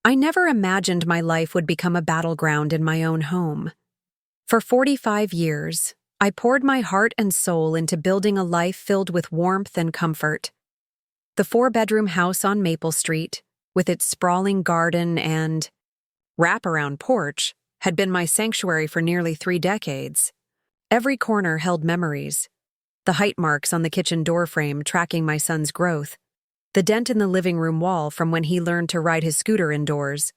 I never imagined my life would become a battleground in my own home. For 45 years, I poured my heart and soul into building a life filled with warmth and comfort. The 4-bedroom house on Maple Street, with its sprawling garden and wraparound porch, had been my sanctuary for nearly 3 decades. Every corner held memories. The height marks on the kitchen doorframe tracking my son's growth, the dent in the living room wall from when he learned to ride his scooter indoors,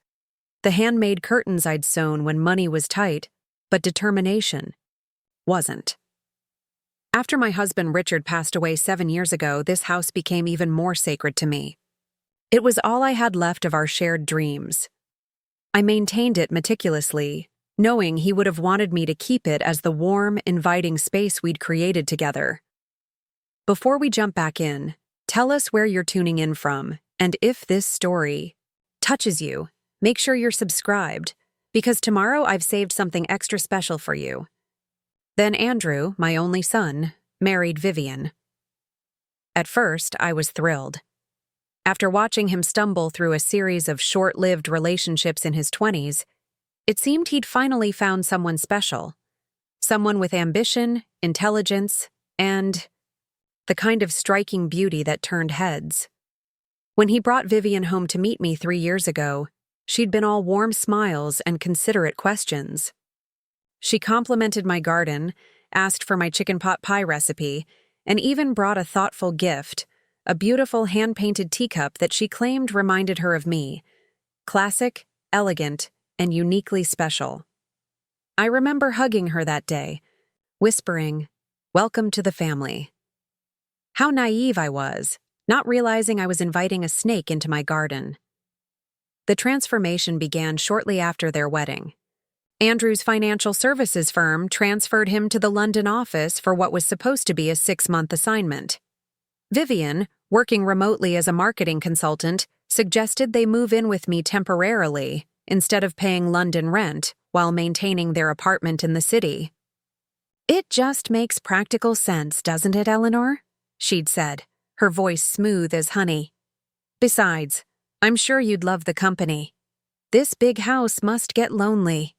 the handmade curtains I'd sewn when money was tight, but determination wasn't. After my husband Richard passed away 7 years ago, this house became even more sacred to me. It was all I had left of our shared dreams. I maintained it meticulously, knowing he would have wanted me to keep it as the warm, inviting space we'd created together. Before we jump back in, tell us where you're tuning in from, and if this story touches you, make sure you're subscribed, because tomorrow I've saved something extra special for you. Then Andrew, my only son, married Vivian. At first, I was thrilled. After watching him stumble through a series of short-lived relationships in his 20s, it seemed he'd finally found someone special. Someone with ambition, intelligence, and the kind of striking beauty that turned heads. When he brought Vivian home to meet me 3 years ago, she'd been all warm smiles and considerate questions. She complimented my garden, asked for my chicken pot pie recipe, and even brought a thoughtful gift, a beautiful hand-painted teacup that she claimed reminded her of me. Classic, elegant, and uniquely special. I remember hugging her that day, whispering, "Welcome to the family." How naive I was, not realizing I was inviting a snake into my garden. The transformation began shortly after their wedding. Andrew's financial services firm transferred him to the London office for what was supposed to be a 6-month assignment. Vivian, working remotely as a marketing consultant, suggested they move in with me temporarily instead of paying London rent while maintaining their apartment in the city. "It just makes practical sense, doesn't it, Eleanor?" she'd said, her voice smooth as honey. "Besides, I'm sure you'd love the company. This big house must get lonely."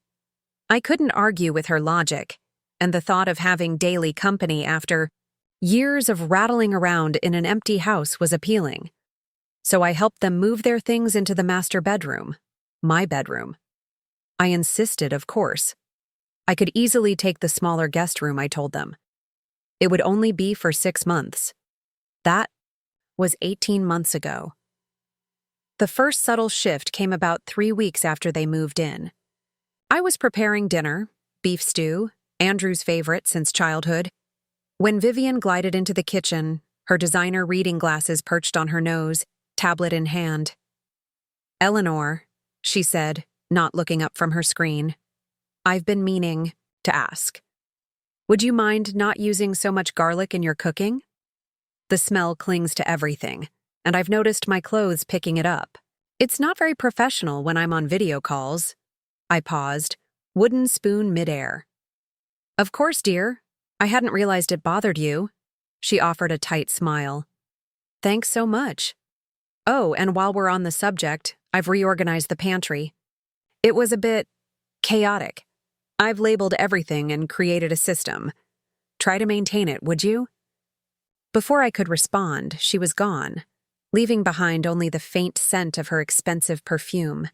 I couldn't argue with her logic, and the thought of having daily company after years of rattling around in an empty house was appealing. So I helped them move their things into the master bedroom, my bedroom. I insisted, of course. I could easily take the smaller guest room, I told them. It would only be for 6 months. That was 18 months ago. The first subtle shift came about 3 weeks after they moved in. I was preparing dinner, beef stew, Andrew's favorite since childhood, when Vivian glided into the kitchen, her designer reading glasses perched on her nose, tablet in hand. "Eleanor," she said, not looking up from her screen, "I've been meaning to ask. Would you mind not using so much garlic in your cooking? The smell clings to everything, and I've noticed my clothes picking it up. It's not very professional when I'm on video calls." I paused, wooden spoon midair. "Of course, dear. I hadn't realized it bothered you." She offered a tight smile. "Thanks so much. Oh, and while we're on the subject, I've reorganized the pantry. It was a bit chaotic. I've labeled everything and created a system. Try to maintain it, would you?" Before I could respond, she was gone, leaving behind only the faint scent of her expensive perfume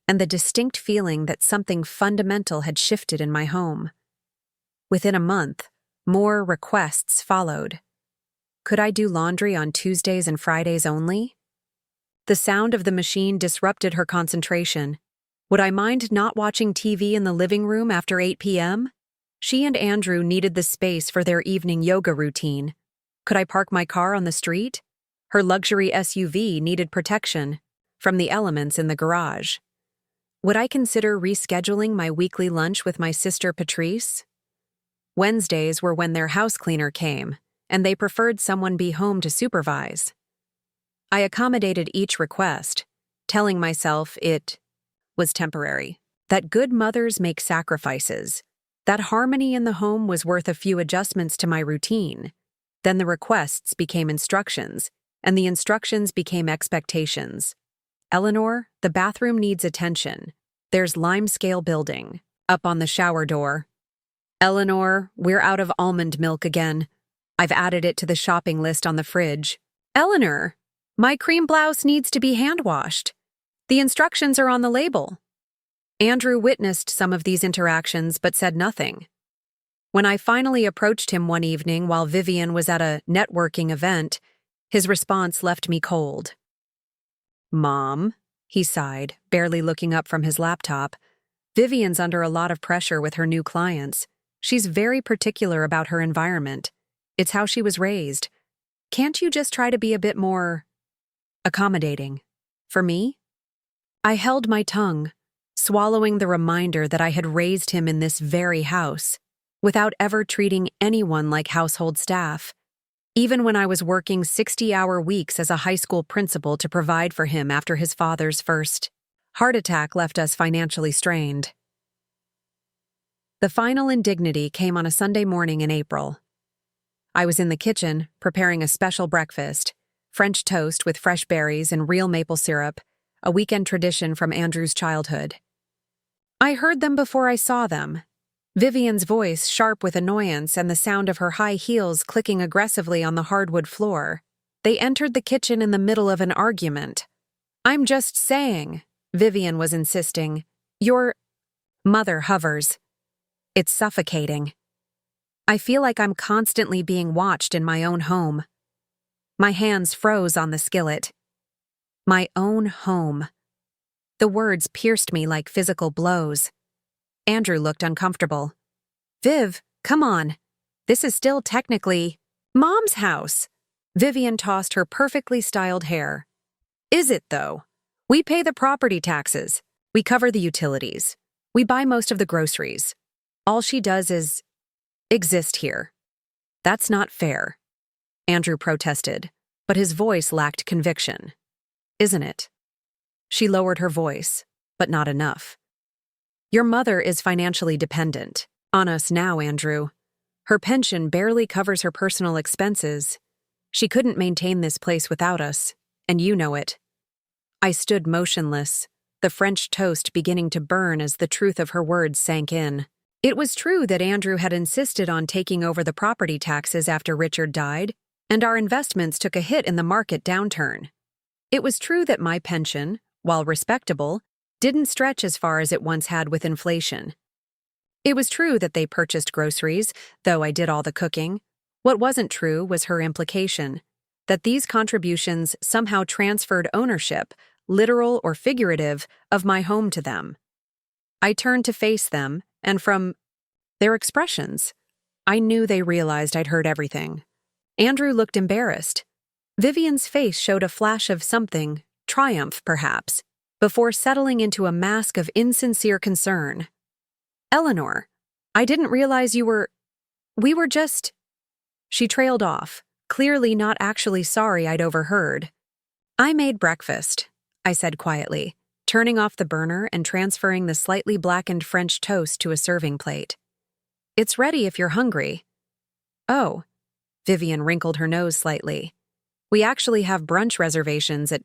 and the distinct feeling that something fundamental had shifted in my home. Within a month, more requests followed. Could I do laundry on Tuesdays and Fridays only? The sound of the machine disrupted her concentration. Would I mind not watching TV in the living room after 8 p.m.? She and Andrew needed the space for their evening yoga routine. Could I park my car on the street? Her luxury SUV needed protection from the elements in the garage. Would I consider rescheduling my weekly lunch with my sister Patrice? Wednesdays were when their house cleaner came, and they preferred someone be home to supervise. I accommodated each request, telling myself it was temporary, that good mothers make sacrifices, that harmony in the home was worth a few adjustments to my routine. Then the requests became instructions, and the instructions became expectations. "Eleanor, the bathroom needs attention. There's limescale building up on the shower door." "Eleanor, we're out of almond milk again. I've added it to the shopping list on the fridge." "Eleanor, my cream blouse needs to be hand-washed. The instructions are on the label." Andrew witnessed some of these interactions but said nothing. When I finally approached him one evening while Vivian was at a networking event, his response left me cold. "Mom," he sighed, barely looking up from his laptop. "Vivian's under a lot of pressure with her new clients. She's very particular about her environment. It's how she was raised. Can't you just try to be a bit more accommodating for me?" I held my tongue, swallowing the reminder that I had raised him in this very house, without ever treating anyone like household staff, even when I was working 60-hour weeks as a high school principal to provide for him after his father's first heart attack left us financially strained. The final indignity came on a Sunday morning in April. I was in the kitchen, preparing a special breakfast, French toast with fresh berries and real maple syrup, a weekend tradition from Andrew's childhood. I heard them before I saw them. Vivian's voice sharp with annoyance and the sound of her high heels clicking aggressively on the hardwood floor. They entered the kitchen in the middle of an argument. "I'm just saying," Vivian was insisting. "Your mother hovers. It's suffocating. I feel like I'm constantly being watched in my own home." My hands froze on the skillet. My own home. The words pierced me like physical blows. Andrew looked uncomfortable. "Viv, come on. This is still technically Mom's house." Vivian tossed her perfectly styled hair. "Is it, though? We pay the property taxes. We cover the utilities. We buy most of the groceries. All she does is exist here. That's not fair." Andrew protested, but his voice lacked conviction. "Isn't it?" She lowered her voice, but not enough. "Your mother is financially dependent on us now, Andrew. Her pension barely covers her personal expenses. She couldn't maintain this place without us, and you know it." I stood motionless, the French toast beginning to burn as the truth of her words sank in. It was true that Andrew had insisted on taking over the property taxes after Richard died, and our investments took a hit in the market downturn. It was true that my pension, while respectable, didn't stretch as far as it once had with inflation. It was true that they purchased groceries, though I did all the cooking. What wasn't true was her implication, that these contributions somehow transferred ownership, literal or figurative, of my home to them. I turned to face them, and from their expressions, I knew they realized I'd heard everything. Andrew looked embarrassed. Vivian's face showed a flash of something, triumph perhaps, before settling into a mask of insincere concern. "Eleanor, I didn't realize we were just—" She trailed off, clearly not actually sorry I'd overheard. "I made breakfast," I said quietly, turning off the burner and transferring the slightly blackened French toast to a serving plate. "It's ready if you're hungry." "Oh," Vivian wrinkled her nose slightly. "We actually have brunch reservations at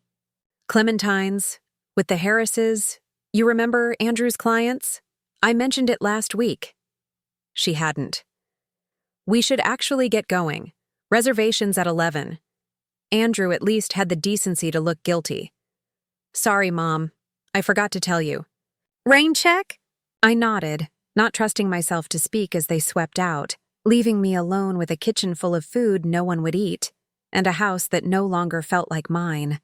Clementine's, with the Harrises. You remember Andrew's clients? I mentioned it last week." She hadn't. "We should actually get going. Reservations at 11. Andrew at least had the decency to look guilty. "Sorry, Mom. I forgot to tell you." "Rain check?" I nodded, not trusting myself to speak as they swept out, leaving me alone with a kitchen full of food no one would eat, and a house that no longer felt like mine.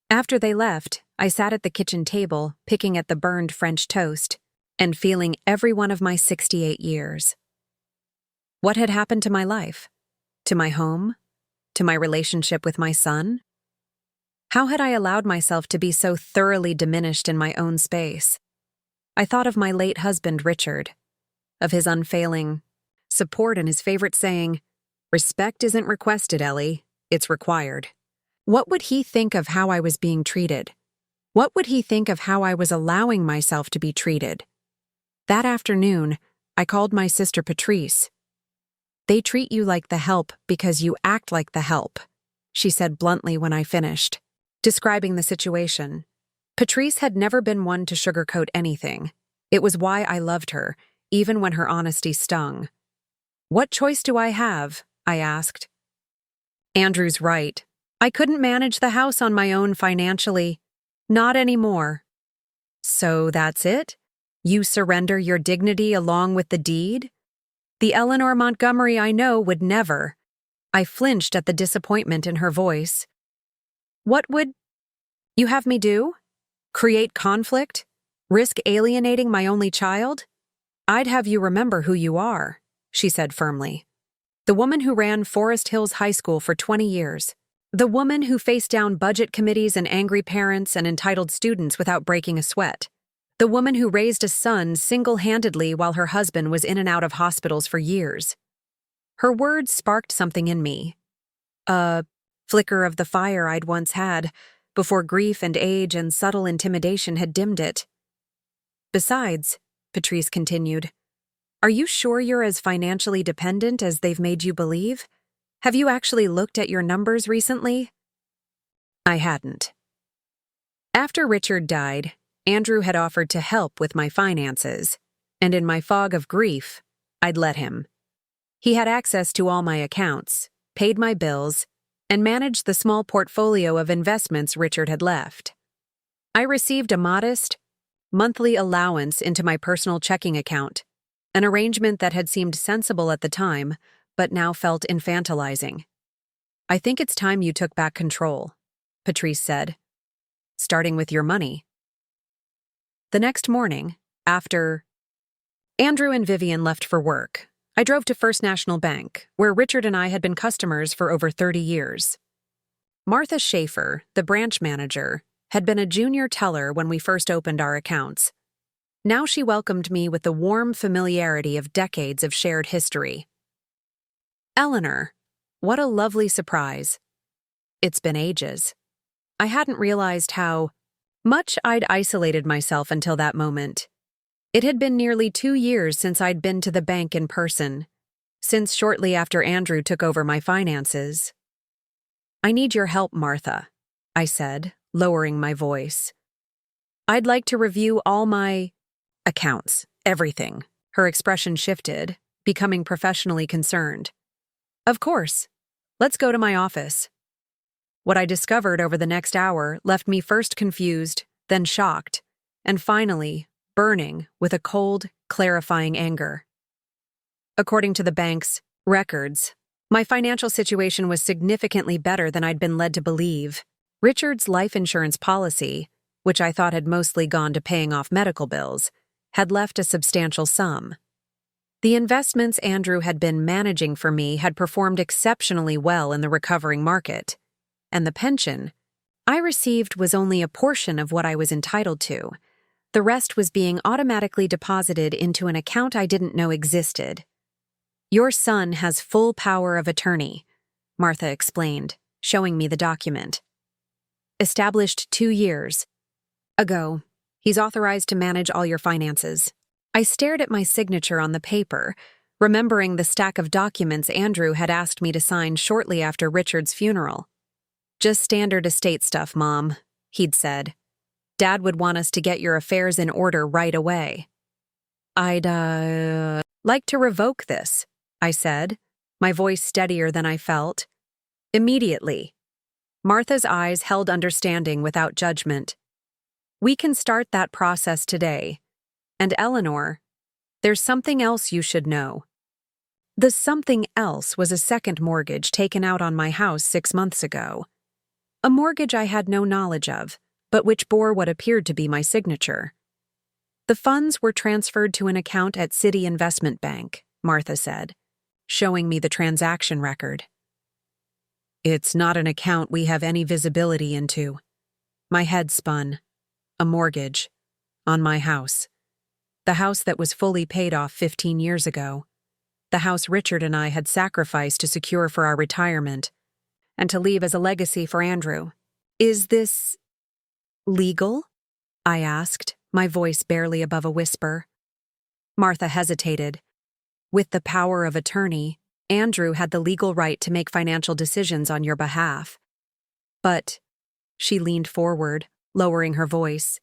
After they left, I sat at the kitchen table, picking at the burned French toast, and feeling every one of my 68 years. What had happened to my life? To my home? To my relationship with my son? How had I allowed myself to be so thoroughly diminished in my own space? I thought of my late husband, Richard, of his unfailing support and his favorite saying, "Respect isn't requested, Ellie, it's required." What would he think of how I was being treated? What would he think of how I was allowing myself to be treated? That afternoon, I called my sister Patrice. "They treat you like the help because you act like the help," she said bluntly when I finished, describing the situation. Patrice had never been one to sugarcoat anything. It was why I loved her, even when her honesty stung. "What choice do I have?" I asked. "Andrew's right. I couldn't manage the house on my own financially. Not anymore." "So that's it? You surrender your dignity along with the deed?" "The Eleanor Montgomery I know would never." I flinched at the disappointment in her voice. "What would you have me do? Create conflict? Risk alienating my only child?" "I'd have you remember who you are," she said firmly. "The woman who ran Forest Hills High School for 20 years. The woman who faced down budget committees and angry parents and entitled students without breaking a sweat. The woman who raised a son single-handedly while her husband was in and out of hospitals for years." Her words sparked something in me. A flicker of the fire I'd once had, before grief and age and subtle intimidation had dimmed it. "Besides," Patrice continued, "are you sure you're as financially dependent as they've made you believe? Have you actually looked at your numbers recently?" I hadn't. After Richard died, Andrew had offered to help with my finances, and in my fog of grief, I'd let him. He had access to all my accounts, paid my bills, and managed the small portfolio of investments Richard had left. I received a modest, monthly allowance into my personal checking account, an arrangement that had seemed sensible at the time, but now felt infantilizing. "I think it's time you took back control," Patrice said, "starting with your money." The next morning, after Andrew and Vivian left for work, I drove to First National Bank, where Richard and I had been customers for over 30 years. Martha Schaefer, the branch manager, had been a junior teller when we first opened our accounts. Now she welcomed me with the warm familiarity of decades of shared history. "Eleanor, what a lovely surprise." It's been ages. I hadn't realized how much I'd isolated myself until that moment. It had been nearly 2 years since I'd been to the bank in person, since shortly after Andrew took over my finances. "I need your help, Martha," I said, lowering my voice. "I'd like to review all my accounts, everything." Her expression shifted, becoming professionally concerned. "Of course. Let's go to my office." What I discovered over the next hour left me first confused, then shocked, and finally burning with a cold, clarifying anger. According to the bank's records, my financial situation was significantly better than I'd been led to believe. Richard's life insurance policy, which I thought had mostly gone to paying off medical bills, had left a substantial sum. The investments Andrew had been managing for me had performed exceptionally well in the recovering market, and the pension I received was only a portion of what I was entitled to. The rest was being automatically deposited into an account I didn't know existed. "Your son has full power of attorney," Martha explained, showing me the document. "Established 2 years ago. He's authorized to manage all your finances." I stared at my signature on the paper, remembering the stack of documents Andrew had asked me to sign shortly after Richard's funeral. "Just standard estate stuff, Mom," he'd said. "Dad would want us to get your affairs in order right away." "I'd, like to revoke this," I said, my voice steadier than I felt. "Immediately." Martha's eyes held understanding without judgment. "We can start that process today. And Eleanor, there's something else you should know." The something else was a second mortgage taken out on my house 6 months ago. A mortgage I had no knowledge of, but which bore what appeared to be my signature. "The funds were transferred to an account at City Investment Bank," Martha said, showing me the transaction record. "It's not an account we have any visibility into." My head spun. A mortgage. On my house. The house that was fully paid off 15 years ago. The house Richard and I had sacrificed to secure for our retirement, and to leave as a legacy for Andrew. "Is this legal?" I asked, my voice barely above a whisper. Martha hesitated. "With the power of attorney, Andrew had the legal right to make financial decisions on your behalf." "But," she leaned forward, lowering her voice.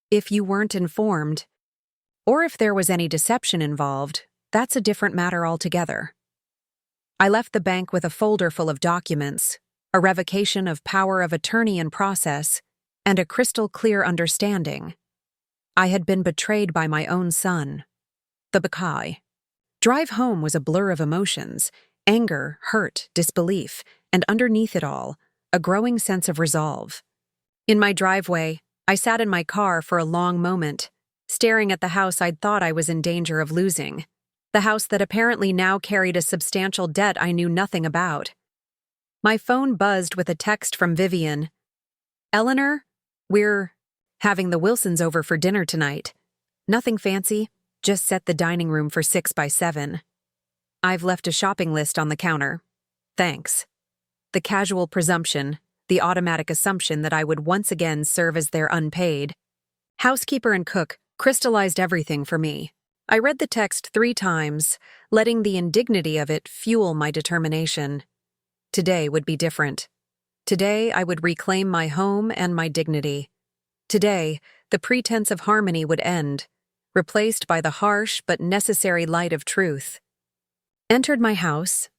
If you weren't informed, or if there was any deception involved, that's a different matter altogether. I left the bank with a folder full of documents, a revocation of power of attorney in process, and a crystal clear understanding. I had been betrayed by my own son. The Bakai. Drive home was a blur of emotions, anger, hurt, disbelief, and underneath it all, a growing sense of resolve. In my driveway, I sat in my car for a long moment, staring at the house I'd thought I was in danger of losing. The house that apparently now carried a substantial debt I knew nothing about. My phone buzzed with a text from Vivian. "Eleanor, we're having the Wilsons over for dinner tonight. Nothing fancy, just set the dining room for 6 by 7. I've left a shopping list on the counter. Thanks." The casual presumption, the automatic assumption that I would once again serve as their unpaid housekeeper and cook crystallized everything for me. I read the text 3 times, letting the indignity of it fuel my determination. Today would be different. Today I would reclaim my home and my dignity. Today, the pretense of harmony would end, replaced by the harsh but necessary light of truth. Entered my house,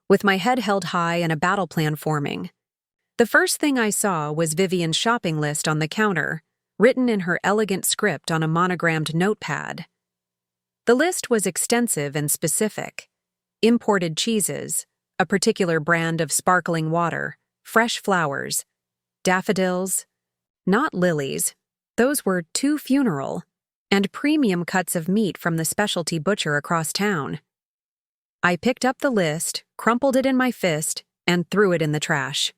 with my head held high and a battle plan forming. The first thing I saw was Vivian's shopping list on the counter, written in her elegant script on a monogrammed notepad. The list was extensive and specific. Imported cheeses, a particular brand of sparkling water, fresh flowers, daffodils, not lilies, those were too funeral, and premium cuts of meat from the specialty butcher across town. I picked up the list, crumpled it in my fist, and threw it in the trash.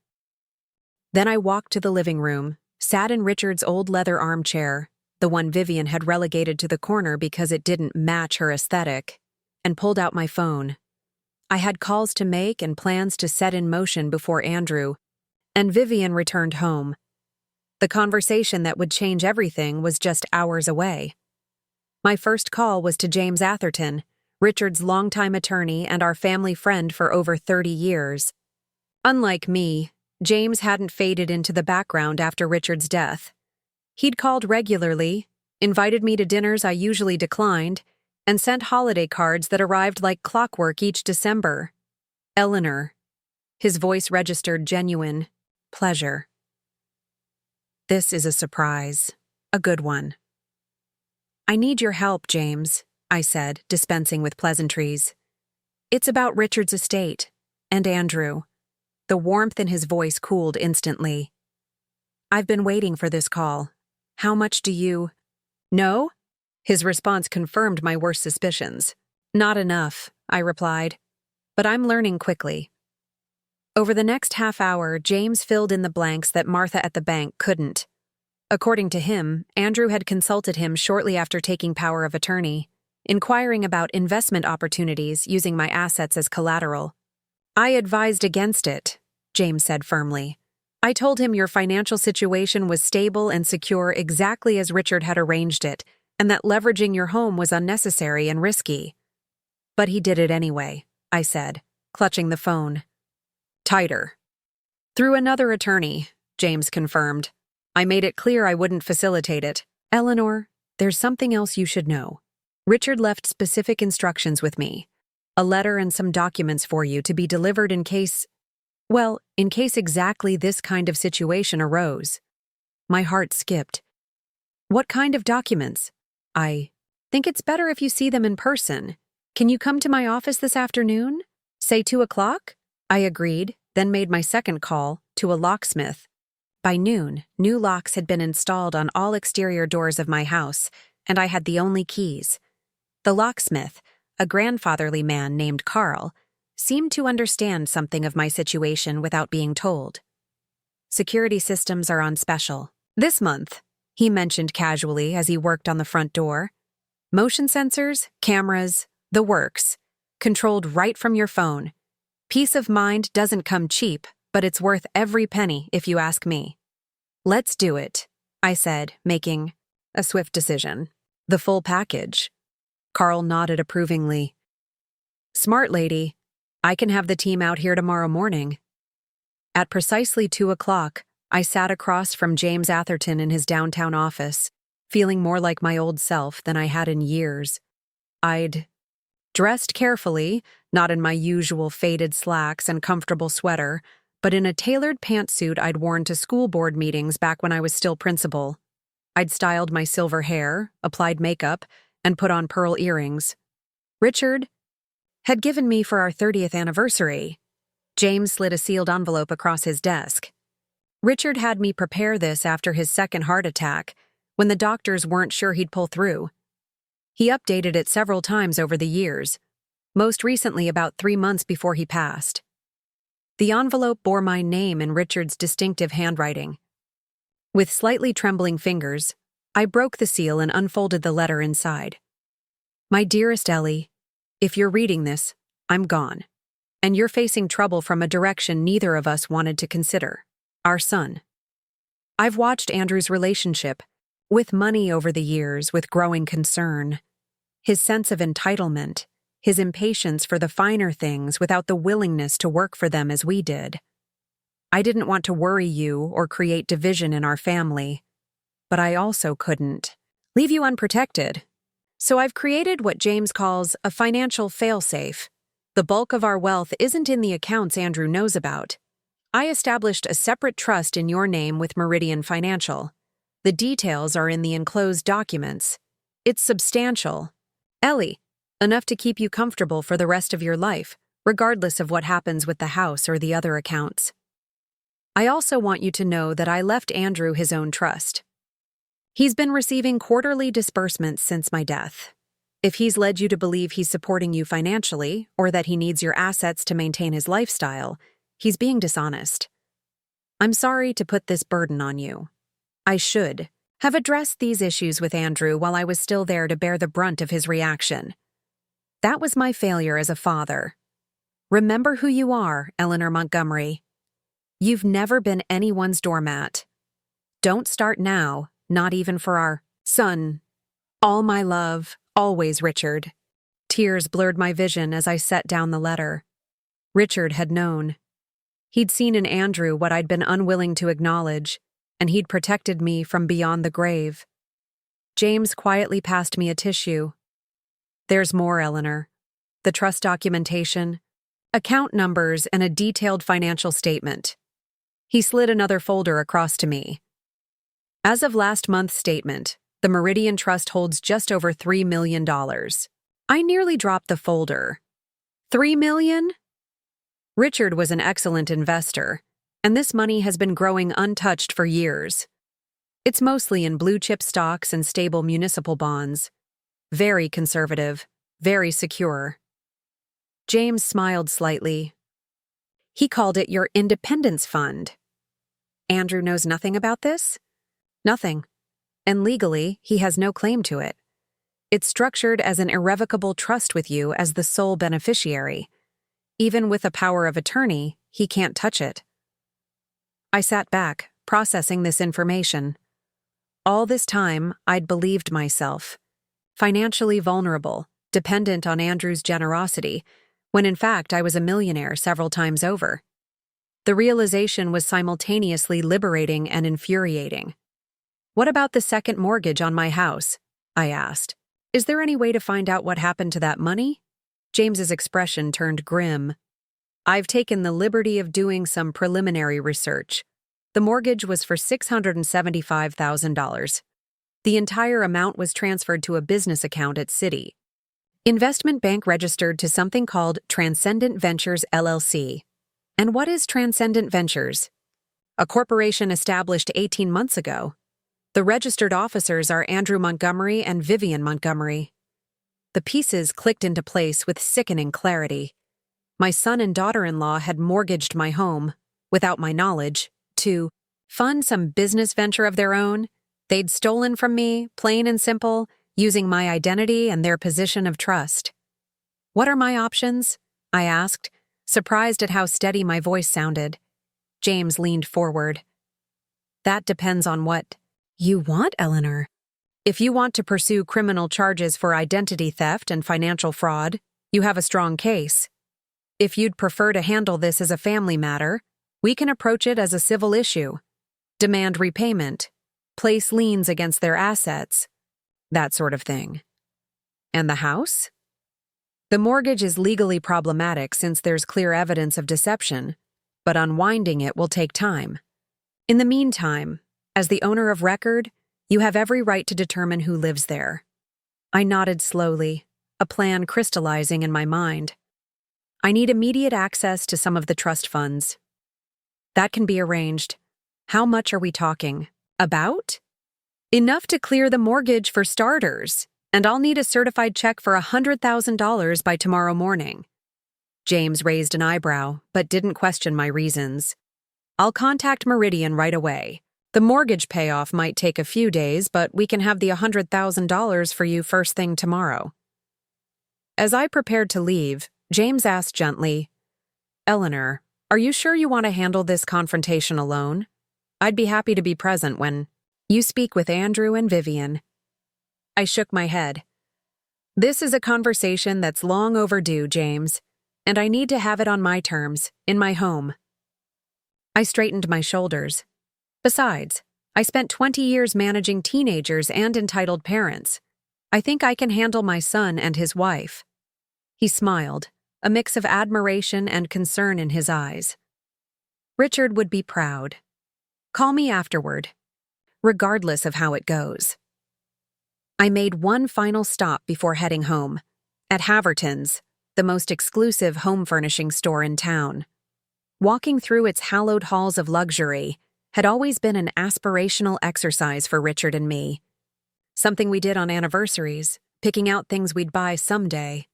Then I walked to the living room, sat in Richard's old leather armchair, the one Vivian had relegated to the corner because it didn't match her aesthetic, and pulled out my phone. I had calls to make and plans to set in motion before Andrew, and Vivian returned home. The conversation that would change everything was just hours away. My first call was to James Atherton, Richard's longtime attorney and our family friend for over 30 years. Unlike me, James hadn't faded into the background after Richard's death. He'd called regularly, invited me to dinners I usually declined, and sent holiday cards that arrived like clockwork each December. "Eleanor." His voice registered genuine pleasure. "This is a surprise, a good one." "I need your help, James," I said, dispensing with pleasantries. "It's about Richard's estate, and Andrew." The warmth in his voice cooled instantly. "I've been waiting for this call. How much do you know?" His response confirmed my worst suspicions. "Not enough," I replied, "but I'm learning quickly." Over the next half hour, James filled in the blanks that Martha at the bank couldn't. According to him, Andrew had consulted him shortly after taking power of attorney, inquiring about investment opportunities using my assets as collateral. "I advised against it," James said firmly. "I told him your financial situation was stable and secure exactly as Richard had arranged it, and that leveraging your home was unnecessary and risky." "But he did it anyway," I said, clutching the phone. "Tighter." "Through another attorney," James confirmed. "I made it clear I wouldn't facilitate it." "Eleanor, there's something else you should know. Richard left specific instructions with me. A letter and some documents for you to be delivered in case exactly this kind of situation arose." My heart skipped. "What kind of documents?" "I think it's better if you see them in person. Can you come to my office this afternoon? Say 2 o'clock? I agreed, then made my second call to a locksmith. By noon, new locks had been installed on all exterior doors of my house, and I had the only keys. The locksmith, a grandfatherly man named Carl, seemed to understand something of my situation without being told. "Security systems are on special this month," he mentioned casually as he worked on the front door. "Motion sensors, cameras, the works, controlled right from your phone. Peace of mind doesn't come cheap, but it's worth every penny if you ask me." "Let's do it," I said, making a swift decision. "The full package." Carl nodded approvingly. "Smart lady. I can have the team out here tomorrow morning." At precisely 2 o'clock, I sat across from James Atherton in his downtown office, feeling more like my old self than I had in years. I'd dressed carefully, not in my usual faded slacks and comfortable sweater, but in a tailored pantsuit I'd worn to school board meetings back when I was still principal. I'd styled my silver hair, applied makeup, and put on pearl earrings. Richard had given me for our 30th anniversary. James slid a sealed envelope across his desk. Richard had me prepare this after his second heart attack, when the doctors weren't sure he'd pull through. He updated it several times over the years, most recently about 3 months before he passed. The envelope bore my name in Richard's distinctive handwriting. With slightly trembling fingers, I broke the seal and unfolded the letter inside. My dearest Ellie, if you're reading this, I'm gone. And you're facing trouble from a direction neither of us wanted to consider. Our son. I've watched Andrew's relationship, with money over the years, with growing concern. His sense of entitlement, his impatience for the finer things without the willingness to work for them as we did. I didn't want to worry you or create division in our family, but I also couldn't leave you unprotected. So I've created what James calls a financial failsafe. The bulk of our wealth isn't in the accounts Andrew knows about. I established a separate trust in your name with Meridian Financial. The details are in the enclosed documents. It's substantial. Ellie, enough to keep you comfortable for the rest of your life, regardless of what happens with the house or the other accounts. I also want you to know that I left Andrew his own trust. He's been receiving quarterly disbursements since my death. If he's led you to believe he's supporting you financially, or that he needs your assets to maintain his lifestyle, he's being dishonest. I'm sorry to put this burden on you. I should have addressed these issues with Andrew while I was still there to bear the brunt of his reaction. That was my failure as a father. Remember who you are, Eleanor Montgomery. You've never been anyone's doormat. Don't start now, not even for our son. All my love, always, Richard. Tears blurred my vision as I set down the letter. Richard had known. He'd seen in Andrew what I'd been unwilling to acknowledge, and he'd protected me from beyond the grave. James quietly passed me a tissue. There's more, Eleanor. The trust documentation, account numbers, and a detailed financial statement. He slid another folder across to me. As of last month's statement, the Meridian Trust holds just over $3 million. I nearly dropped the folder. $3 million? Richard was an excellent investor, and this money has been growing untouched for years. It's mostly in blue-chip stocks and stable municipal bonds. Very conservative, very secure. James smiled slightly. He called it your Independence Fund. Andrew knows nothing about this? Nothing. And legally, he has no claim to it. It's structured as an irrevocable trust with you as the sole beneficiary. Even with a power of attorney, he can't touch it. I sat back, processing this information. All this time, I'd believed myself. Financially vulnerable, dependent on Andrew's generosity, when in fact I was a millionaire several times over. The realization was simultaneously liberating and infuriating. What about the second mortgage on my house? I asked. Is there any way to find out what happened to that money? James's expression turned grim. I've taken the liberty of doing some preliminary research. The mortgage was for $675,000. The entire amount was transferred to a business account at Citi. Investment bank registered to something called Transcendent Ventures LLC. And what is Transcendent Ventures? A corporation established 18 months ago. The registered officers are Andrew Montgomery and Vivian Montgomery. The pieces clicked into place with sickening clarity. My son and daughter-in-law had mortgaged my home, without my knowledge, to fund some business venture of their own. They'd stolen from me, plain and simple, using my identity and their position of trust. What are my options? I asked, surprised at how steady my voice sounded. James leaned forward. That depends on what you want, Eleanor. If you want to pursue criminal charges for identity theft and financial fraud, you have a strong case. If you'd prefer to handle this as a family matter, we can approach it as a civil issue. demand repayment, place liens against their assets, that sort of thing. And the house? The mortgage is legally problematic since there's clear evidence of deception, but unwinding it will take time. In the meantime, as the owner of record, you have every right to determine who lives there. I nodded slowly, a plan crystallizing in my mind. I need immediate access to some of the trust funds. That can be arranged. How much are we talking? About? Enough to clear the mortgage for starters, and I'll need a certified check for $100,000 by tomorrow morning. James raised an eyebrow, but didn't question my reasons. I'll contact Meridian right away. The mortgage payoff might take a few days, but we can have the $100,000 for you first thing tomorrow. As I prepared to leave, James asked gently, "Eleanor, are you sure you want to handle this confrontation alone? I'd be happy to be present when you speak with Andrew and Vivian." I shook my head. "This is a conversation that's long overdue, James, and I need to have it on my terms, in my home." I straightened my shoulders. Besides, I spent 20 years managing teenagers and entitled parents. I think I can handle my son and his wife. He smiled, a mix of admiration and concern in his eyes. "Richard would be proud. Call me afterward, regardless of how it goes." I made one final stop before heading home, at Haverton's, the most exclusive home furnishing store in town. Walking through its hallowed halls of luxury had always been an aspirational exercise for Richard and me. Something we did on anniversaries, picking out things we'd buy someday.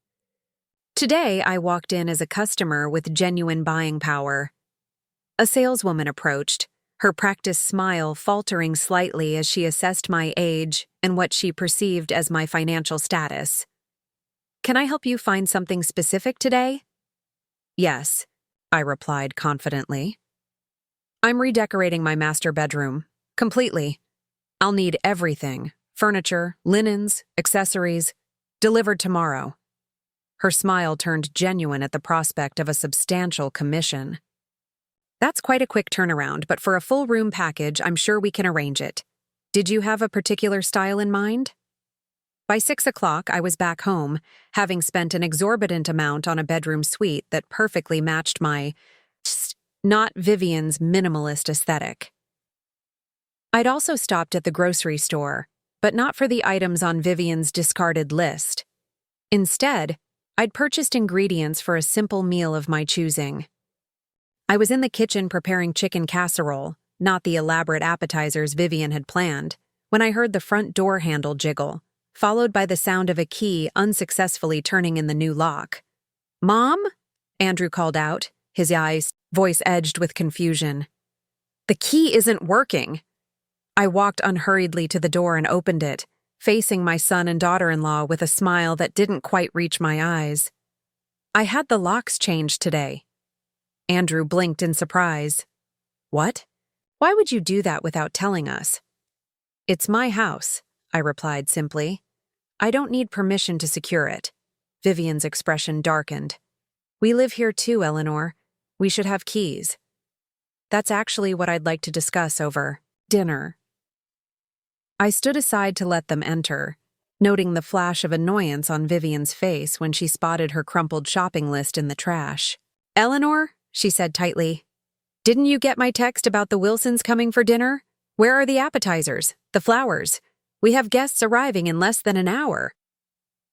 Today, I walked in as a customer with genuine buying power. A saleswoman approached, her practiced smile faltering slightly as she assessed my age and what she perceived as my financial status. "Can I help you find something specific today?" "Yes," I replied confidently. "I'm redecorating my master bedroom. Completely. I'll need everything. Furniture, linens, accessories. Delivered tomorrow." Her smile turned genuine at the prospect of a substantial commission. "That's quite a quick turnaround, but for a full room package, I'm sure we can arrange it. Did you have a particular style in mind?" By 6 o'clock, I was back home, having spent an exorbitant amount on a bedroom suite that perfectly matched my, not Vivian's, minimalist aesthetic. I'd also stopped at the grocery store, but not for the items on Vivian's discarded list. Instead, I'd purchased ingredients for a simple meal of my choosing. I was in the kitchen preparing chicken casserole, not the elaborate appetizers Vivian had planned, when I heard the front door handle jiggle, followed by the sound of a key unsuccessfully turning in the new lock. "Mom?" Andrew called out, his voice edged with confusion. "The key isn't working." I walked unhurriedly to the door and opened it, facing my son and daughter-in-law with a smile that didn't quite reach my eyes. "I had the locks changed today." Andrew blinked in surprise. "What? Why would you do that without telling us?" "It's my house," I replied simply. "I don't need permission to secure it." Vivian's expression darkened. "We live here too, Eleanor. We should have keys." "That's actually what I'd like to discuss over dinner." I stood aside to let them enter, noting the flash of annoyance on Vivian's face when she spotted her crumpled shopping list in the trash. "Eleanor," she said tightly, "didn't you get my text about the Wilsons coming for dinner? Where are the appetizers, the flowers? We have guests arriving in less than an hour."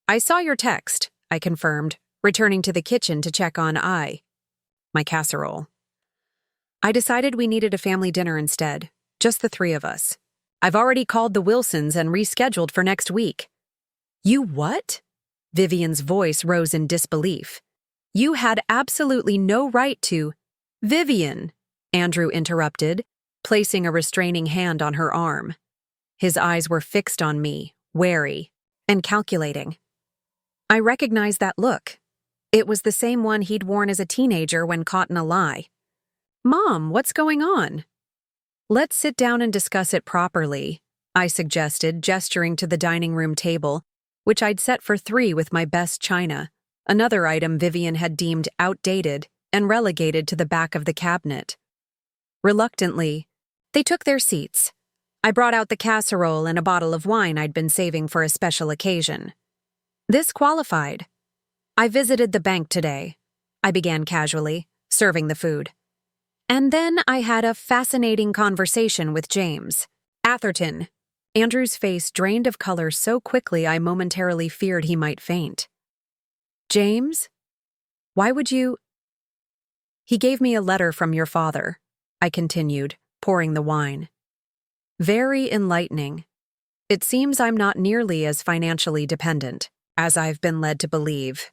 "I saw your text," I confirmed, returning to the kitchen to check on my casserole. "I decided we needed a family dinner instead, just the three of us. I've already called the Wilsons and rescheduled for next week." "You what?" Vivian's voice rose in disbelief. "You had absolutely no right to—" "Vivian," Andrew interrupted, placing a restraining hand on her arm. His eyes were fixed on me, wary and calculating. I recognized that look. It was the same one he'd worn as a teenager when caught in a lie. "Mom, what's going on?" "Let's sit down and discuss it properly," I suggested, gesturing to the dining room table, which I'd set for 3 with my best china, another item Vivian had deemed outdated and relegated to the back of the cabinet. Reluctantly, They took their seats. I brought out the casserole and a bottle of wine I'd been saving for a special occasion. This qualified. I visited the bank today. I began casually, serving the food. And then I had a fascinating conversation with James. Atherton. Andrew's face drained of color so quickly I momentarily feared he might faint. James? Why would you— He gave me a letter from your father, I continued, pouring the wine. Very enlightening. It seems I'm not nearly as financially dependent as I've been led to believe.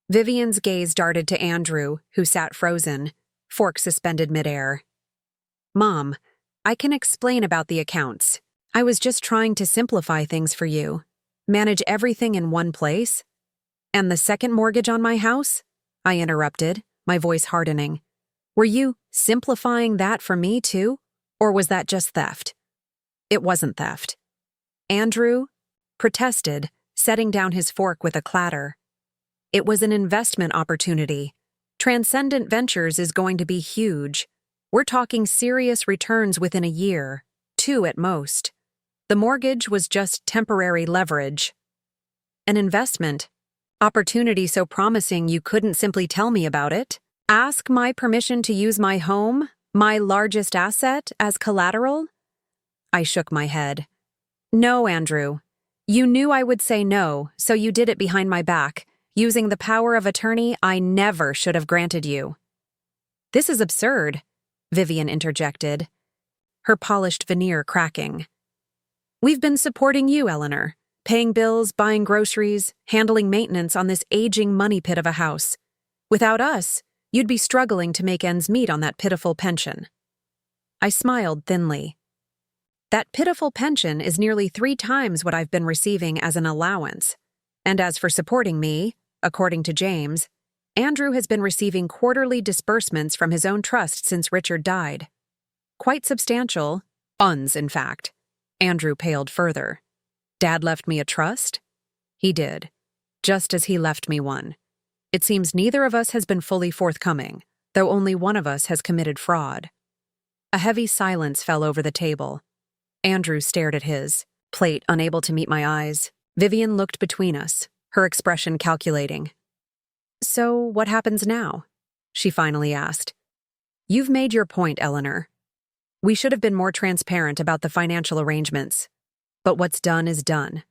Vivian's gaze darted to Andrew, who sat frozen, fork suspended midair. Mom, I can explain about the accounts. I was just trying to simplify things for you. Manage everything in one place. And the second mortgage on my house? I interrupted, my voice hardening. Were you simplifying that for me too? Or was that just theft? It wasn't theft. Andrew protested, setting down his fork with a clatter. It was an investment opportunity. Transcendent Ventures is going to be huge. We're talking serious returns within a year, 2 at most. The mortgage was just temporary leverage. An investment. Opportunity so promising you couldn't simply tell me about it? Ask my permission to use my home, my largest asset, as collateral? I shook my head. No, Andrew. You knew I would say no, so you did it behind my back, using the power of attorney I never should have granted you. This is absurd, Vivian interjected, her polished veneer cracking. We've been supporting you, Eleanor, paying bills, buying groceries, handling maintenance on this aging money pit of a house. Without us, you'd be struggling to make ends meet on that pitiful pension. I smiled thinly. That pitiful pension is nearly 3 times what I've been receiving as an allowance. And as for supporting me, according to James, Andrew has been receiving quarterly disbursements from his own trust since Richard died. Quite substantial, uns, in fact. Andrew paled further. Dad left me a trust? He did, just as he left me one. It seems neither of us has been fully forthcoming, though only one of us has committed fraud. A heavy silence fell over the table. Andrew stared at his plate, unable to meet my eyes. Vivian looked between us, her expression calculating. So what happens now? She finally asked. You've made your point, Eleanor. We should have been more transparent about the financial arrangements. But what's done is done.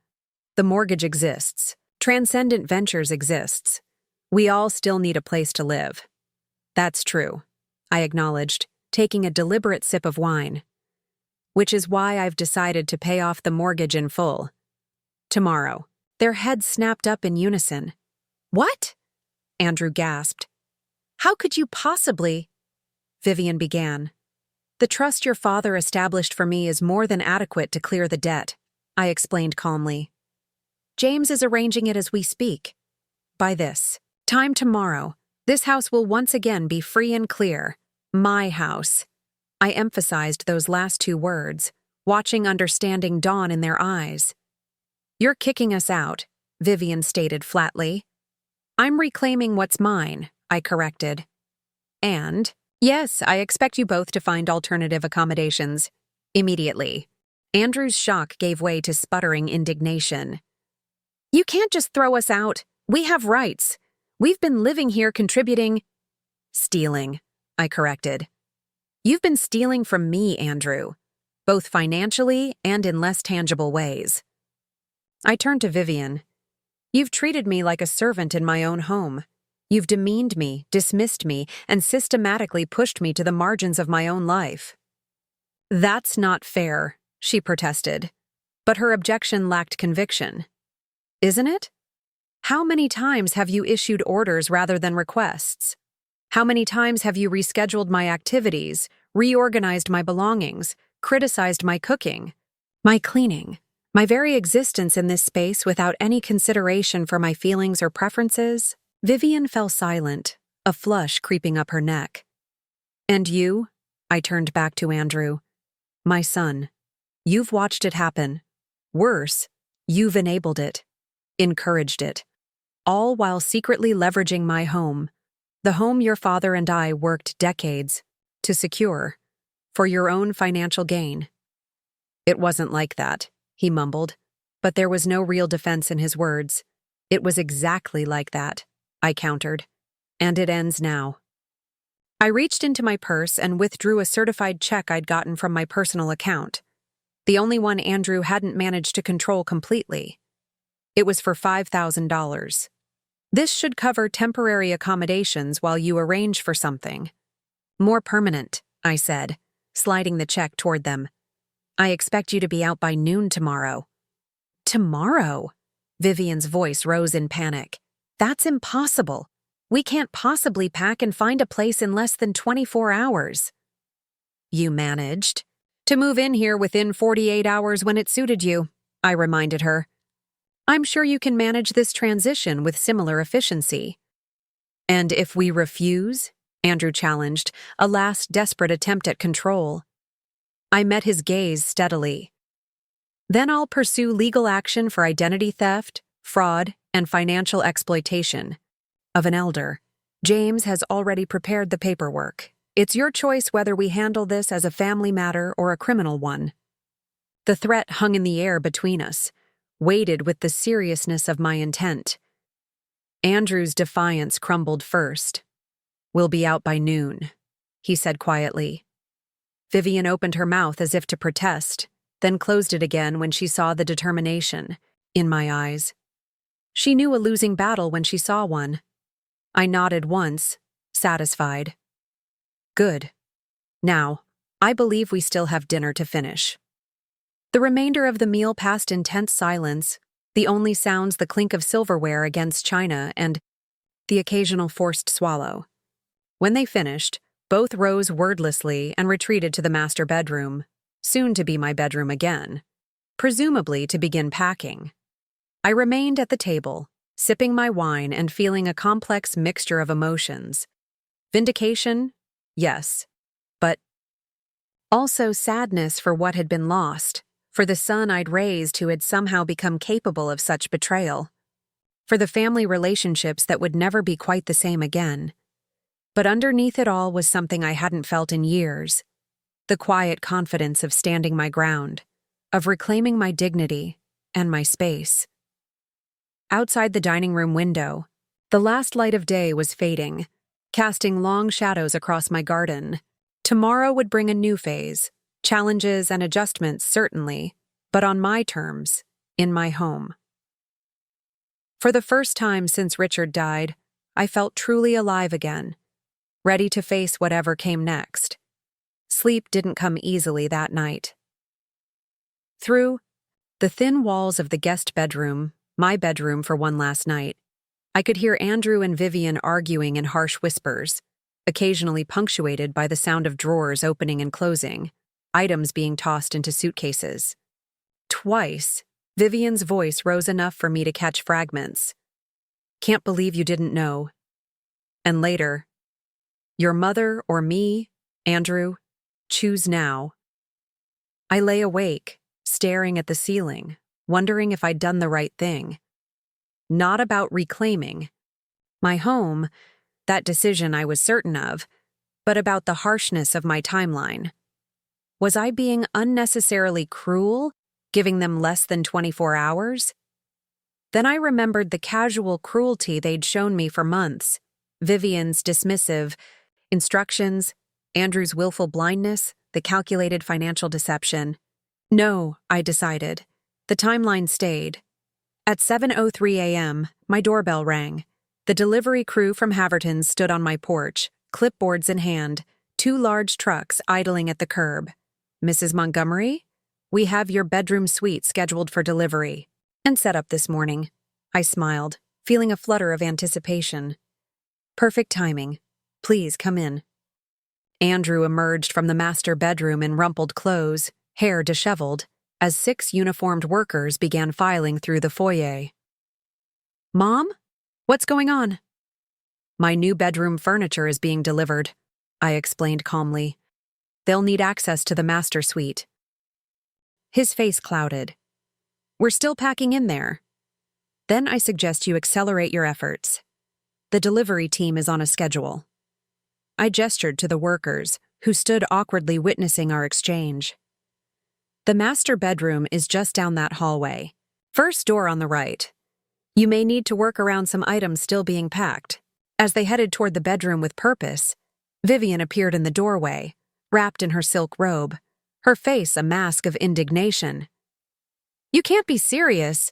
The mortgage exists. Transcendent Ventures exists. We all still need a place to live. That's true, I acknowledged, taking a deliberate sip of wine. Which is why I've decided to pay off the mortgage in full. Tomorrow. Their heads snapped up in unison. What? Andrew gasped. How could you possibly? Vivian began. The trust your father established for me is more than adequate to clear the debt, I explained calmly. James is arranging it as we speak. By this time tomorrow, this house will once again be free and clear. My house. I emphasized those last 2 words, watching understanding dawn in their eyes. You're kicking us out, Vivian stated flatly. I'm reclaiming what's mine, I corrected. And, yes, I expect you both to find alternative accommodations. Immediately. Andrew's shock gave way to sputtering indignation. You can't just throw us out. We have rights. We've been living here contributing— Stealing, I corrected. You've been stealing from me, Andrew, both financially and in less tangible ways. I turned to Vivian. You've treated me like a servant in my own home. You've demeaned me, dismissed me, and systematically pushed me to the margins of my own life. That's not fair, she protested, but her objection lacked conviction. Isn't it? How many times have you issued orders rather than requests? How many times have you rescheduled my activities, reorganized my belongings, criticized my cooking, my cleaning, my very existence in this space without any consideration for my feelings or preferences? Vivian fell silent, a flush creeping up her neck. And you? I turned back to Andrew. My son, you've watched it happen. Worse, you've enabled it, encouraged it, all while secretly leveraging my home, the home your father and I worked decades to secure. For your own financial gain. It wasn't like that, he mumbled, but there was no real defense in his words. It was exactly like that, I countered. And it ends now. I reached into my purse and withdrew a certified check I'd gotten from my personal account, the only one Andrew hadn't managed to control completely. It was for $5,000. This should cover temporary accommodations while you arrange for something. More permanent, I said, sliding the check toward them. I expect you to be out by noon tomorrow. Tomorrow? Vivian's voice rose in panic. That's impossible. We can't possibly pack and find a place in less than 24 hours. You managed to move in here within 48 hours when it suited you, I reminded her. I'm sure you can manage this transition with similar efficiency. And if we refuse? Andrew challenged, a last desperate attempt at control. I met his gaze steadily. Then I'll pursue legal action for identity theft, fraud, and financial exploitation. Of an elder. James has already prepared the paperwork. It's your choice whether we handle this as a family matter or a criminal one. The threat hung in the air between us, weighted with the seriousness of my intent. Andrew's defiance crumbled first. We'll be out by noon, he said quietly. Vivian opened her mouth as if to protest, then closed it again when she saw the determination in my eyes. She knew a losing battle when she saw one. I nodded once, satisfied. Good. Now, I believe we still have dinner to finish. The remainder of the meal passed in tense silence, the only sounds the clink of silverware against china and the occasional forced swallow. When they finished, both rose wordlessly and retreated to the master bedroom, soon to be my bedroom again, presumably to begin packing. I remained at the table, sipping my wine and feeling a complex mixture of emotions. Vindication? Yes. But also sadness for what had been lost, for the son I'd raised who had somehow become capable of such betrayal, for the family relationships that would never be quite the same again. But underneath it all was something I hadn't felt in years, the quiet confidence of standing my ground, of reclaiming my dignity and my space. Outside the dining room window, the last light of day was fading, casting long shadows across my garden. Tomorrow would bring a new phase, challenges and adjustments certainly, but on my terms, in my home. For the first time since Richard died, I felt truly alive again, ready to face whatever came next. Sleep didn't come easily that night. Through the thin walls of the guest bedroom, my bedroom for one last night, I could hear Andrew and Vivian arguing in harsh whispers, occasionally punctuated by the sound of drawers opening and closing, items being tossed into suitcases. Twice, Vivian's voice rose enough for me to catch fragments. Can't believe you didn't know. And later, your mother or me, Andrew, choose now. I lay awake, staring at the ceiling, wondering if I'd done the right thing. Not about reclaiming my home, that decision I was certain of, but about the harshness of my timeline. Was I being unnecessarily cruel, giving them less than 24 hours? Then I remembered the casual cruelty they'd shown me for months, Vivian's dismissive instructions, Andrew's willful blindness, the calculated financial deception. No, I decided. The timeline stayed. At 7:03 a.m., my doorbell rang. The delivery crew from Haverton's stood on my porch, clipboards in hand, 2 large trucks idling at the curb. Mrs. Montgomery? We have your bedroom suite scheduled for delivery and set up this morning. I smiled, feeling a flutter of anticipation. Perfect timing. Please come in. Andrew emerged from the master bedroom in rumpled clothes, hair disheveled, as 6 uniformed workers began filing through the foyer. Mom? What's going on? My new bedroom furniture is being delivered, I explained calmly. They'll need access to the master suite. His face clouded. We're still packing in there. Then I suggest you accelerate your efforts. The delivery team is on a schedule. I gestured to the workers, who stood awkwardly witnessing our exchange. The master bedroom is just down that hallway. First door on the right. You may need to work around some items still being packed. As they headed toward the bedroom with purpose, Vivian appeared in the doorway, wrapped in her silk robe, her face a mask of indignation. "You can't be serious.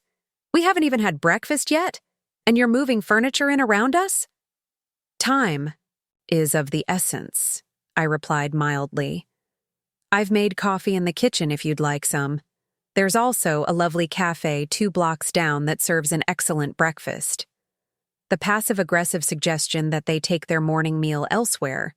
We haven't even had breakfast yet, and you're moving furniture in around us?" "Time is of the essence," I replied mildly. "I've made coffee in the kitchen if you'd like some. There's also a lovely cafe 2 blocks down that serves an excellent breakfast." The passive-aggressive suggestion that they take their morning meal elsewhere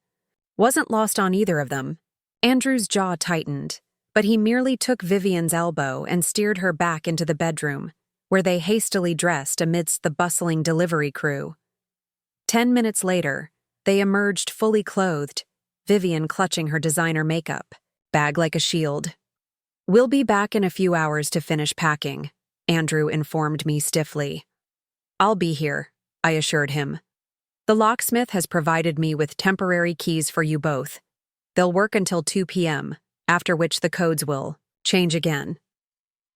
wasn't lost on either of them. Andrew's jaw tightened, but he merely took Vivian's elbow and steered her back into the bedroom, where they hastily dressed amidst the bustling delivery crew. 10 minutes later, they emerged fully clothed, Vivian clutching her designer makeup bag like a shield. "We'll be back in a few hours to finish packing," Andrew informed me stiffly. "I'll be here," I assured him. "The locksmith has provided me with temporary keys for you both. They'll work until 2 p.m., after which the codes will change again."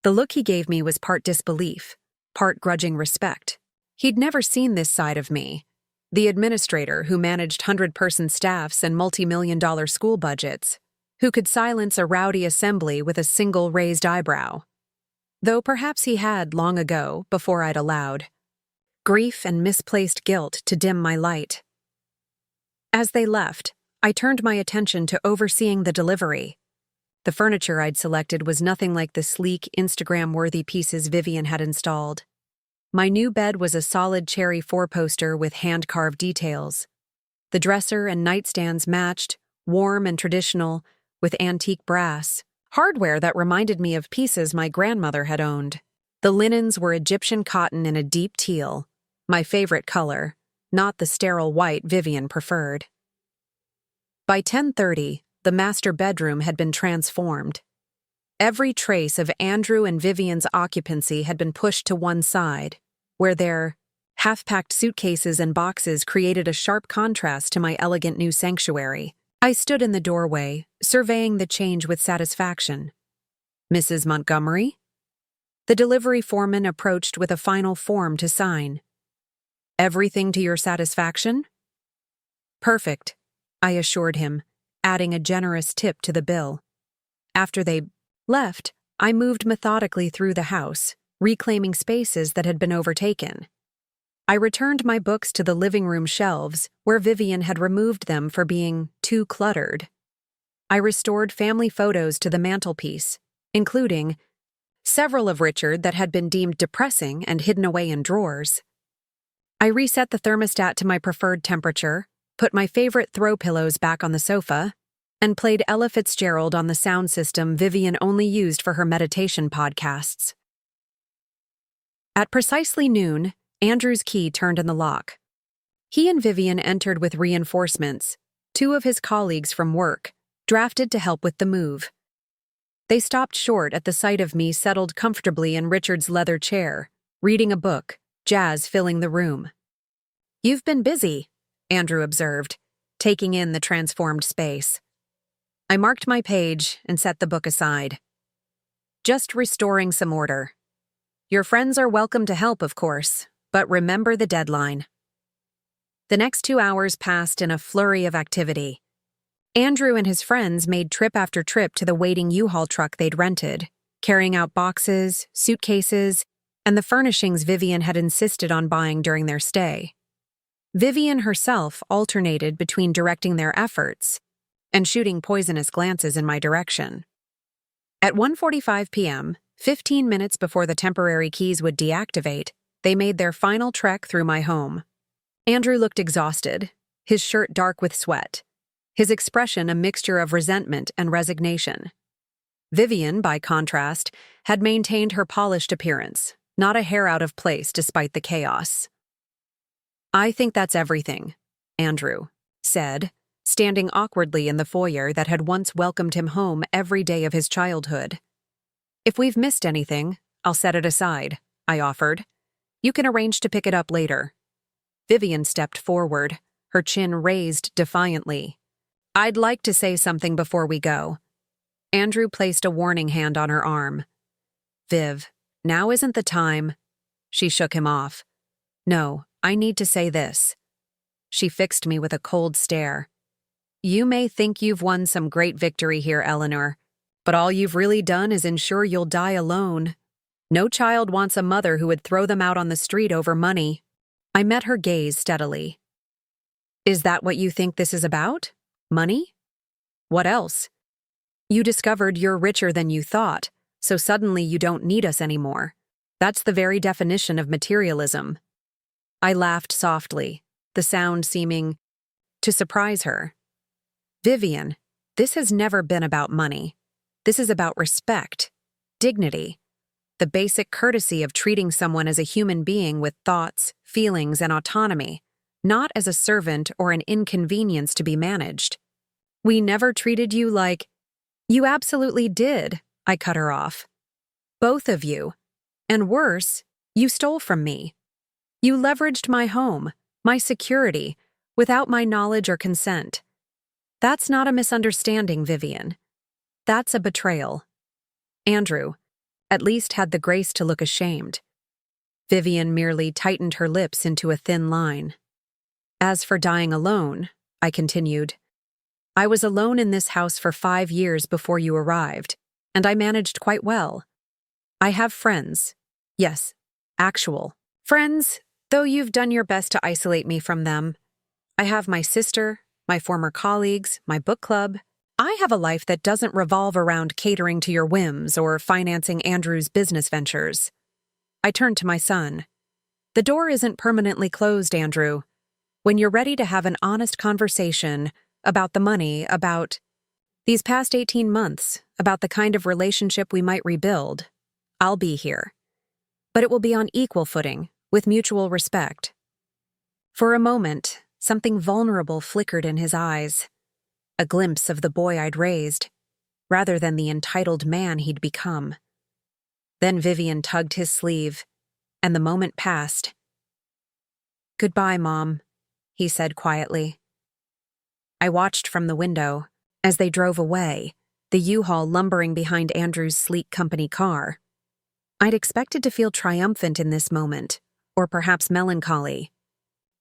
The look he gave me was part disbelief, part grudging respect. He'd never seen this side of me, the administrator who managed 100-person staffs and multi-million-dollar school budgets, who could silence a rowdy assembly with a single raised eyebrow. Though perhaps he had long ago, before I'd allowed grief and misplaced guilt to dim my light. As they left, I turned my attention to overseeing the delivery. The furniture I'd selected was nothing like the sleek, Instagram-worthy pieces Vivian had installed. My new bed was a solid cherry 4-poster with hand-carved details. The dresser and nightstands matched, warm and traditional, with antique brass, hardware that reminded me of pieces my grandmother had owned. The linens were Egyptian cotton in a deep teal, my favorite color, not the sterile white Vivian preferred. By 10:30, the master bedroom had been transformed. Every trace of Andrew and Vivian's occupancy had been pushed to one side, where their half-packed suitcases and boxes created a sharp contrast to my elegant new sanctuary. I stood in the doorway, surveying the change with satisfaction. "Mrs. Montgomery?" The delivery foreman approached with a final form to sign. "Everything to your satisfaction?" "Perfect," I assured him, adding a generous tip to the bill. After they left, I moved methodically through the house, reclaiming spaces that had been overtaken. I returned my books to the living room shelves, where Vivian had removed them for being too cluttered. I restored family photos to the mantelpiece, including several of Richard that had been deemed depressing and hidden away in drawers. I reset the thermostat to my preferred temperature, put my favorite throw pillows back on the sofa, and played Ella Fitzgerald on the sound system Vivian only used for her meditation podcasts. At precisely noon, Andrew's key turned in the lock. He and Vivian entered with reinforcements, 2 of his colleagues from work, drafted to help with the move. They stopped short at the sight of me settled comfortably in Richard's leather chair, reading a book, jazz filling the room. "You've been busy," Andrew observed, taking in the transformed space. I marked my page and set the book aside. "Just restoring some order. Your friends are welcome to help, of course, but remember the deadline." The next 2 hours passed in a flurry of activity. Andrew and his friends made trip after trip to the waiting U-Haul truck they'd rented, carrying out boxes, suitcases, and the furnishings Vivian had insisted on buying during their stay. Vivian herself alternated between directing their efforts and shooting poisonous glances in my direction. At 1:45 p.m., 15 minutes before the temporary keys would deactivate, they made their final trek through my home. Andrew looked exhausted, his shirt dark with sweat, his expression a mixture of resentment and resignation. Vivian, by contrast, had maintained her polished appearance, not a hair out of place despite the chaos. "I think that's everything," Andrew said, standing awkwardly in the foyer that had once welcomed him home every day of his childhood. "If we've missed anything, I'll set it aside," I offered. "You can arrange to pick it up later." Vivian stepped forward, her chin raised defiantly. I'd like to say something before we go. Andrew placed a warning hand on her arm. Viv, now isn't the time. She shook him off. No, I need to say this. She fixed me with a cold stare. You may think you've won some great victory here, Eleanor, but all you've really done is ensure you'll die alone. No child wants a mother who would throw them out on the street over money. I met her gaze steadily. Is that what you think this is about? Money? What else? You discovered you're richer than you thought, so suddenly you don't need us anymore. That's the very definition of materialism. I laughed softly, the sound seeming to surprise her. Vivian, this has never been about money. This is about respect, dignity, the basic courtesy of treating someone as a human being with thoughts, feelings, and autonomy, not as a servant or an inconvenience to be managed. We never treated you like— You absolutely did, I cut her off. Both of you. And worse, you stole from me. You leveraged my home, my security, without my knowledge or consent. That's not a misunderstanding, Vivian. That's a betrayal. Andrew, at least, had the grace to look ashamed. Vivian merely tightened her lips into a thin line. As for dying alone, I continued, I was alone in this house for 5 years before you arrived, and I managed quite well. I have friends. Yes, actual friends, though you've done your best to isolate me from them. I have my sister, my former colleagues, my book club. I have a life that doesn't revolve around catering to your whims or financing Andrew's business ventures. I turned to my son. The door isn't permanently closed, Andrew. When you're ready to have an honest conversation about the money, about these past 18 months, about the kind of relationship we might rebuild, I'll be here. But it will be on equal footing, with mutual respect. For a moment, something vulnerable flickered in his eyes. A glimpse of the boy I'd raised, rather than the entitled man he'd become. Then Vivian tugged his sleeve, and the moment passed. Goodbye, Mom, he said quietly. I watched from the window as they drove away, the U-Haul lumbering behind Andrew's sleek company car. I'd expected to feel triumphant in this moment, or perhaps melancholy.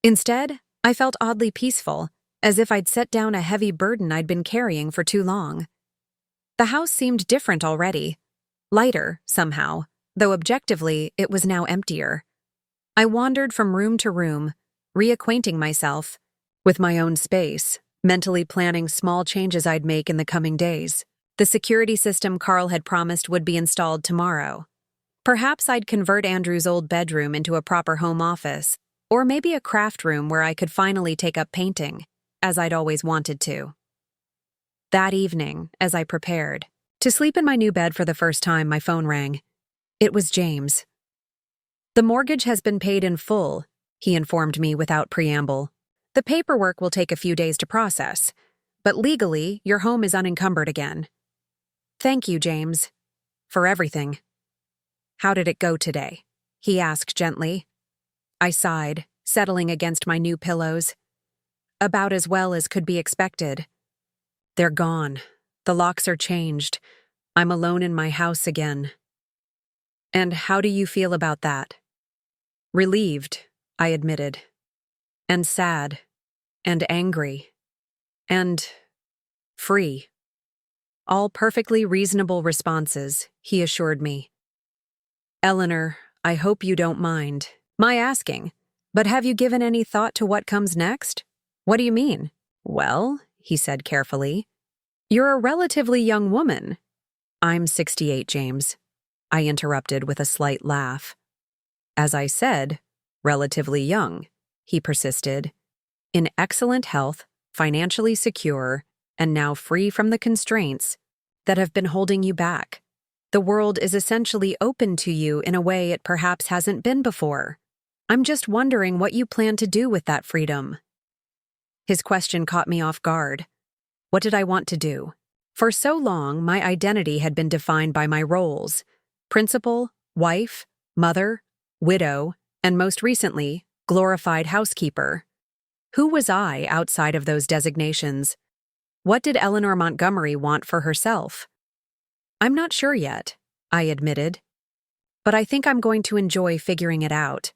Instead, I felt oddly peaceful, as if I'd set down a heavy burden I'd been carrying for too long. The house seemed different already, lighter, somehow, though objectively it was now emptier. I wandered from room to room, reacquainting myself with my own space, mentally planning small changes I'd make in the coming days. The security system Carl had promised would be installed tomorrow. Perhaps I'd convert Andrew's old bedroom into a proper home office, or maybe a craft room where I could finally take up painting, as I'd always wanted to. That evening, as I prepared to sleep in my new bed for the first time, my phone rang. It was James. The mortgage has been paid in full, he informed me without preamble. The paperwork will take a few days to process, but legally, your home is unencumbered again. Thank you, James, for everything. How did it go today? He asked gently. I sighed, settling against my new pillows. About as well as could be expected. They're gone. The locks are changed. I'm alone in my house again. And how do you feel about that? Relieved, I admitted. And sad. And angry. And free. All perfectly reasonable responses, he assured me. Eleanor, I hope you don't mind my asking, but have you given any thought to what comes next? What do you mean? Well, he said carefully, you're a relatively young woman. I'm 68, James, I interrupted with a slight laugh. As I said, relatively young, he persisted, in excellent health, financially secure, and now free from the constraints that have been holding you back. The world is essentially open to you in a way it perhaps hasn't been before. I'm just wondering what you plan to do with that freedom. His question caught me off guard. What did I want to do? For so long, my identity had been defined by my roles: principal, wife, mother, widow, and most recently, glorified housekeeper. Who was I outside of those designations? What did Eleanor Montgomery want for herself? I'm not sure yet, I admitted, but I think I'm going to enjoy figuring it out.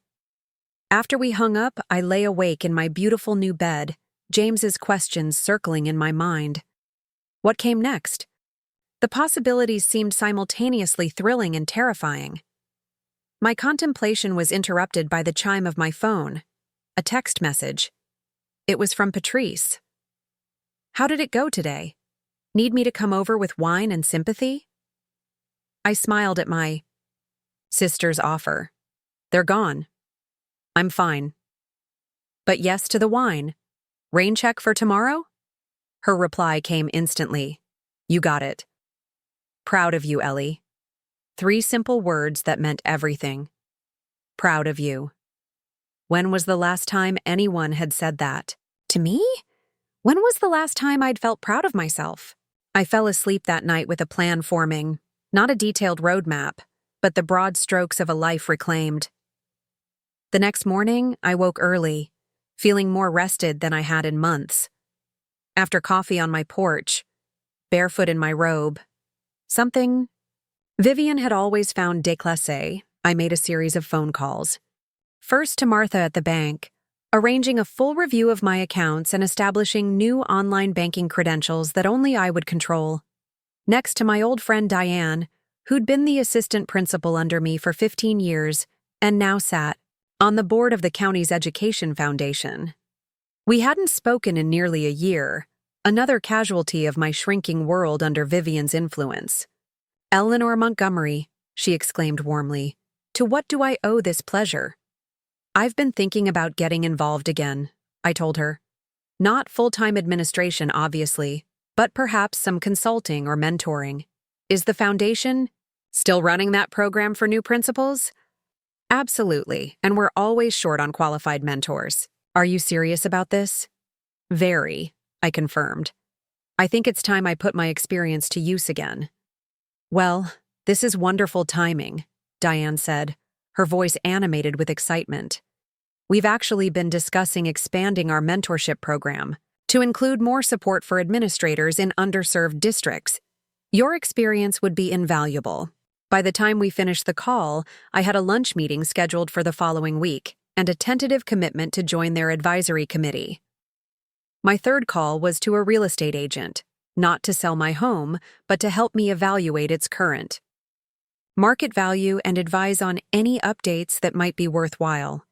After we hung up, I lay awake in my beautiful new bed, James's questions circling in my mind. What came next? The possibilities seemed simultaneously thrilling and terrifying. My contemplation was interrupted by the chime of my phone, a text message. It was from Patrice. How did it go today? Need me to come over with wine and sympathy? I smiled at my sister's offer. They're gone. I'm fine. But yes to the wine. Rain check for tomorrow? Her reply came instantly. You got it. Proud of you, Ellie. 3 simple words that meant everything. Proud of you. When was the last time anyone had said that? To me? When was the last time I'd felt proud of myself? I fell asleep that night with a plan forming, not a detailed roadmap, but the broad strokes of a life reclaimed. The next morning, I woke early, feeling more rested than I had in months. After coffee on my porch, barefoot in my robe, Vivian had always found déclassé. I made a series of phone calls. First to Martha at the bank, arranging a full review of my accounts and establishing new online banking credentials that only I would control. Next to my old friend Diane, who'd been the assistant principal under me for 15 years and now sat on the board of the county's education foundation. We hadn't spoken in nearly a year, another casualty of my shrinking world under Vivian's influence. Eleanor Montgomery, she exclaimed warmly, to what do I owe this pleasure? I've been thinking about getting involved again, I told her. Not full-time administration, obviously, but perhaps some consulting or mentoring. Is the foundation still running that program for new principals? Absolutely, and we're always short on qualified mentors. Are you serious about this? Very, I confirmed. I think it's time I put my experience to use again. Well, this is wonderful timing, Diane said, her voice animated with excitement. We've actually been discussing expanding our mentorship program to include more support for administrators in underserved districts. Your experience would be invaluable. By the time we finished the call, I had a lunch meeting scheduled for the following week and a tentative commitment to join their advisory committee. My third call was to a real estate agent, not to sell my home, but to help me evaluate its current market value and advise on any updates that might be worthwhile.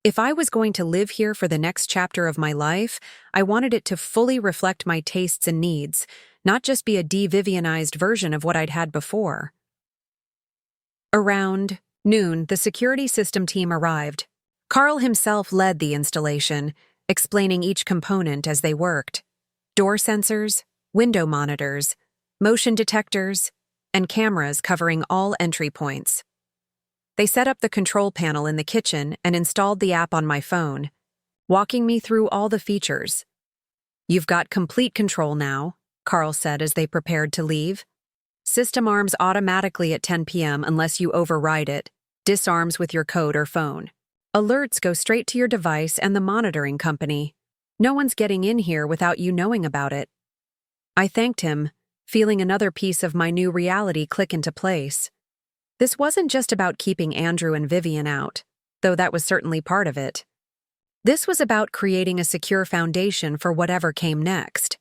If I was going to live here for the next chapter of my life, I wanted it to fully reflect my tastes and needs, not just be a de-Vivianized version of what I'd had before. Around noon, the security system team arrived. Carl himself led the installation, explaining each component as they worked. Door sensors, window monitors, motion detectors, and cameras covering all entry points. They set up the control panel in the kitchen and installed the app on my phone, walking me through all the features. You've got complete control now, Carl said as they prepared to leave. System arms automatically at 10 p.m. unless you override it. Disarms with your code or phone. Alerts go straight to your device and the monitoring company. No one's getting in here without you knowing about it. I thanked him, feeling another piece of my new reality click into place. This wasn't just about keeping Andrew and Vivian out, though that was certainly part of it. This was about creating a secure foundation for whatever came next.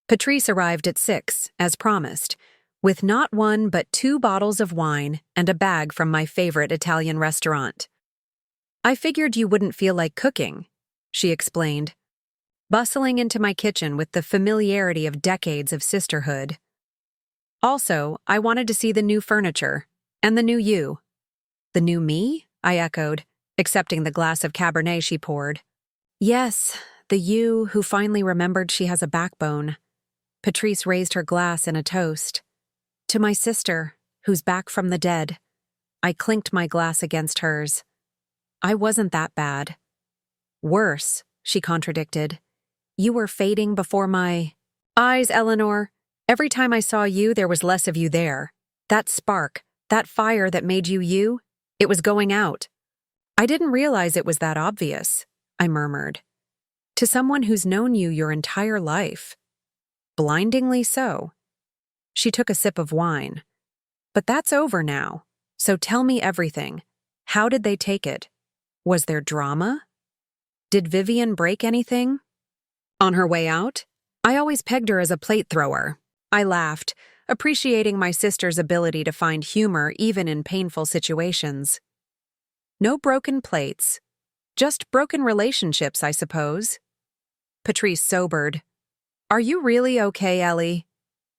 Patrice arrived at 6, as promised, with not 1 but 2 bottles of wine and a bag from my favorite Italian restaurant. I figured you wouldn't feel like cooking, she explained, bustling into my kitchen with the familiarity of decades of sisterhood. Also, I wanted to see the new furniture, and the new you. The new me? I echoed, accepting the glass of Cabernet she poured. Yes, the you who finally remembered she has a backbone. Patrice raised her glass in a toast. To my sister, who's back from the dead. I clinked my glass against hers. I wasn't that bad. Worse, she contradicted. You were fading before my eyes, Eleanor. Every time I saw you, there was less of you there. That spark, that fire that made you you, it was going out. I didn't realize it was that obvious, I murmured. To someone who's known you your entire life. Blindingly so. She took a sip of wine. But that's over now. So tell me everything. How did they take it? Was there drama? Did Vivian break anything? On her way out? I always pegged her as a plate thrower. I laughed, appreciating my sister's ability to find humor even in painful situations. No broken plates. Just broken relationships, I suppose. Patrice sobered. Are you really okay, Ellie?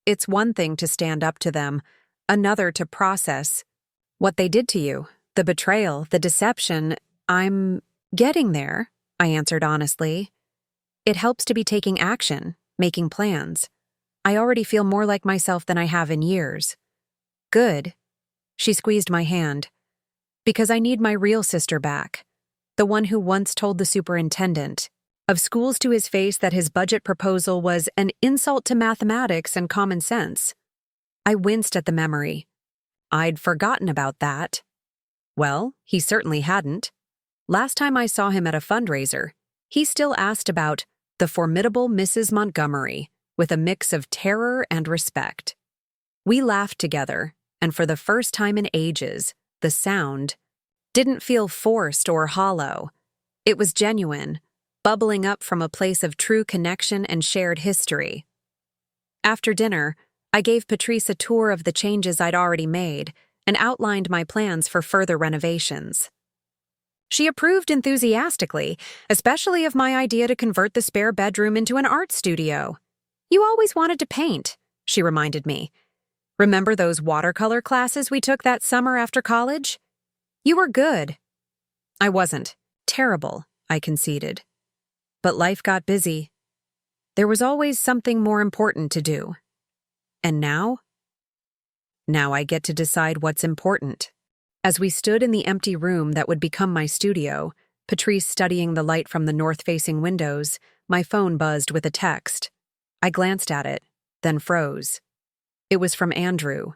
It's one thing to stand up to them, another to process what they did to you, the betrayal, the deception. I'm getting there, I answered honestly. It helps to be taking action, making plans. I already feel more like myself than I have in years. Good. She squeezed my hand. Because I need my real sister back. The one who once told the superintendent of schools to his face that his budget proposal was an insult to mathematics and common sense. I winced at the memory. I'd forgotten about that. Well, he certainly hadn't. Last time I saw him at a fundraiser, he still asked about the formidable Mrs. Montgomery with a mix of terror and respect. We laughed together, and for the first time in ages, the sound didn't feel forced or hollow. It was genuine, bubbling up from a place of true connection and shared history. After dinner, I gave Patrice a tour of the changes I'd already made and outlined my plans for further renovations. She approved enthusiastically, especially of my idea to convert the spare bedroom into an art studio. You always wanted to paint, she reminded me. Remember those watercolor classes we took that summer after college? You were good. I wasn't. Terrible, I conceded. But life got busy. There was always something more important to do. And now? Now I get to decide what's important. As we stood in the empty room that would become my studio, Patrice studying the light from the north-facing windows, my phone buzzed with a text. I glanced at it, then froze. It was from Andrew.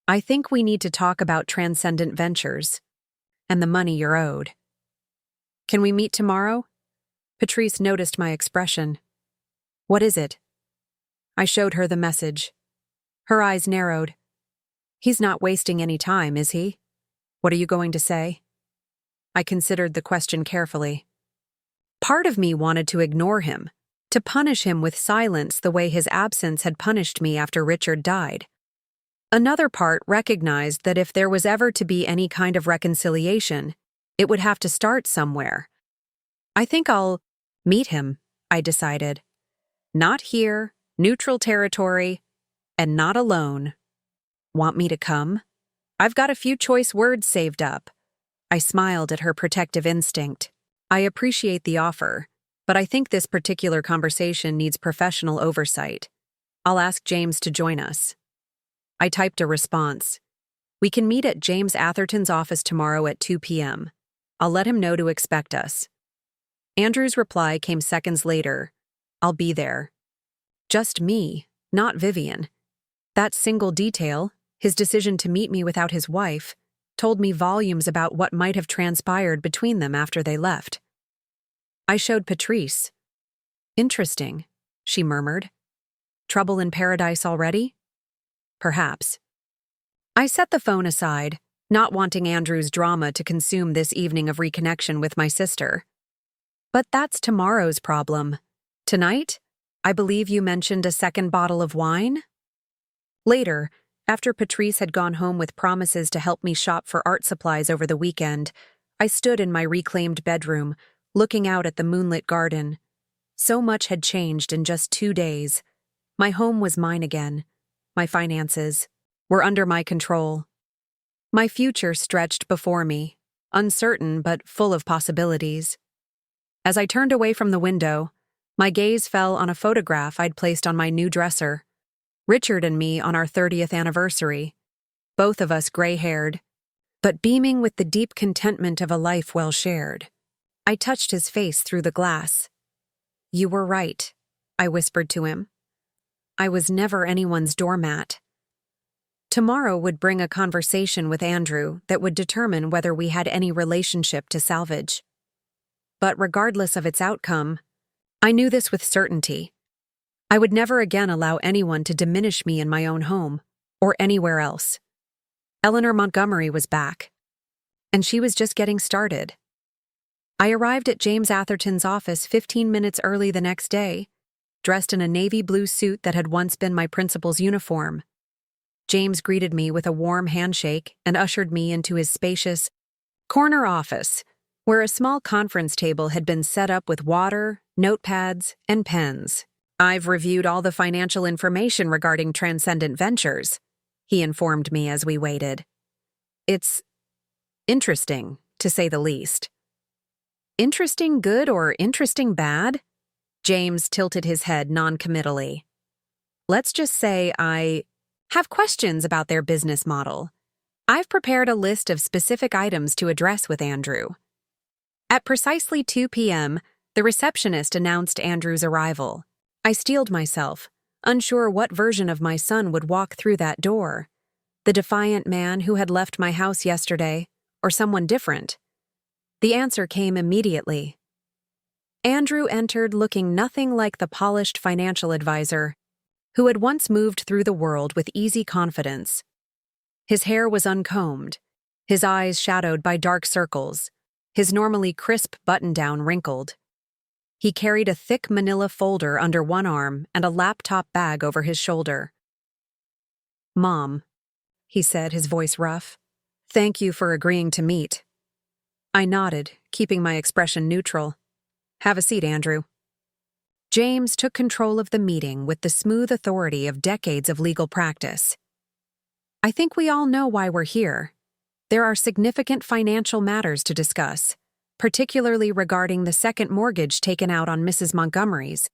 I think we need to talk about transcendent ventures and the money you're owed. Can we meet tomorrow? Patrice noticed my expression. What is it? I showed her the message. Her eyes narrowed. He's not wasting any time, is he? What are you going to say? I considered the question carefully. Part of me wanted to ignore him, to punish him with silence the way his absence had punished me after Richard died. Another part recognized that if there was ever to be any kind of reconciliation, it would have to start somewhere. I think I'll meet him, I decided. Not here, neutral territory, and not alone. Want me to come? I've got a few choice words saved up. I smiled at her protective instinct. I appreciate the offer, but I think this particular conversation needs professional oversight. I'll ask James to join us. I typed a response. We can meet at James Atherton's office tomorrow at 2 p.m. I'll let him know to expect us. Andrew's reply came seconds later. I'll be there. Just me, not Vivian. That single detail, his decision to meet me without his wife, told me volumes about what might have transpired between them after they left. I showed Patrice. Interesting, she murmured. Trouble in paradise already? Perhaps. I set the phone aside, not wanting Andrew's drama to consume this evening of reconnection with my sister. But that's tomorrow's problem. Tonight, I believe you mentioned a second bottle of wine? Later, after Patrice had gone home with promises to help me shop for art supplies over the weekend, I stood in my reclaimed bedroom, looking out at the moonlit garden. So much had changed in just 2 days. My home was mine again. My finances were under my control. My future stretched before me, uncertain but full of possibilities. As I turned away from the window, my gaze fell on a photograph I'd placed on my new dresser. Richard and me on our 30th anniversary, both of us gray-haired, but beaming with the deep contentment of a life well shared. I touched his face through the glass. You were right, I whispered to him. I was never anyone's doormat. Tomorrow would bring a conversation with Andrew that would determine whether we had any relationship to salvage. But regardless of its outcome, I knew this with certainty. I would never again allow anyone to diminish me in my own home, or anywhere else. Eleanor Montgomery was back, and she was just getting started. I arrived at James Atherton's office 15 minutes early the next day, dressed in a navy blue suit that had once been my principal's uniform. James greeted me with a warm handshake and ushered me into his spacious corner office, where a small conference table had been set up with water, notepads, and pens. "I've reviewed all the financial information regarding Transcendent Ventures," he informed me as we waited. "It's interesting, to say the least." "Interesting good or interesting bad?" James tilted his head non-committally. "Let's just say I have questions about their business model. I've prepared a list of specific items to address with Andrew." At precisely 2 p.m., the receptionist announced Andrew's arrival. I steeled myself, unsure what version of my son would walk through that door. The defiant man who had left my house yesterday, or someone different. The answer came immediately. Andrew entered looking nothing like the polished financial advisor who had once moved through the world with easy confidence. His hair was uncombed, his eyes shadowed by dark circles, his normally crisp button-down wrinkled. He carried a thick manila folder under one arm and a laptop bag over his shoulder. "Mom," he said, his voice rough, "thank you for agreeing to meet." I nodded, keeping my expression neutral. "Have a seat, Andrew." James took control of the meeting with the smooth authority of decades of legal practice. "I think we all know why we're here. There are significant financial matters to discuss, particularly regarding the second mortgage taken out on Mrs. Montgomery's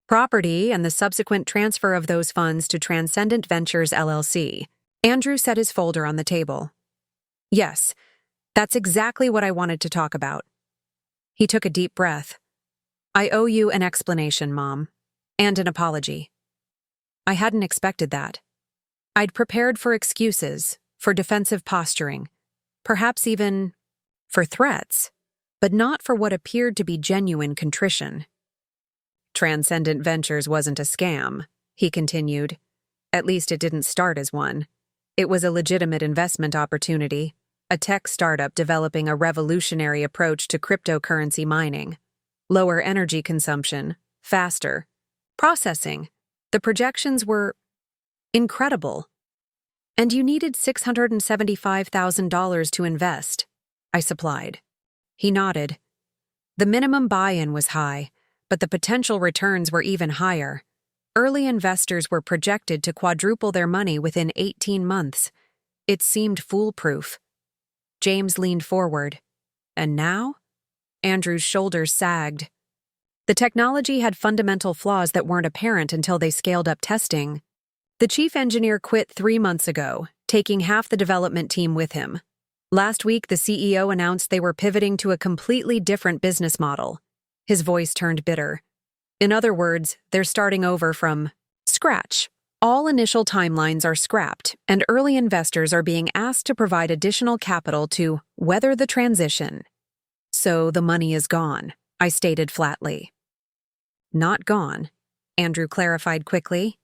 property and the subsequent transfer of those funds to Transcendent Ventures, LLC. Andrew set his folder on the table. "Yes, that's exactly what I wanted to talk about." He took a deep breath. "I owe you an explanation, Mom, and an apology." I hadn't expected that. I'd prepared for excuses, for defensive posturing, perhaps even for threats, but not for what appeared to be genuine contrition. "Transcendent Ventures wasn't a scam," he continued. "At least it didn't start as one. It was a legitimate investment opportunity, a tech startup developing a revolutionary approach to cryptocurrency mining. Lower energy consumption, faster processing. The projections were incredible. And you needed $675,000 to invest," I supplied. He nodded. "The minimum buy-in was high, but the potential returns were even higher. Early investors were projected to quadruple their money within 18 months. It seemed foolproof." James leaned forward. "And now?" Andrew's shoulders sagged. "The technology had fundamental flaws that weren't apparent until they scaled up testing. The chief engineer quit 3 months ago, taking half the development team with him. Last week, the CEO announced they were pivoting to a completely different business model." His voice turned bitter. "In other words, they're starting over from scratch. All initial timelines are scrapped, and early investors are being asked to provide additional capital to weather the transition." "So the money is gone," I stated flatly. "Not gone," Andrew clarified quickly.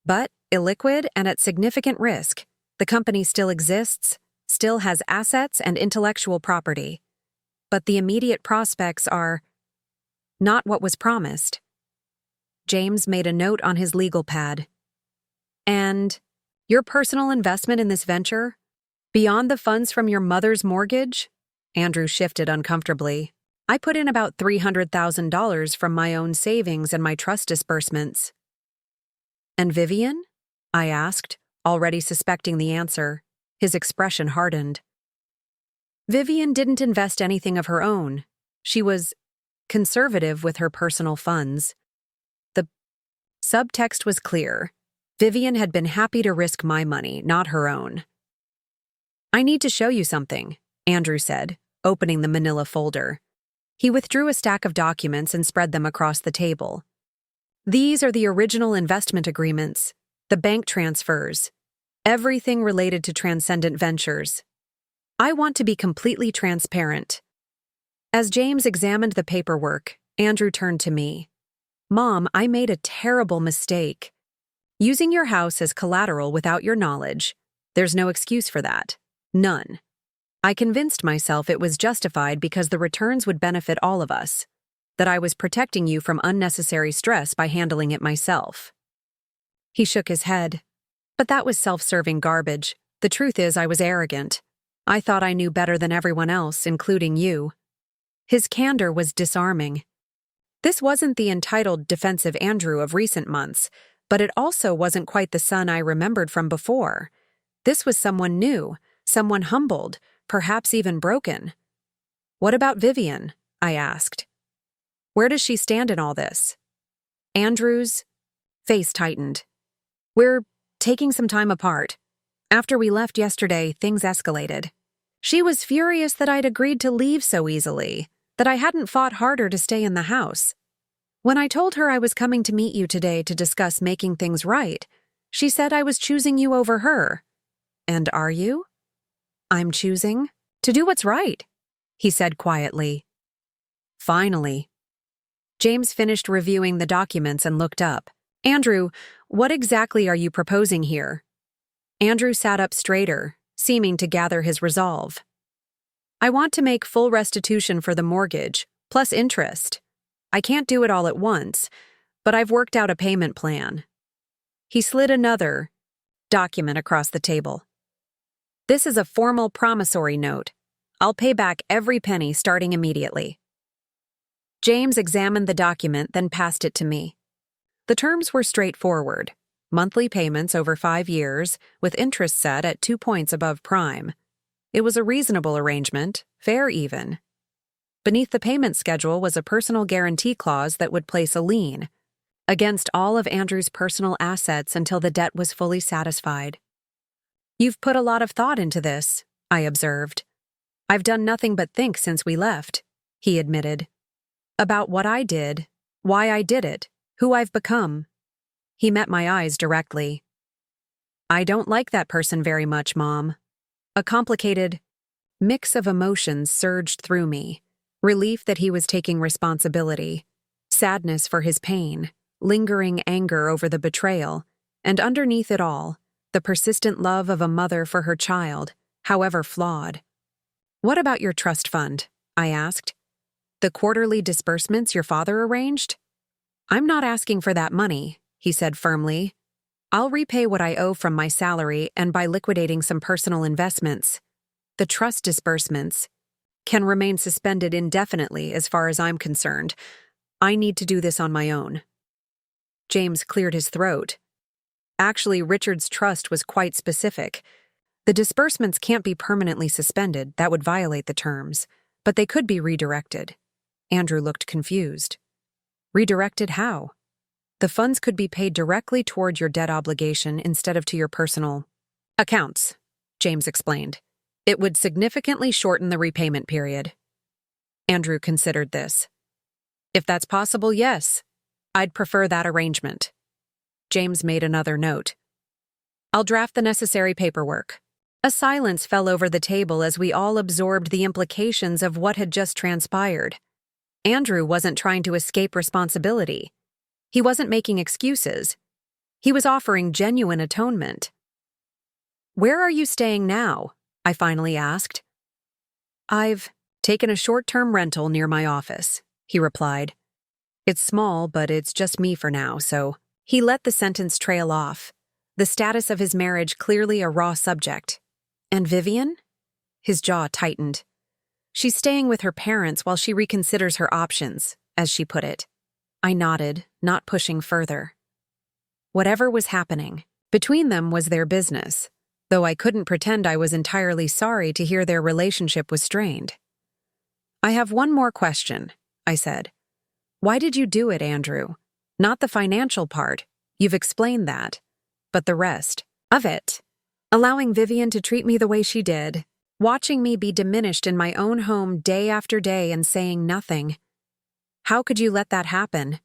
"But illiquid and at significant risk. The company still exists, still has assets and intellectual property. But the immediate prospects are not what was promised." James made a note on his legal pad. "And your personal investment in this venture? Beyond the funds from your mother's mortgage?" Andrew shifted uncomfortably. "I put in about $300,000 from my own savings and my trust disbursements." "And Vivian?" I asked, already suspecting the answer. His expression hardened. "Vivian didn't invest anything of her own. She was conservative with her personal funds." The subtext was clear. Vivian had been happy to risk my money, not her own. "I need to show you something," Andrew said, opening the manila folder. He withdrew a stack of documents and spread them across the table. "These are the original investment agreements, the bank transfers, everything related to Transcendent Ventures. I want to be completely transparent." As James examined the paperwork, Andrew turned to me. Mom, I made a terrible mistake. Using your house as collateral without your knowledge. There's no excuse for that. None. I convinced myself it was justified because the returns would benefit all of us. That I was protecting you from unnecessary stress by handling it myself. He shook his head. But that was self-serving garbage. The truth is I was arrogant. I thought I knew better than everyone else, including you. His candor was disarming. This wasn't the entitled, defensive Andrew of recent months, but it also wasn't quite the son I remembered from before. This was someone new, someone humbled, perhaps even broken. What about Vivian? I asked. Where does she stand in all this? Andrew's face tightened. We're taking some time apart. After we left yesterday, things escalated. She was furious that I'd agreed to leave so easily, that I hadn't fought harder to stay in the house. When I told her I was coming to meet you today to discuss making things right, she said I was choosing you over her. And are you? I'm choosing to do what's right, he said quietly. Finally. James finished reviewing the documents and looked up. Andrew, what exactly are you proposing here? Andrew sat up straighter, seeming to gather his resolve. I want to make full restitution for the mortgage, plus interest. I can't do it all at once, but I've worked out a payment plan. He slid another document across the table. This is a formal promissory note. I'll pay back every penny starting immediately. James examined the document, then passed it to me. The terms were straightforward. Monthly payments over 5 years, with interest set at 2 points above prime. It was a reasonable arrangement, fair even. Beneath the payment schedule was a personal guarantee clause that would place a lien against all of Andrew's personal assets until the debt was fully satisfied. You've put a lot of thought into this, I observed. I've done nothing but think since we left, he admitted. About what I did, why I did it, who I've become. He met my eyes directly. I don't like that person very much, Mom. A complicated mix of emotions surged through me. Relief that he was taking responsibility, sadness for his pain, lingering anger over the betrayal, and underneath it all, the persistent love of a mother for her child, however flawed. What about your trust fund? I asked. The quarterly disbursements your father arranged? I'm not asking for that money, he said firmly. I'll repay what I owe from my salary and by liquidating some personal investments. The trust disbursements can remain suspended indefinitely as far as I'm concerned. I need to do this on my own. James cleared his throat. Actually, Richard's trust was quite specific. The disbursements can't be permanently suspended, that would violate the terms, but they could be redirected. Andrew looked confused. Redirected how? The funds could be paid directly toward your debt obligation instead of to your personal accounts, James explained. It would significantly shorten the repayment period. Andrew considered this. If that's possible, yes. I'd prefer that arrangement. James made another note. I'll draft the necessary paperwork. A silence fell over the table as we all absorbed the implications of what had just transpired. Andrew wasn't trying to escape responsibility. He wasn't making excuses. He was offering genuine atonement. Where are you staying now? I finally asked. I've taken a short-term rental near my office, he replied. It's small, but it's just me for now, so he let the sentence trail off, the status of his marriage clearly a raw subject. And Vivian? His jaw tightened. She's staying with her parents while she reconsiders her options, as she put it. I nodded, not pushing further. Whatever was happening, between them was their business, though I couldn't pretend I was entirely sorry to hear their relationship was strained. I have one more question, I said. Why did you do it, Andrew? Not the financial part, you've explained that, but the rest of it. Allowing Vivian to treat me the way she did, watching me be diminished in my own home day after day and saying nothing. How could you let that happen?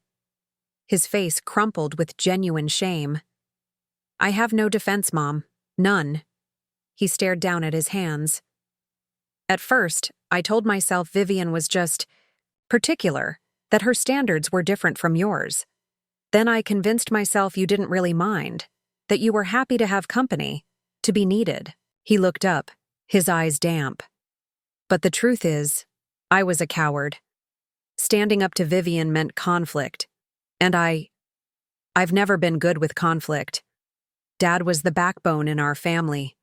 His face crumpled with genuine shame. I have no defense, Mom. None. He stared down at his hands. At first, I told myself Vivian was just particular, that her standards were different from yours. Then I convinced myself you didn't really mind, that you were happy to have company, to be needed. He looked up, his eyes damp. But the truth is, I was a coward. Standing up to Vivian meant conflict, and I've never been good with conflict. Dad was the backbone in our family.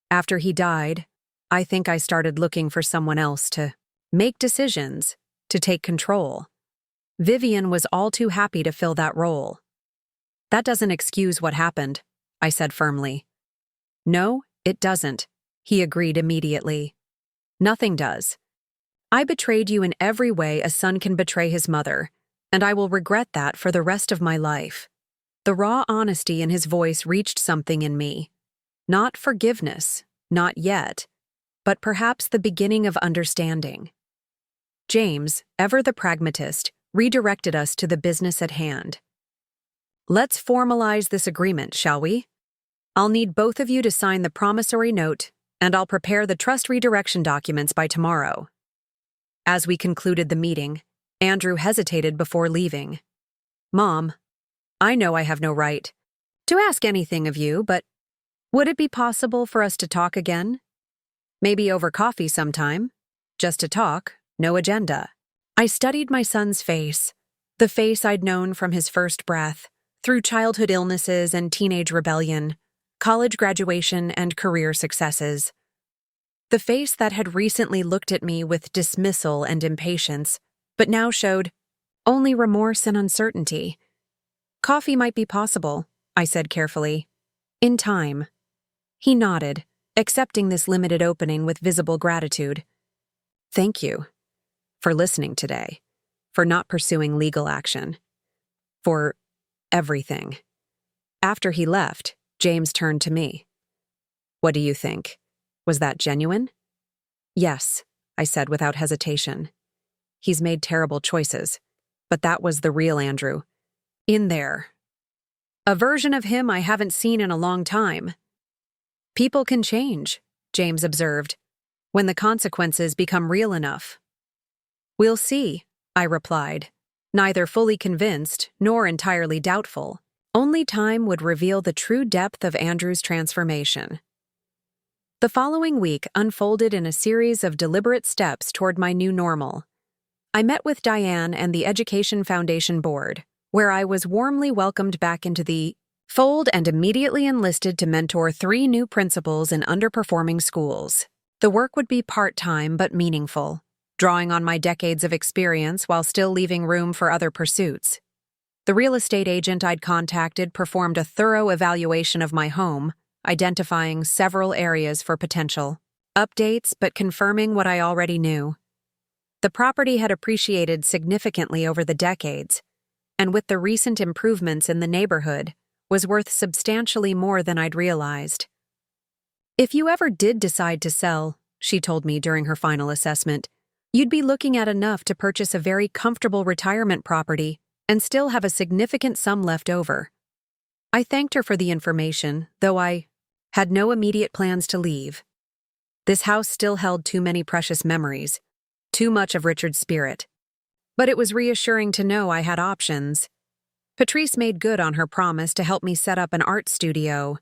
After he died, I think I started looking for someone else to make decisions, to take control. Vivian was all too happy to fill that role. That doesn't excuse what happened, I said firmly. No, it doesn't, he agreed immediately. Nothing does. I betrayed you in every way a son can betray his mother, and I will regret that for the rest of my life. The raw honesty in his voice reached something in me. Not forgiveness, not yet, but perhaps the beginning of understanding. James, ever the pragmatist, redirected us to the business at hand. Let's formalize this agreement, shall we? I'll need both of you to sign the promissory note, and I'll prepare the trust redirection documents by tomorrow. As we concluded the meeting, Andrew hesitated before leaving. Mom, I know I have no right to ask anything of you, but would it be possible for us to talk again? Maybe over coffee sometime. Just to talk, no agenda. I studied my son's face, the face I'd known from his first breath, through childhood illnesses and teenage rebellion, college graduation and career successes. The face that had recently looked at me with dismissal and impatience, but now showed only remorse and uncertainty. Coffee might be possible, I said carefully. In time. He nodded, accepting this limited opening with visible gratitude. Thank you for listening today, for not pursuing legal action, for everything. After he left, James turned to me. What do you think? Was that genuine? Yes, I said without hesitation. He's made terrible choices, but that was the real Andrew. In there. A version of him I haven't seen in a long time. People can change, James observed, when the consequences become real enough. We'll see, I replied, neither fully convinced nor entirely doubtful. Only time would reveal the true depth of Andrew's transformation. The following week unfolded in a series of deliberate steps toward my new normal. I met with Diane and the Education Foundation Board, where I was warmly welcomed back into the fold and immediately enlisted to mentor 3 new principals in underperforming schools. The work would be part-time but meaningful, drawing on my decades of experience while still leaving room for other pursuits. The real estate agent I'd contacted performed a thorough evaluation of my home, identifying several areas for potential updates but confirming what I already knew. The property had appreciated significantly over the decades, and with the recent improvements in the neighborhood, was worth substantially more than I'd realized. If you ever did decide to sell, she told me during her final assessment, you'd be looking at enough to purchase a very comfortable retirement property and still have a significant sum left over. I thanked her for the information, though I had no immediate plans to leave. This house still held too many precious memories, too much of Richard's spirit. But it was reassuring to know I had options. Patrice made good on her promise to help me set up an art studio.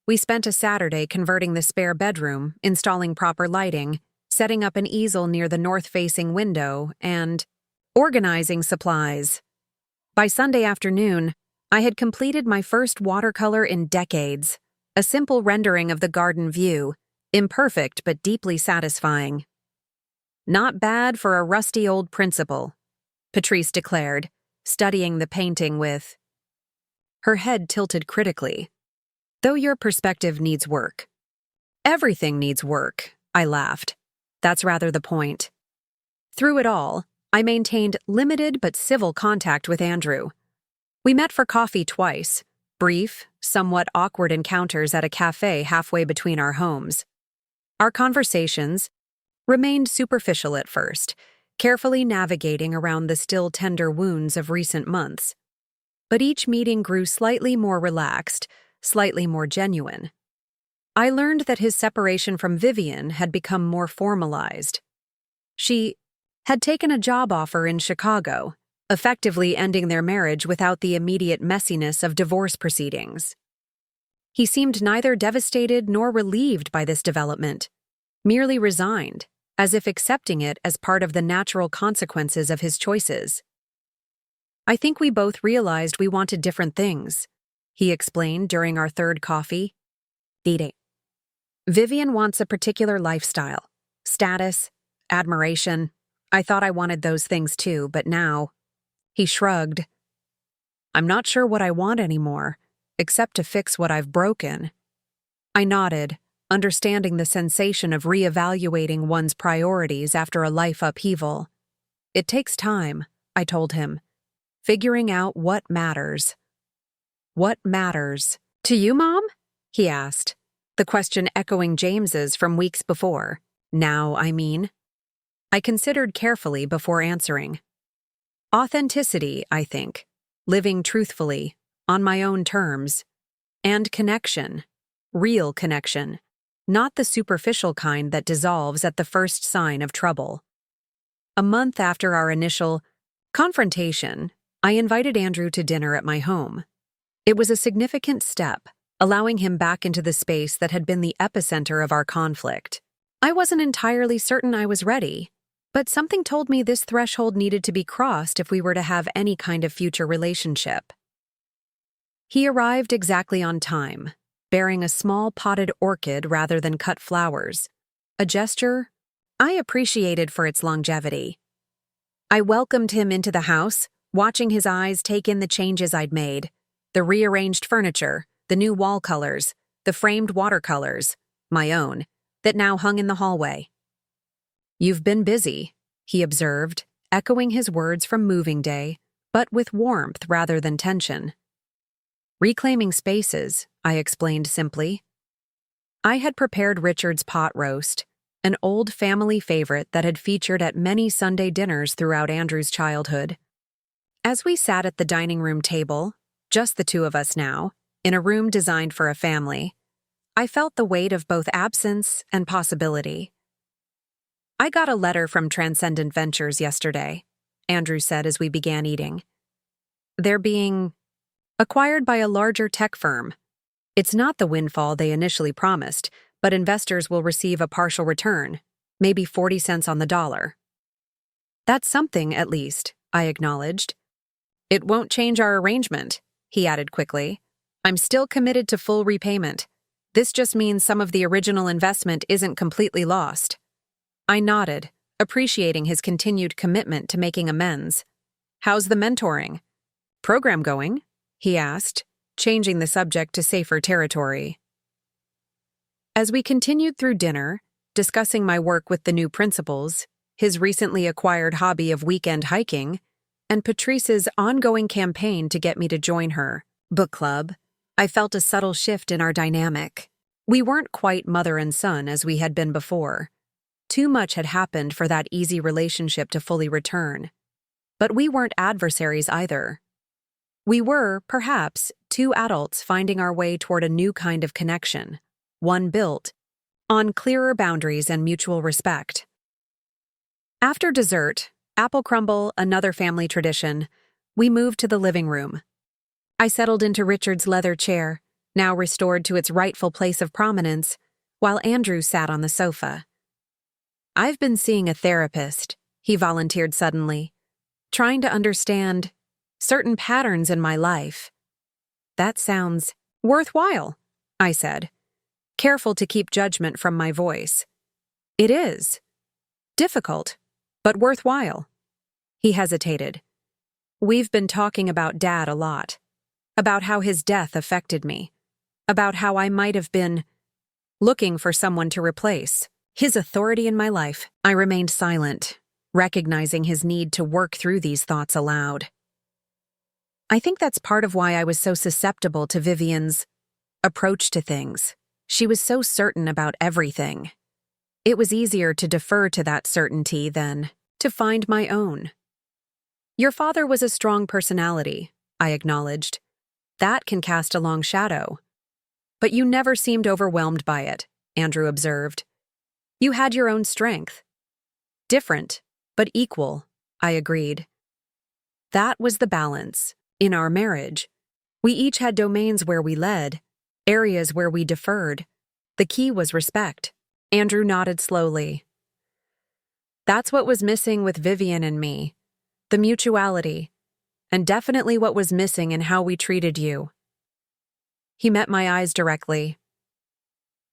We spent a Saturday converting the spare bedroom, installing proper lighting, setting up an easel near the north-facing window, and organizing supplies. By Sunday afternoon, I had completed my first watercolor in decades, a simple rendering of the garden view, imperfect but deeply satisfying. Not bad for a rusty old principal, Patrice declared, studying the painting with her head tilted critically. Though your perspective needs work. Everything needs work, I laughed. That's rather the point. Through it all, I maintained limited but civil contact with Andrew. We met for coffee twice, brief, somewhat awkward encounters at a cafe halfway between our homes. Our conversations remained superficial at first, carefully navigating around the still tender wounds of recent months. But each meeting grew slightly more relaxed, slightly more genuine. I learned that his separation from Vivian had become more formalized. She had taken a job offer in Chicago, effectively ending their marriage without the immediate messiness of divorce proceedings. He seemed neither devastated nor relieved by this development, merely resigned, as if accepting it as part of the natural consequences of his choices. "I think we both realized we wanted different things," he explained during our third coffee. Date. "Vivian wants a particular lifestyle, status, admiration. I thought I wanted those things too, but now—" He shrugged. "I'm not sure what I want anymore, except to fix what I've broken." I nodded, understanding the sensation of reevaluating one's priorities after a life upheaval. "It takes time," I told him, "figuring out what matters." "What matters to you, Mom?" he asked, the question echoing James's from weeks before. "Now, I mean." I considered carefully before answering. "Authenticity, I think. Living truthfully, on my own terms. And connection. Real connection. Not the superficial kind that dissolves at the first sign of trouble." A month after our initial confrontation, I invited Andrew to dinner at my home. It was a significant step, allowing him back into the space that had been the epicenter of our conflict. I wasn't entirely certain I was ready, but something told me this threshold needed to be crossed if we were to have any kind of future relationship. He arrived exactly on time, bearing a small potted orchid rather than cut flowers, a gesture I appreciated for its longevity. I welcomed him into the house, watching his eyes take in the changes I'd made: the rearranged furniture, the new wall colors, the framed watercolors, my own, that now hung in the hallway. "You've been busy," he observed, echoing his words from moving day, but with warmth rather than tension. "Reclaiming spaces," I explained simply. I had prepared Richard's pot roast, an old family favorite that had featured at many Sunday dinners throughout Andrew's childhood. As we sat at the dining room table, just the two of us now, in a room designed for a family, I felt the weight of both absence and possibility. "I got a letter from Transcendent Ventures yesterday," Andrew said as we began eating. "They're being acquired by a larger tech firm. It's not the windfall they initially promised, but investors will receive a partial return, maybe 40 cents on the dollar." "That's something, at least," I acknowledged. "It won't change our arrangement," he added quickly. "I'm still committed to full repayment. This just means some of the original investment isn't completely lost." I nodded, appreciating his continued commitment to making amends. "How's the mentoring program going?" he asked, changing the subject to safer territory. As we continued through dinner, discussing my work with the new principals, his recently acquired hobby of weekend hiking, and Patrice's ongoing campaign to get me to join her book club, I felt a subtle shift in our dynamic. We weren't quite mother and son as we had been before. Too much had happened for that easy relationship to fully return. But we weren't adversaries either. We were, perhaps, two adults finding our way toward a new kind of connection, one built on clearer boundaries and mutual respect. After dessert, apple crumble, another family tradition, we moved to the living room. I settled into Richard's leather chair, now restored to its rightful place of prominence, while Andrew sat on the sofa. "I've been seeing a therapist," he volunteered suddenly, "trying to understand certain patterns in my life." "That sounds worthwhile," I said, careful to keep judgment from my voice. "It is. Difficult, but worthwhile." He hesitated. "We've been talking about Dad a lot, about how his death affected me, about how I might have been looking for someone to replace his authority in my life." I remained silent, recognizing his need to work through these thoughts aloud. "I think that's part of why I was so susceptible to Vivian's approach to things. She was so certain about everything. It was easier to defer to that certainty than to find my own." "Your father was a strong personality," I acknowledged. "That can cast a long shadow." "But you never seemed overwhelmed by it," Andrew observed. "You had your own strength." "Different, but equal," I agreed. That was the balance. In our marriage, we each had domains where we led, areas where we deferred. The key was respect. Andrew nodded slowly. That's what was missing with Vivian and me. The mutuality. And definitely what was missing in how we treated you. He met my eyes directly.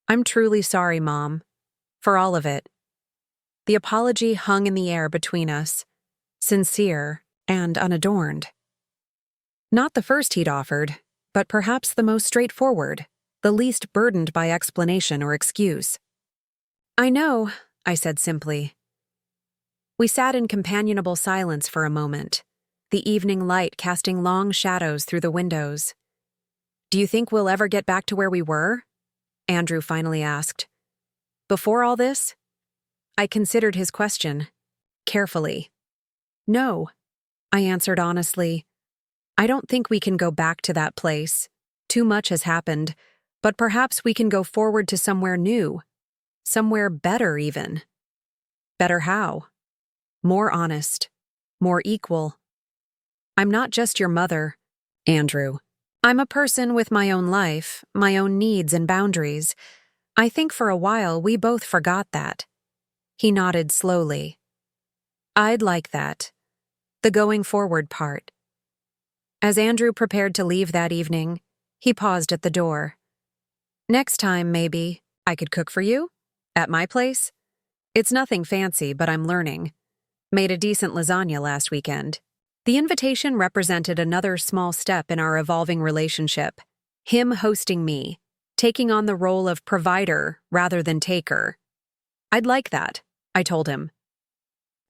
I'm truly sorry, Mom. For all of it. The apology hung in the air between us, sincere and unadorned. Not the first he'd offered, but perhaps the most straightforward, the least burdened by explanation or excuse. I know, I said simply. We sat in companionable silence for a moment, the evening light casting long shadows through the windows. Do you think we'll ever get back to where we were? Andrew finally asked. Before all this? I considered his question, carefully. No, I answered honestly. I don't think we can go back to that place. Too much has happened, but perhaps we can go forward to somewhere new. Somewhere better, even. Better how? More honest. More equal. I'm not just your mother, Andrew. I'm a person with my own life, my own needs and boundaries. I think for a while we both forgot that. He nodded slowly. I'd like that. The going forward part. As Andrew prepared to leave that evening, he paused at the door. Next time, maybe, I could cook for you? At my place? It's nothing fancy, but I'm learning. Made a decent lasagna last weekend. The invitation represented another small step in our evolving relationship. Him hosting me, taking on the role of provider rather than taker. I'd like that, I told him.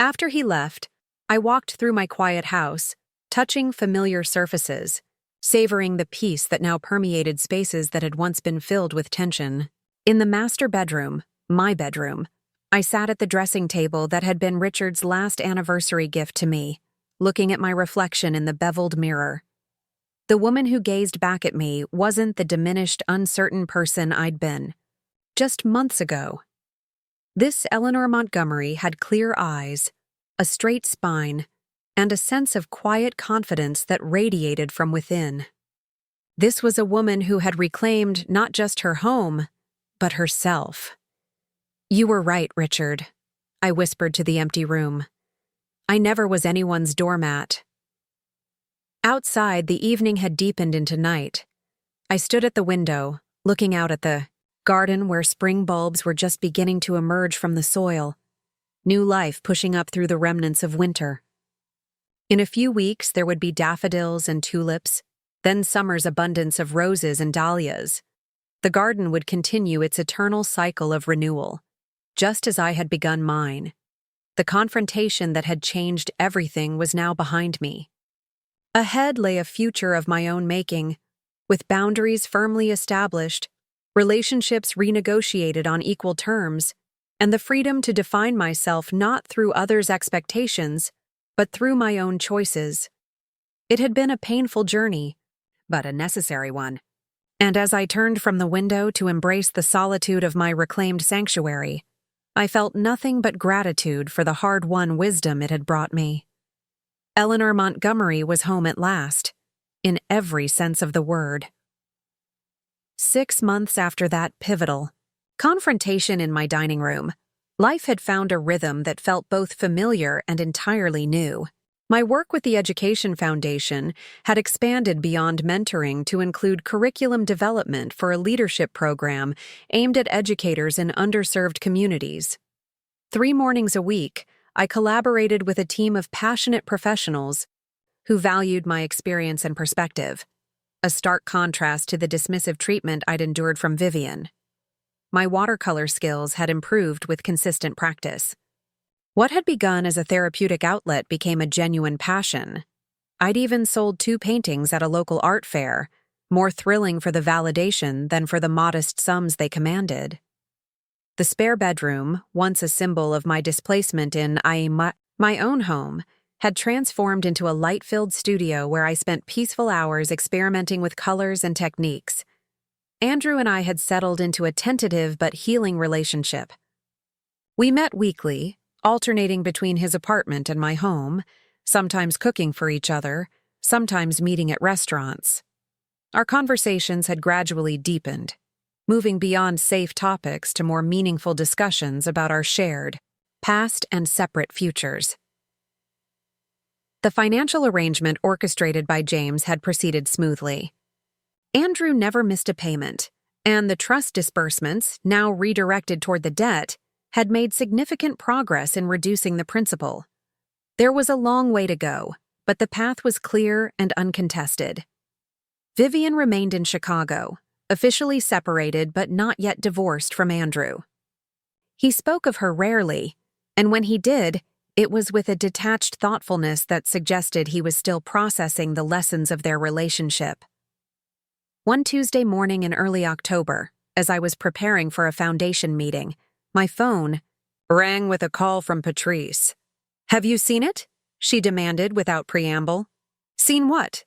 After he left, I walked through my quiet house, touching familiar surfaces, savoring the peace that now permeated spaces that had once been filled with tension. In the master bedroom, my bedroom, I sat at the dressing table that had been Richard's last anniversary gift to me, looking at my reflection in the beveled mirror. The woman who gazed back at me wasn't the diminished, uncertain person I'd been. Just months ago. This Eleanor Montgomery had clear eyes, a straight spine, and a sense of quiet confidence that radiated from within. This was a woman who had reclaimed not just her home, but herself. You were right, Richard, I whispered to the empty room. I never was anyone's doormat. Outside, the evening had deepened into night. I stood at the window, looking out at the garden where spring bulbs were just beginning to emerge from the soil, new life pushing up through the remnants of winter. In a few weeks, there would be daffodils and tulips, then summer's abundance of roses and dahlias. The garden would continue its eternal cycle of renewal, just as I had begun mine. The confrontation that had changed everything was now behind me. Ahead lay a future of my own making, with boundaries firmly established, relationships renegotiated on equal terms, and the freedom to define myself not through others' expectations, but through my own choices. It had been a painful journey, but a necessary one. And as I turned from the window to embrace the solitude of my reclaimed sanctuary, I felt nothing but gratitude for the hard-won wisdom it had brought me. Eleanor Montgomery was home at last, in every sense of the word. 6 months after that pivotal confrontation in my dining room, life had found a rhythm that felt both familiar and entirely new. My work with the Education Foundation had expanded beyond mentoring to include curriculum development for a leadership program aimed at educators in underserved communities. 3 mornings a week, I collaborated with a team of passionate professionals who valued my experience and perspective, a stark contrast to the dismissive treatment I'd endured from Vivian. My watercolor skills had improved with consistent practice. What had begun as a therapeutic outlet became a genuine passion. I'd even sold 2 paintings at a local art fair, more thrilling for the validation than for the modest sums they commanded. The spare bedroom, once a symbol of my displacement in my own home, had transformed into a light-filled studio where I spent peaceful hours experimenting with colors and techniques. Andrew and I had settled into a tentative but healing relationship. We met weekly, alternating between his apartment and my home, sometimes cooking for each other, sometimes meeting at restaurants. Our conversations had gradually deepened, moving beyond safe topics to more meaningful discussions about our shared, past and separate futures. The financial arrangement orchestrated by James had proceeded smoothly. Andrew never missed a payment, and the trust disbursements, now redirected toward the debt, had made significant progress in reducing the principal. There was a long way to go, but the path was clear and uncontested. Vivian remained in Chicago, officially separated but not yet divorced from Andrew. He spoke of her rarely, and when he did, it was with a detached thoughtfulness that suggested he was still processing the lessons of their relationship. One Tuesday morning in early October, as I was preparing for a foundation meeting, my phone rang with a call from Patrice. "Have you seen it?" she demanded without preamble. "Seen what?"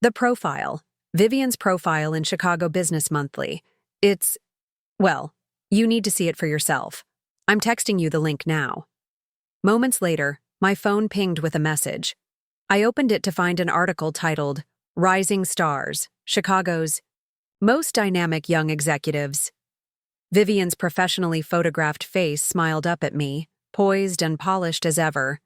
"The profile. Vivian's profile in Chicago Business Monthly. Well, you need to see it for yourself. I'm texting you the link now." Moments later, my phone pinged with a message. I opened it to find an article titled, "Rising Stars, Chicago's Most Dynamic Young Executives." Vivian's professionally photographed face smiled up at me, poised and polished as ever.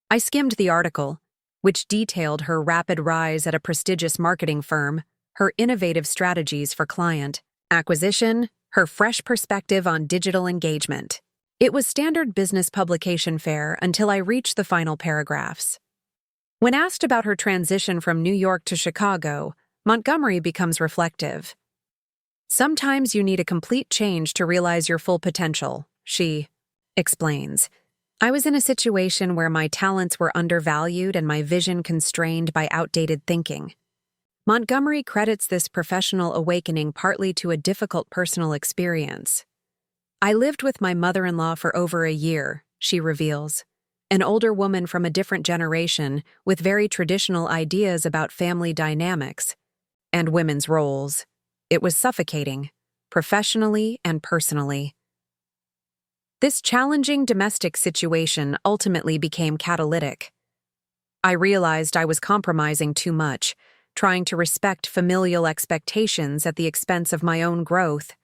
I skimmed the article, which detailed her rapid rise at a prestigious marketing firm, her innovative strategies for client acquisition, her fresh perspective on digital engagement. It was standard business publication fare until I reached the final paragraphs. When asked about her transition from New York to Chicago, Montgomery becomes reflective. "Sometimes you need a complete change to realize your full potential," she explains. "I was in a situation where my talents were undervalued and my vision constrained by outdated thinking." Montgomery credits this professional awakening partly to a difficult personal experience. "I lived with my mother-in-law for over a year," she reveals, "an older woman from a different generation with very traditional ideas about family dynamics and women's roles. It was suffocating, professionally and personally." This challenging domestic situation ultimately became catalytic. I realized I was compromising too much, trying to respect familial expectations at the expense of my own growth.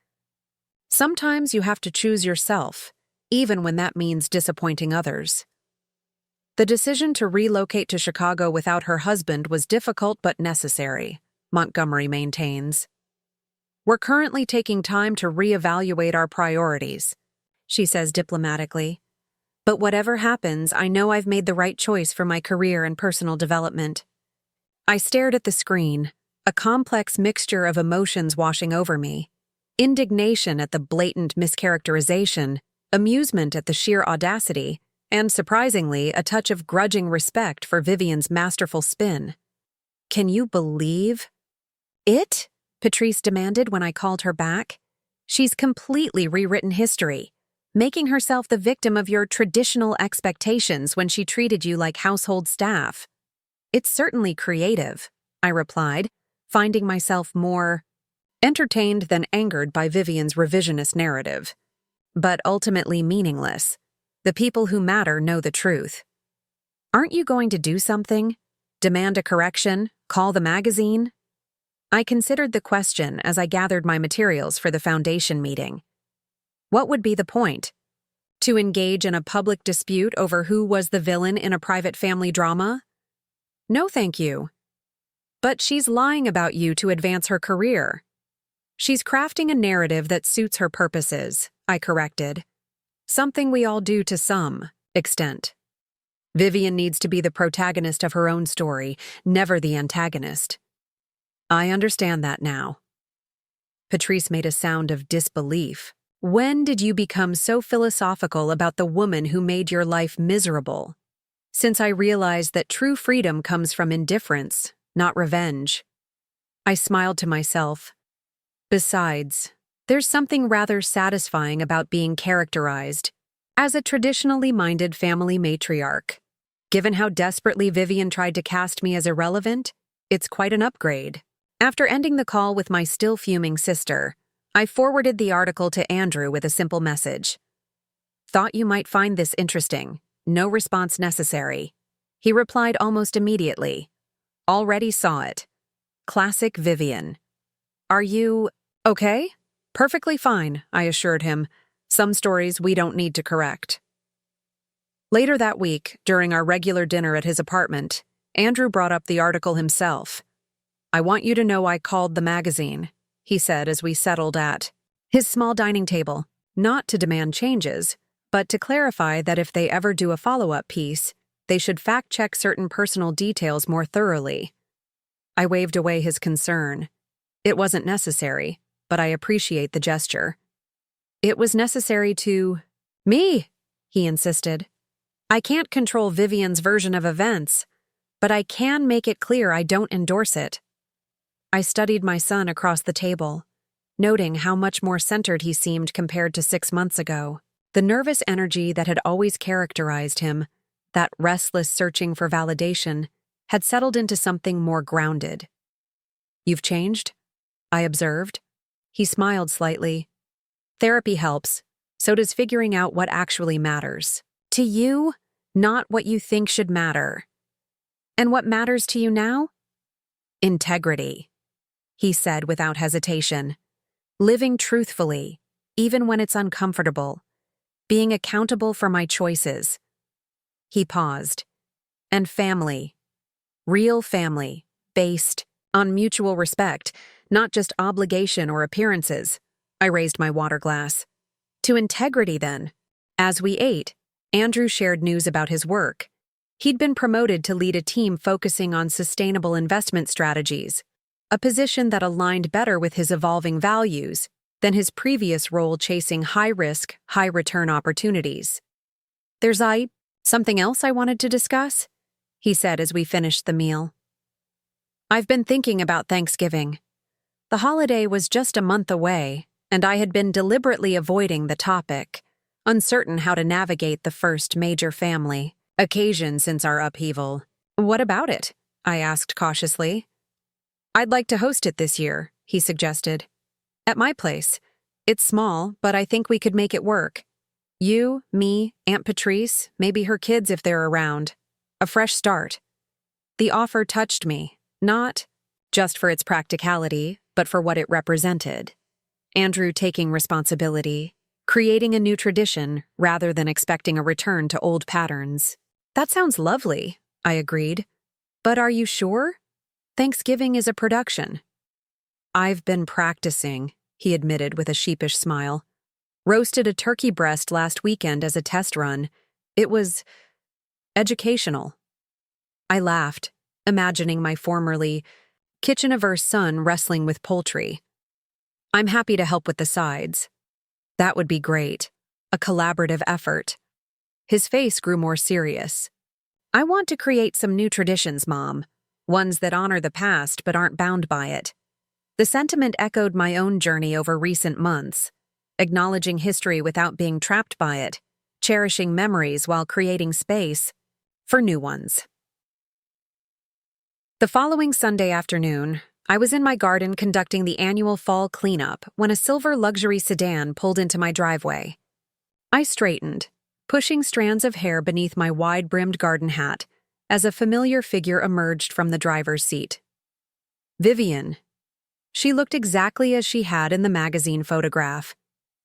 Sometimes you have to choose yourself, even when that means disappointing others. The decision to relocate to Chicago without her husband was difficult but necessary, Montgomery maintains. "We're currently taking time to reevaluate our priorities," she says diplomatically. "But whatever happens, I know I've made the right choice for my career and personal development." I stared at the screen, a complex mixture of emotions washing over me. Indignation at the blatant mischaracterization, amusement at the sheer audacity, and, surprisingly, a touch of grudging respect for Vivian's masterful spin. "Can you believe it?" Patrice demanded when I called her back. "She's completely rewritten history, making herself the victim of your traditional expectations when she treated you like household staff." "It's certainly creative," I replied, finding myself more entertained than angered by Vivian's revisionist narrative. "But ultimately meaningless. The people who matter know the truth." "Aren't you going to do something? Demand a correction? Call the magazine?" I considered the question as I gathered my materials for the foundation meeting. What would be the point? To engage in a public dispute over who was the villain in a private family drama? No, thank you. "But she's lying about you to advance her career." "She's crafting a narrative that suits her purposes," I corrected. "Something we all do to some extent. Vivian needs to be the protagonist of her own story, never the antagonist." "I understand that now." Patrice made a sound of disbelief. "When did you become so philosophical about the woman who made your life miserable?" "Since I realized that true freedom comes from indifference, not revenge." I smiled to myself. Besides, there's something rather satisfying about being characterized as a traditionally minded family matriarch. Given how desperately Vivian tried to cast me as irrelevant, it's quite an upgrade. After ending the call with my still fuming sister, I forwarded the article to Andrew with a simple message. "Thought you might find this interesting. No response necessary." He replied almost immediately. Already saw it. Classic Vivian. Are you okay? Perfectly fine, I assured him. Some stories we don't need to correct. Later that week, during our regular dinner at his apartment, Andrew brought up the article himself. I want you to know I called the magazine, he said as we settled at his small dining table, not to demand changes, but to clarify that if they ever do a follow-up piece, they should fact-check certain personal details more thoroughly. I waved away his concern. It wasn't necessary, but I appreciate the gesture. It was necessary to me, he insisted. I can't control Vivian's version of events, but I can make it clear I don't endorse it. I studied my son across the table, noting how much more centered he seemed compared to 6 months ago. The nervous energy that had always characterized him, that restless searching for validation, had settled into something more grounded. You've changed? I observed. He smiled slightly. Therapy helps, so does figuring out what actually matters. To you, not what you think should matter. And what matters to you now? Integrity, he said without hesitation. Living truthfully, even when it's uncomfortable. Being accountable for my choices. He paused. And family. Real family, based on mutual respect, not just obligation or appearances. I raised my water glass. To integrity, then. As we ate, Andrew shared news about his work. He'd been promoted to lead a team focusing on sustainable investment strategies, a position that aligned better with his evolving values than his previous role chasing high-risk, high-return opportunities. There's something else I wanted to discuss, he said as we finished the meal. I've been thinking about Thanksgiving. The holiday was just a month away, and I had been deliberately avoiding the topic, uncertain how to navigate the first major family occasion since our upheaval. What about it? I asked cautiously. I'd like to host it this year, he suggested. At my place. It's small, but I think we could make it work. You, me, Aunt Patrice, maybe her kids if they're around. A fresh start. The offer touched me, not just for its practicality, but for what it represented. Andrew taking responsibility, creating a new tradition rather than expecting a return to old patterns. That sounds lovely, I agreed. But are you sure? Thanksgiving is a production. I've been practicing, he admitted with a sheepish smile. Roasted a turkey breast last weekend as a test run. It was educational. I laughed, imagining my formerly kitchen-averse son wrestling with poultry. I'm happy to help with the sides. That would be great. A collaborative effort. His face grew more serious. I want to create some new traditions, Mom. Ones that honor the past but aren't bound by it. The sentiment echoed my own journey over recent months, acknowledging history without being trapped by it, cherishing memories while creating space for new ones. The following Sunday afternoon, I was in my garden conducting the annual fall cleanup when a silver luxury sedan pulled into my driveway. I straightened, pushing strands of hair beneath my wide-brimmed garden hat as a familiar figure emerged from the driver's seat. Vivian. She looked exactly as she had in the magazine photograph,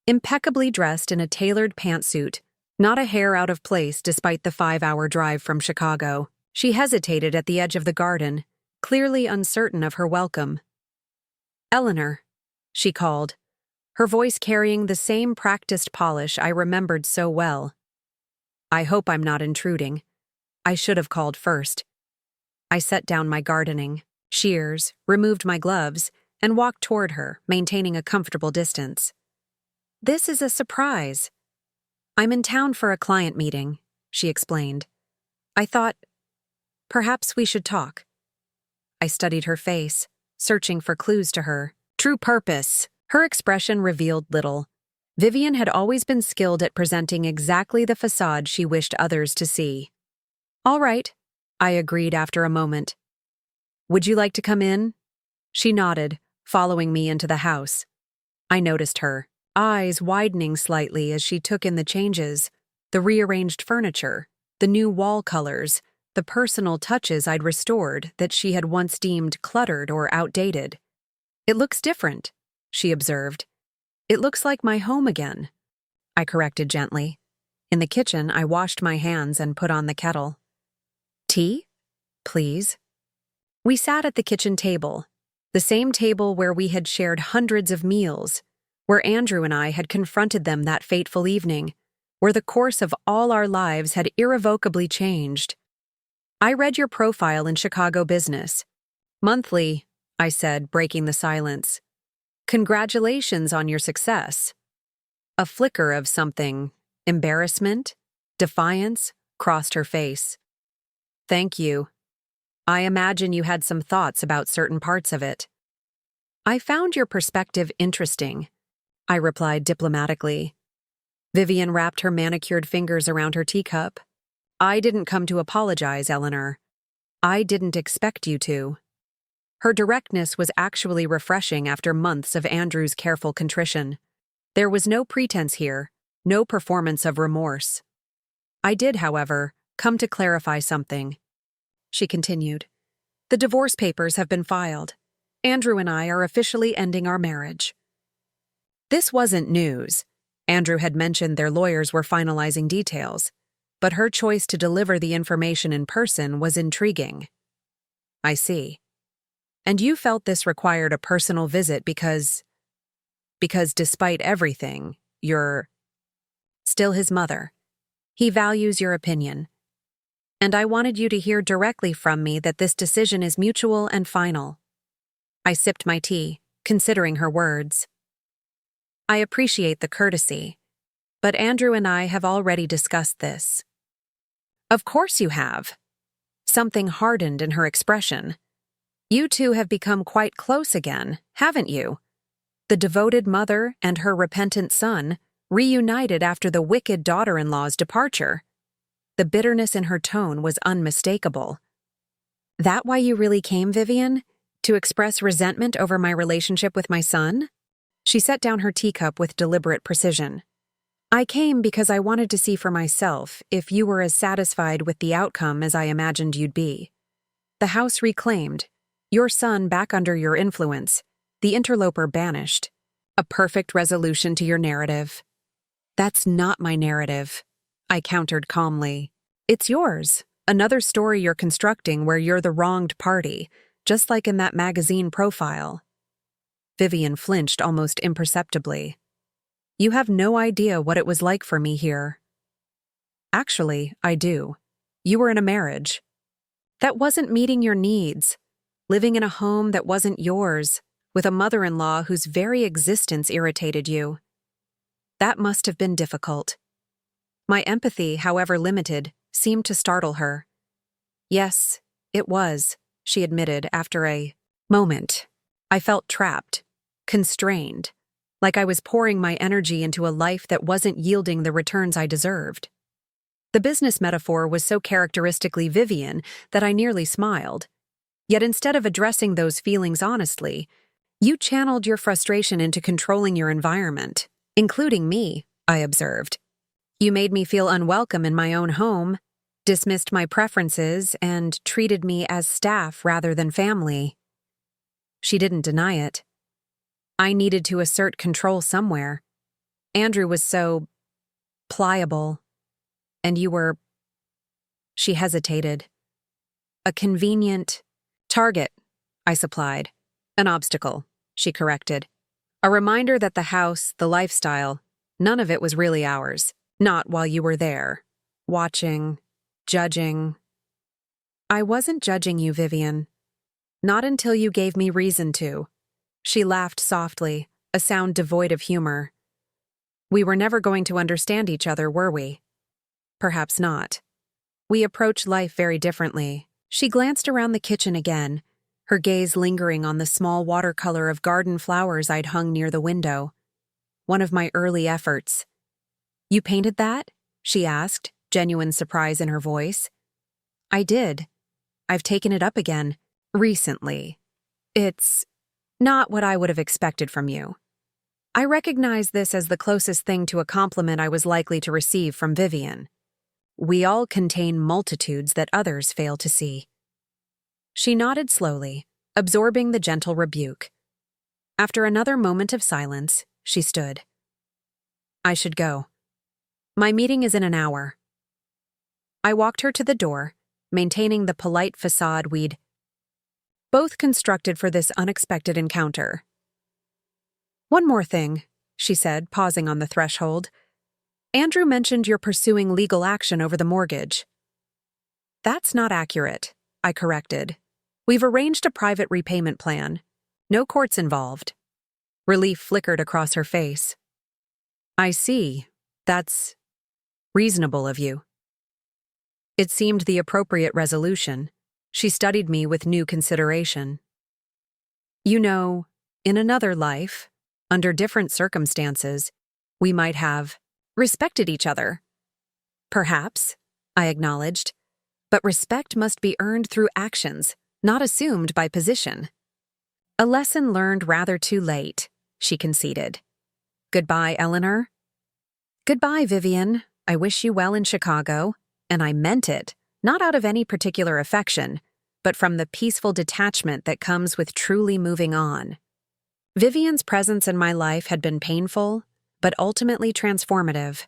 impeccably dressed in a tailored pantsuit, not a hair out of place despite the 5-hour drive from Chicago. She hesitated at the edge of the garden, clearly uncertain of her welcome. Eleanor, she called, her voice carrying the same practiced polish I remembered so well. I hope I'm not intruding. I should have called first. I set down my gardening, shears, removed my gloves, and walked toward her, maintaining a comfortable distance. This is a surprise. I'm in town for a client meeting, she explained. I thought, perhaps we should talk. I studied her face, searching for clues to her true purpose. Her expression revealed little. Vivian had always been skilled at presenting exactly the facade she wished others to see. All right, I agreed after a moment. Would you like to come in? She nodded, following me into the house. I noticed her, eyes widening slightly as she took in the changes, the rearranged furniture, the new wall colors, the personal touches I'd restored that she had once deemed cluttered or outdated. "It looks different," she observed. "It looks like my home again," I corrected gently. In the kitchen, I washed my hands and put on the kettle. "Tea? Please." We sat at the kitchen table, the same table where we had shared hundreds of meals, where Andrew and I had confronted them that fateful evening, where the course of all our lives had irrevocably changed. "I read your profile in Chicago Business. Monthly," I said, breaking the silence. "Congratulations on your success." A flicker of something, embarrassment, defiance, crossed her face. "Thank you. I imagine you had some thoughts about certain parts of it." "I found your perspective interesting," I replied diplomatically. Vivian wrapped her manicured fingers around her teacup. "I didn't come to apologize, Eleanor. I didn't expect you to." Her directness was actually refreshing after months of Andrew's careful contrition. There was no pretense here, no performance of remorse. "I did, however, come to clarify something," she continued. "The divorce papers have been filed. Andrew and I are officially ending our marriage." This wasn't news. Andrew had mentioned their lawyers were finalizing details, but her choice to deliver the information in person was intriguing. "I see. And you felt this required a personal visit because despite everything, you're still his mother. He values your opinion. And I wanted you to hear directly from me that this decision is mutual and final." I sipped my tea, considering her words. "I appreciate the courtesy, but Andrew and I have already discussed this." "Of course you have." Something hardened in her expression. "You two have become quite close again, haven't you? The devoted mother and her repentant son reunited after the wicked daughter-in-law's departure." The bitterness in her tone was unmistakable. "That why you really came, Vivian? To express resentment over my relationship with my son?" She set down her teacup with deliberate precision. "I came because I wanted to see for myself if you were as satisfied with the outcome as I imagined you'd be. The house reclaimed, your son back under your influence, the interloper banished. A perfect resolution to your narrative." "That's not my narrative," I countered calmly. "It's yours, another story you're constructing where you're the wronged party, just like in that magazine profile." Vivian flinched almost imperceptibly. "You have no idea what it was like for me here." "Actually, I do. You were in a marriage. That wasn't meeting your needs, living in a home that wasn't yours, with a mother-in-law whose very existence irritated you. That must have been difficult." My empathy, however limited, seemed to startle her. "Yes, it was," she admitted after a moment. I felt trapped, constrained, like I was pouring my energy into a life that wasn't yielding the returns I deserved. The business metaphor was so characteristically Vivian that I nearly smiled. Yet instead of addressing those feelings honestly, you channeled your frustration into controlling your environment, including me, I observed. You made me feel unwelcome in my own home, dismissed my preferences, and treated me as staff rather than family. She didn't deny it. I needed to assert control somewhere. Andrew was so pliable, and you were... She hesitated. "A convenient target," I supplied. "An obstacle," she corrected. "A reminder that the house, the lifestyle, none of it was really ours. Not while you were there, watching, judging." "I wasn't judging you, Vivian. Not until you gave me reason to." She laughed softly, a sound devoid of humor. "We were never going to understand each other, were we?" "Perhaps not. We approach life very differently." She glanced around the kitchen again, her gaze lingering on the small watercolor of garden flowers I'd hung near the window. One of my early efforts. "You painted that?" she asked, genuine surprise in her voice. "I did. I've taken it up again. Recently. It's not what I would have expected from you." I recognized this as the closest thing to a compliment I was likely to receive from Vivian. We all contain multitudes that others fail to see. She nodded slowly, absorbing the gentle rebuke. After another moment of silence, she stood. I should go. My meeting is in an hour. I walked her to the door, maintaining the polite facade we'd both constructed for this unexpected encounter. One more thing, she said, pausing on the threshold. Andrew mentioned you're pursuing legal action over the mortgage. That's not accurate, I corrected. We've arranged a private repayment plan. No courts involved. Relief flickered across her face. I see. That's reasonable of you. It seemed the appropriate resolution. She studied me with new consideration. You know, in another life, under different circumstances, we might have respected each other. Perhaps, I acknowledged, but respect must be earned through actions, not assumed by position. A lesson learned rather too late, she conceded. Goodbye, Eleanor. Goodbye, Vivian. I wish you well in Chicago, and I meant it, not out of any particular affection, but from the peaceful detachment that comes with truly moving on. Vivian's presence in my life had been painful, but ultimately transformative.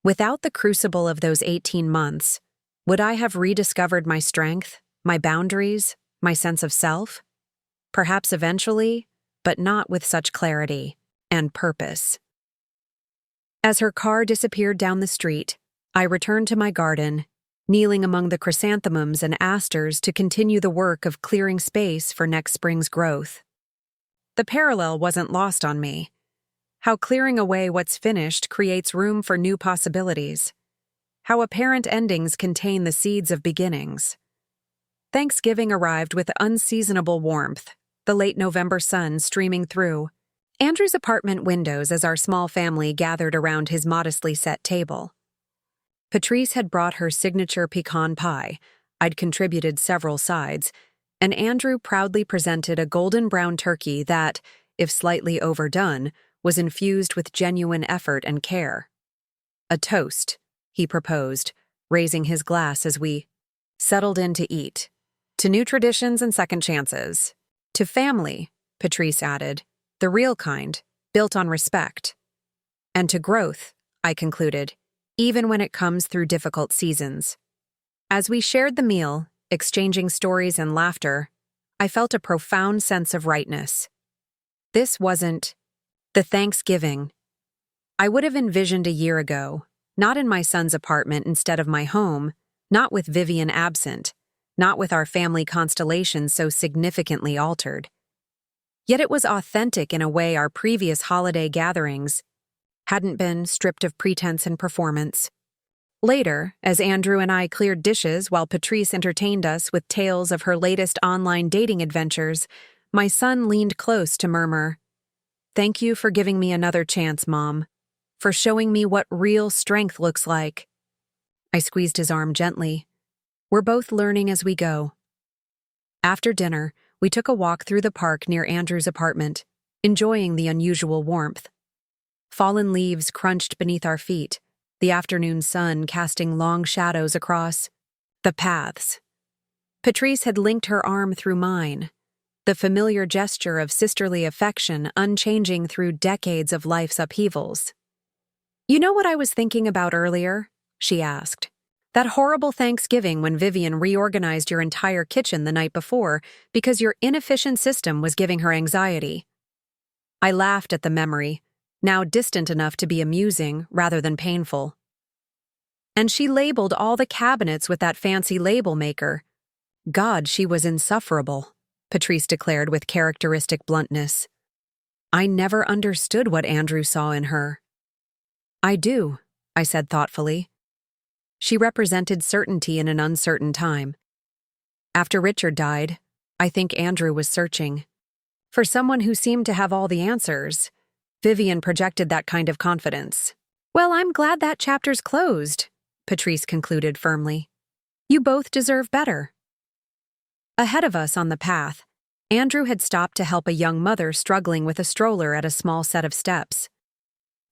Without the crucible of those 18 months, would I have rediscovered my strength, my boundaries, my sense of self? Perhaps eventually, but not with such clarity and purpose. As her car disappeared down the street, I returned to my garden, kneeling among the chrysanthemums and asters to continue the work of clearing space for next spring's growth. The parallel wasn't lost on me. How clearing away what's finished creates room for new possibilities. How apparent endings contain the seeds of beginnings. Thanksgiving arrived with unseasonable warmth, the late November sun streaming through Andrew's apartment windows as our small family gathered around his modestly set table. Patrice had brought her signature pecan pie. I'd contributed several sides, and Andrew proudly presented a golden brown turkey that, if slightly overdone, was infused with genuine effort and care. A toast, he proposed, raising his glass as we settled in to eat. To new traditions and second chances. To family, Patrice added, the real kind, built on respect. And to growth, I concluded, even when it comes through difficult seasons. As we shared the meal, exchanging stories and laughter, I felt a profound sense of rightness. This wasn't the Thanksgiving I would have envisioned a year ago, not in my son's apartment instead of my home, not with Vivian absent, not with our family constellation so significantly altered. Yet it was authentic in a way our previous holiday gatherings hadn't been, stripped of pretense and performance. Later, as Andrew and I cleared dishes while Patrice entertained us with tales of her latest online dating adventures, my son leaned close to murmur, "Thank you for giving me another chance, Mom, for showing me what real strength looks like." I squeezed his arm gently. We're both learning as we go. After dinner, we took a walk through the park near Andrew's apartment, enjoying the unusual warmth. Fallen leaves crunched beneath our feet, the afternoon sun casting long shadows across the paths. Patrice had linked her arm through mine, the familiar gesture of sisterly affection unchanging through decades of life's upheavals. "You know what I was thinking about earlier?" she asked. "That horrible Thanksgiving when Vivian reorganized your entire kitchen the night before because your inefficient system was giving her anxiety." I laughed at the memory, now distant enough to be amusing rather than painful. "And she labeled all the cabinets with that fancy label maker. God, she was insufferable," Patrice declared with characteristic bluntness. I never understood what Andrew saw in her. "I do," I said thoughtfully. She represented certainty in an uncertain time. After Richard died, I think Andrew was searching. For someone who seemed to have all the answers, Vivian projected that kind of confidence. "Well, I'm glad that chapter's closed," Patrice concluded firmly. "You both deserve better." Ahead of us on the path, Andrew had stopped to help a young mother struggling with a stroller at a small set of steps.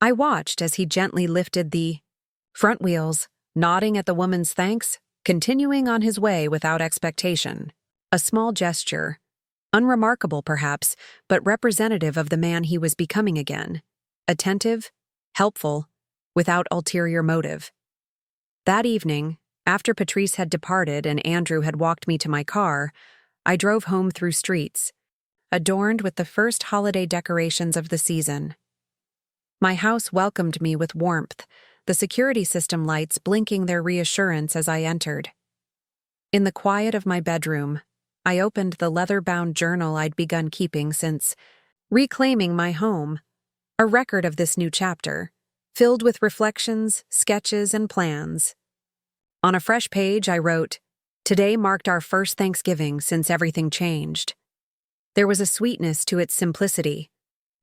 I watched as he gently lifted the front wheels, nodding at the woman's thanks, continuing on his way without expectation. A small gesture, unremarkable perhaps, but representative of the man he was becoming again. Attentive, helpful, without ulterior motive. That evening, after Patrice had departed and Andrew had walked me to my car, I drove home through streets, adorned with the first holiday decorations of the season. My house welcomed me with warmth, the security system lights blinking their reassurance as I entered. In the quiet of my bedroom, I opened the leather-bound journal I'd begun keeping since reclaiming my home, a record of this new chapter, filled with reflections, sketches, and plans. On a fresh page, I wrote, "Today marked our first Thanksgiving since everything changed." There was a sweetness to its simplicity,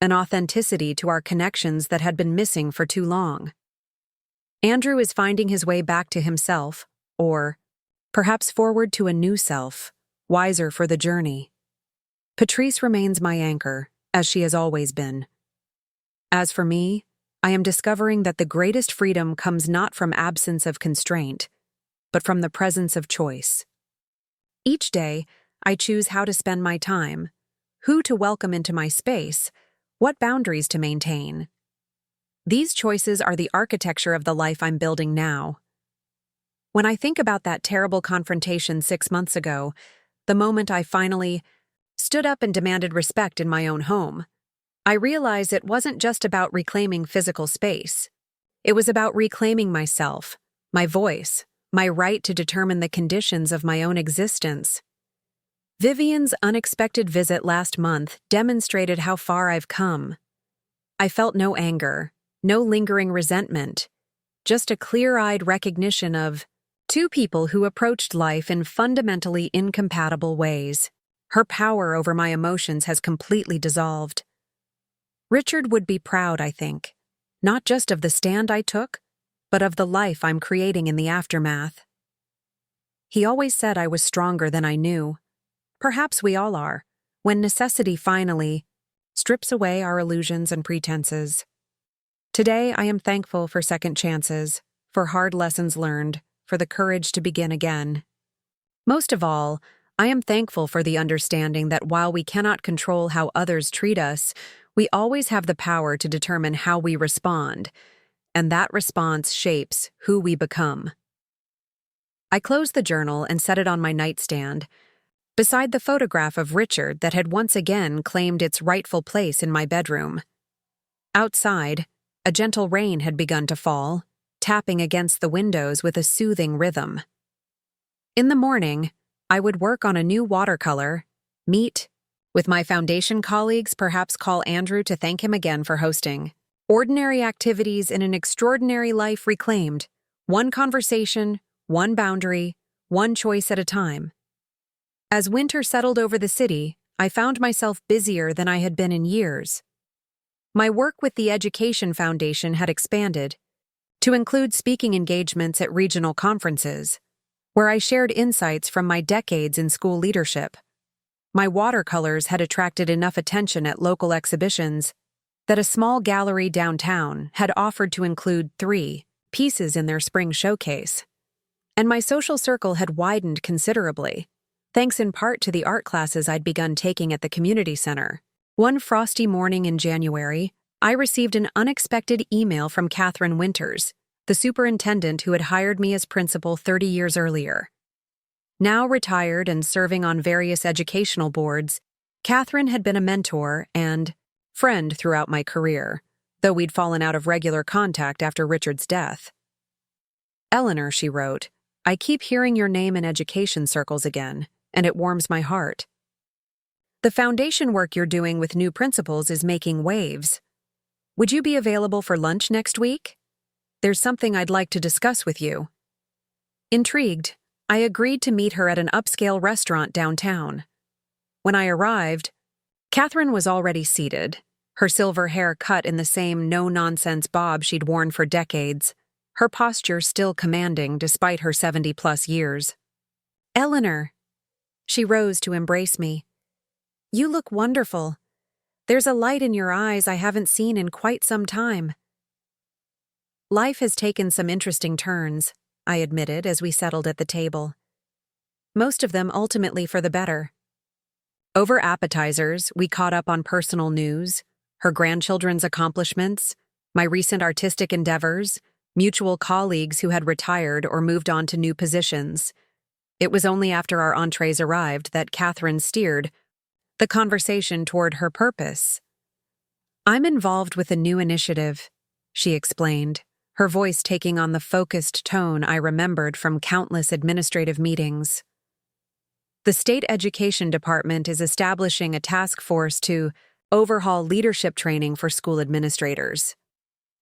an authenticity to our connections that had been missing for too long. Andrew is finding his way back to himself, or perhaps forward to a new self, wiser for the journey. Patrice remains my anchor, as she has always been. As for me, I am discovering that the greatest freedom comes not from absence of constraint, but from the presence of choice. Each day, I choose how to spend my time, who to welcome into my space, what boundaries to maintain. These choices are the architecture of the life I'm building now. When I think about that terrible confrontation 6 months ago, the moment I finally stood up and demanded respect in my own home, I realize it wasn't just about reclaiming physical space. It was about reclaiming myself, my voice, my right to determine the conditions of my own existence. Vivian's unexpected visit last month demonstrated how far I've come. I felt no anger, no lingering resentment, just a clear-eyed recognition of two people who approached life in fundamentally incompatible ways. Her power over my emotions has completely dissolved. Richard would be proud, I think, not just of the stand I took, but of the life I'm creating in the aftermath. He always said I was stronger than I knew. Perhaps we all are, when necessity finally strips away our illusions and pretenses. Today, I am thankful for second chances, for hard lessons learned, for the courage to begin again. Most of all, I am thankful for the understanding that while we cannot control how others treat us, we always have the power to determine how we respond, and that response shapes who we become. I closed the journal and set it on my nightstand, beside the photograph of Richard that had once again claimed its rightful place in my bedroom. Outside, a gentle rain had begun to fall, tapping against the windows with a soothing rhythm. In the morning, I would work on a new watercolor, meet with my foundation colleagues, perhaps call Andrew to thank him again for hosting. Ordinary activities in an extraordinary life reclaimed, one conversation, one boundary, one choice at a time. As winter settled over the city, I found myself busier than I had been in years. My work with the Education Foundation had expanded to include speaking engagements at regional conferences, where I shared insights from my decades in school leadership. My watercolors had attracted enough attention at local exhibitions that a small gallery downtown had offered to include 3 pieces in their spring showcase. And my social circle had widened considerably, thanks in part to the art classes I'd begun taking at the community center. One frosty morning in January, I received an unexpected email from Catherine Winters, the superintendent who had hired me as principal 30 years earlier. Now retired and serving on various educational boards, Catherine had been a mentor and friend throughout my career, though we'd fallen out of regular contact after Richard's death. "Eleanor," she wrote, "I keep hearing your name in education circles again, and it warms my heart. The foundation work you're doing with new principals is making waves. Would you be available for lunch next week? There's something I'd like to discuss with you." Intrigued, I agreed to meet her at an upscale restaurant downtown. When I arrived, Catherine was already seated, her silver hair cut in the same no-nonsense bob she'd worn for decades, her posture still commanding despite her 70-plus years. "Eleanor." She rose to embrace me. "You look wonderful. There's a light in your eyes I haven't seen in quite some time." Life has taken some interesting turns, I admitted as we settled at the table. Most of them ultimately for the better. Over appetizers, we caught up on personal news, her grandchildren's accomplishments, my recent artistic endeavors, mutual colleagues who had retired or moved on to new positions. It was only after our entrees arrived that Catherine steered the conversation toward her purpose. "I'm involved with a new initiative," she explained, her voice taking on the focused tone I remembered from countless administrative meetings. "The state education department is establishing a task force to overhaul leadership training for school administrators.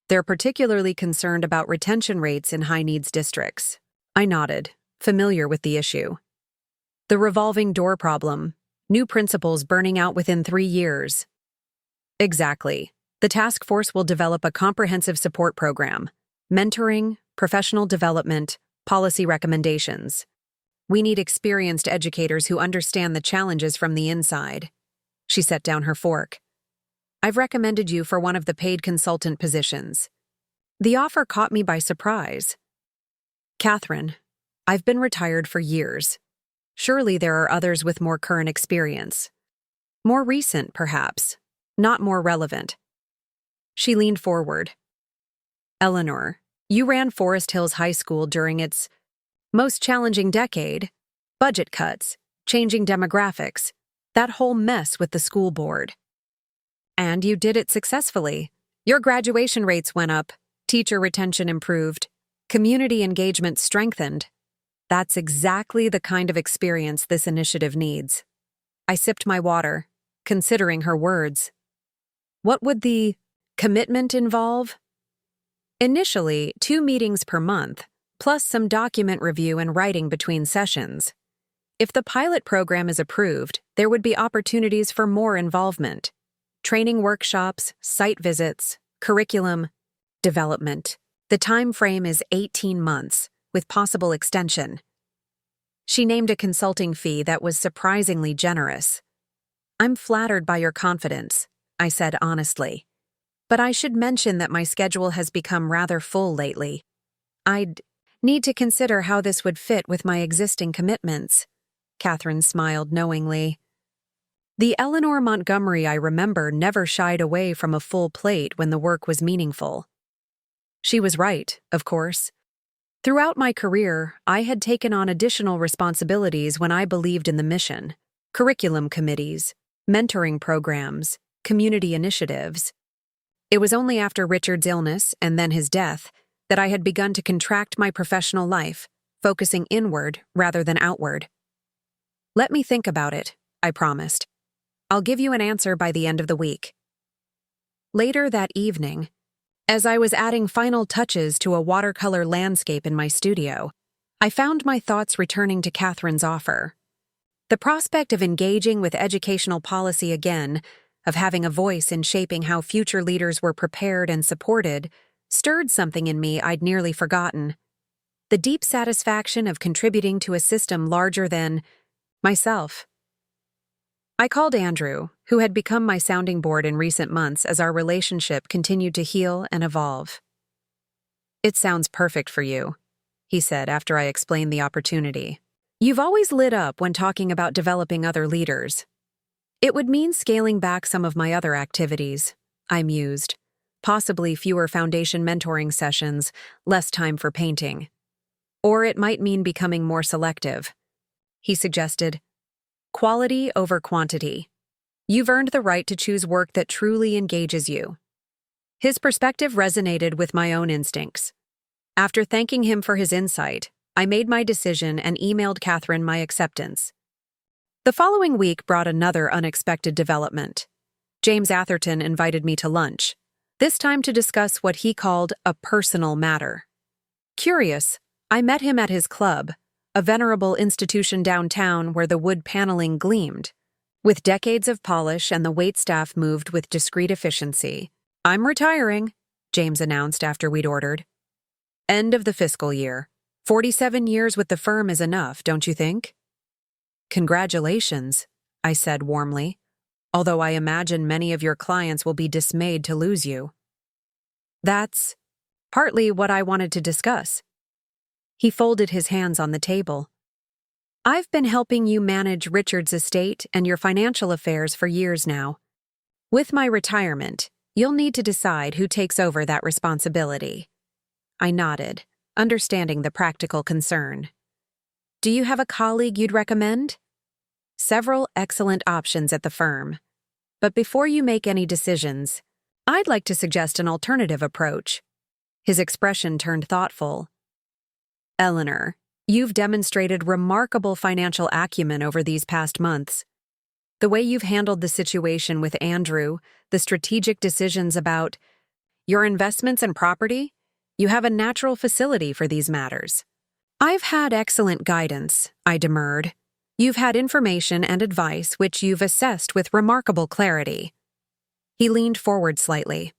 They're particularly concerned about retention rates in high-needs districts." I nodded, familiar with the issue. The revolving door problem, new principals burning out within 3 years. Exactly. The task force will develop a comprehensive support program, mentoring, professional development, policy recommendations. We need experienced educators who understand the challenges from the inside. She set down her fork. "I've recommended you for one of the paid consultant positions." The offer caught me by surprise. "Catherine, I've been retired for years. Surely there are others with more current experience. More recent, perhaps, not more relevant." She leaned forward. "Eleanor, you ran Forest Hills High School during its most challenging decade. Budget cuts, changing demographics, that whole mess with the school board. And you did it successfully. Your graduation rates went up, teacher retention improved, community engagement strengthened. That's exactly the kind of experience this initiative needs." I sipped my water, considering her words. What would the commitment involve? Initially, 2 meetings per month, plus some document review and writing between sessions. If the pilot program is approved, there would be opportunities for more involvement. Training workshops, site visits, curriculum development. The time frame is 18 months, with possible extension. She named a consulting fee that was surprisingly generous. "I'm flattered by your confidence," I said honestly. "But I should mention that my schedule has become rather full lately. I'd need to consider how this would fit with my existing commitments." Catherine smiled knowingly. The Eleanor Montgomery I remember never shied away from a full plate when the work was meaningful. She was right, of course. Throughout my career, I had taken on additional responsibilities when I believed in the mission: curriculum committees, mentoring programs, community initiatives. It was only after Richard's illness and then his death that I had begun to contract my professional life, focusing inward rather than outward. "Let me think about it," I promised. "I'll give you an answer by the end of the week." Later that evening, as I was adding final touches to a watercolor landscape in my studio, I found my thoughts returning to Catherine's offer. The prospect of engaging with educational policy again, of having a voice in shaping how future leaders were prepared and supported, stirred something in me I'd nearly forgotten. The deep satisfaction of contributing to a system larger than myself. I called Andrew, who had become my sounding board in recent months as our relationship continued to heal and evolve. "It sounds perfect for you," he said after I explained the opportunity. "You've always lit up when talking about developing other leaders." "It would mean scaling back some of my other activities," I mused. "Possibly fewer foundation mentoring sessions, less time for painting. Or it might mean becoming more selective." He suggested, "Quality over quantity. You've earned the right to choose work that truly engages you." His perspective resonated with my own instincts. After thanking him for his insight, I made my decision and emailed Catherine my acceptance. The following week brought another unexpected development. James Atherton invited me to lunch, this time to discuss what he called a personal matter. Curious, I met him at his club, a venerable institution downtown where the wood paneling gleamed. With decades of polish and the waitstaff moved with discreet efficiency. "I'm retiring," James announced after we'd ordered. "End of the fiscal year. 47 years with the firm is enough, don't you think?" "Congratulations," I said warmly, "although I imagine many of your clients will be dismayed to lose you." "That's partly what I wanted to discuss." He folded his hands on the table. I've been helping you manage Richard's estate and your financial affairs for years now. With my retirement, you'll need to decide who takes over that responsibility. I nodded, understanding the practical concern. Do you have a colleague you'd recommend? Several excellent options at the firm. But before you make any decisions, I'd like to suggest an alternative approach. His expression turned thoughtful. Eleanor, you've demonstrated remarkable financial acumen over these past months. The way you've handled the situation with Andrew, the strategic decisions about your investments and property, you have a natural facility for these matters. I've had excellent guidance, I demurred. You've had information and advice which you've assessed with remarkable clarity. He leaned forward slightly.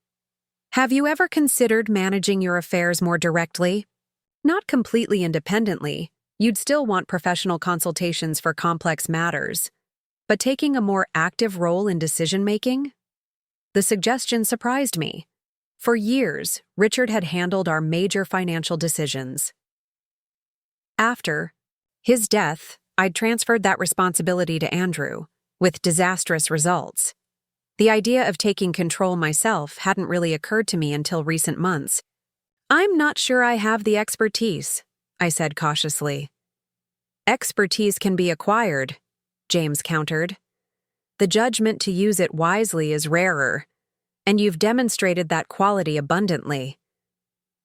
Have you ever considered managing your affairs more directly? Not completely independently, you'd still want professional consultations for complex matters, but taking a more active role in decision-making? The suggestion surprised me. For years, Richard had handled our major financial decisions. After his death, I'd transferred that responsibility to Andrew, with disastrous results. The idea of taking control myself hadn't really occurred to me until recent months. I'm not sure I have the expertise, I said cautiously. Expertise can be acquired, James countered. The judgment to use it wisely is rarer, and you've demonstrated that quality abundantly.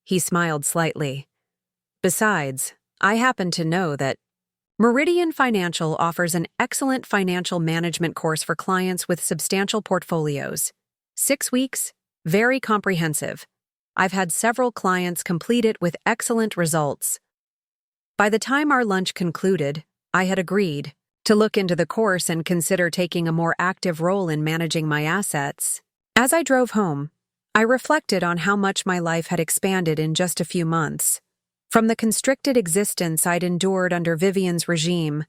He smiled slightly. Besides, I happen to know that Meridian Financial offers an excellent financial management course for clients with substantial portfolios. 6 weeks, very comprehensive. I've had several clients complete it with excellent results. By the time our lunch concluded, I had agreed to look into the course and consider taking a more active role in managing my assets. As I drove home, I reflected on how much my life had expanded in just a few months. From the constricted existence I'd endured under Vivian's regime,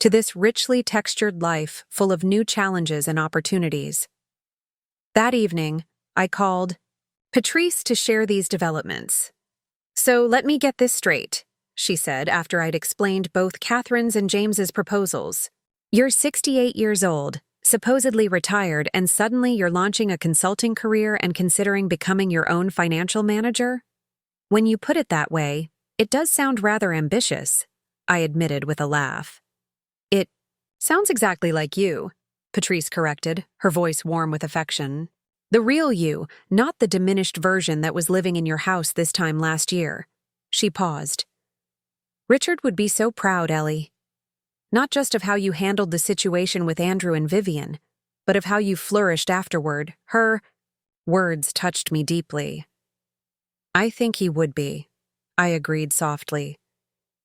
to this richly textured life full of new challenges and opportunities. That evening, I called Patrice to share these developments. So let me get this straight, she said after I'd explained both Catherine's and James's proposals. You're 68 years old, supposedly retired, and suddenly you're launching a consulting career and considering becoming your own financial manager? When you put it that way, it does sound rather ambitious, I admitted with a laugh. It sounds exactly like you, Patrice corrected, her voice warm with affection. The real you, not the diminished version that was living in your house this time last year. She paused. Richard would be so proud, Ellie. Not just of how you handled the situation with Andrew and Vivian, but of how you flourished afterward. Her words touched me deeply. I think he would be, I agreed softly.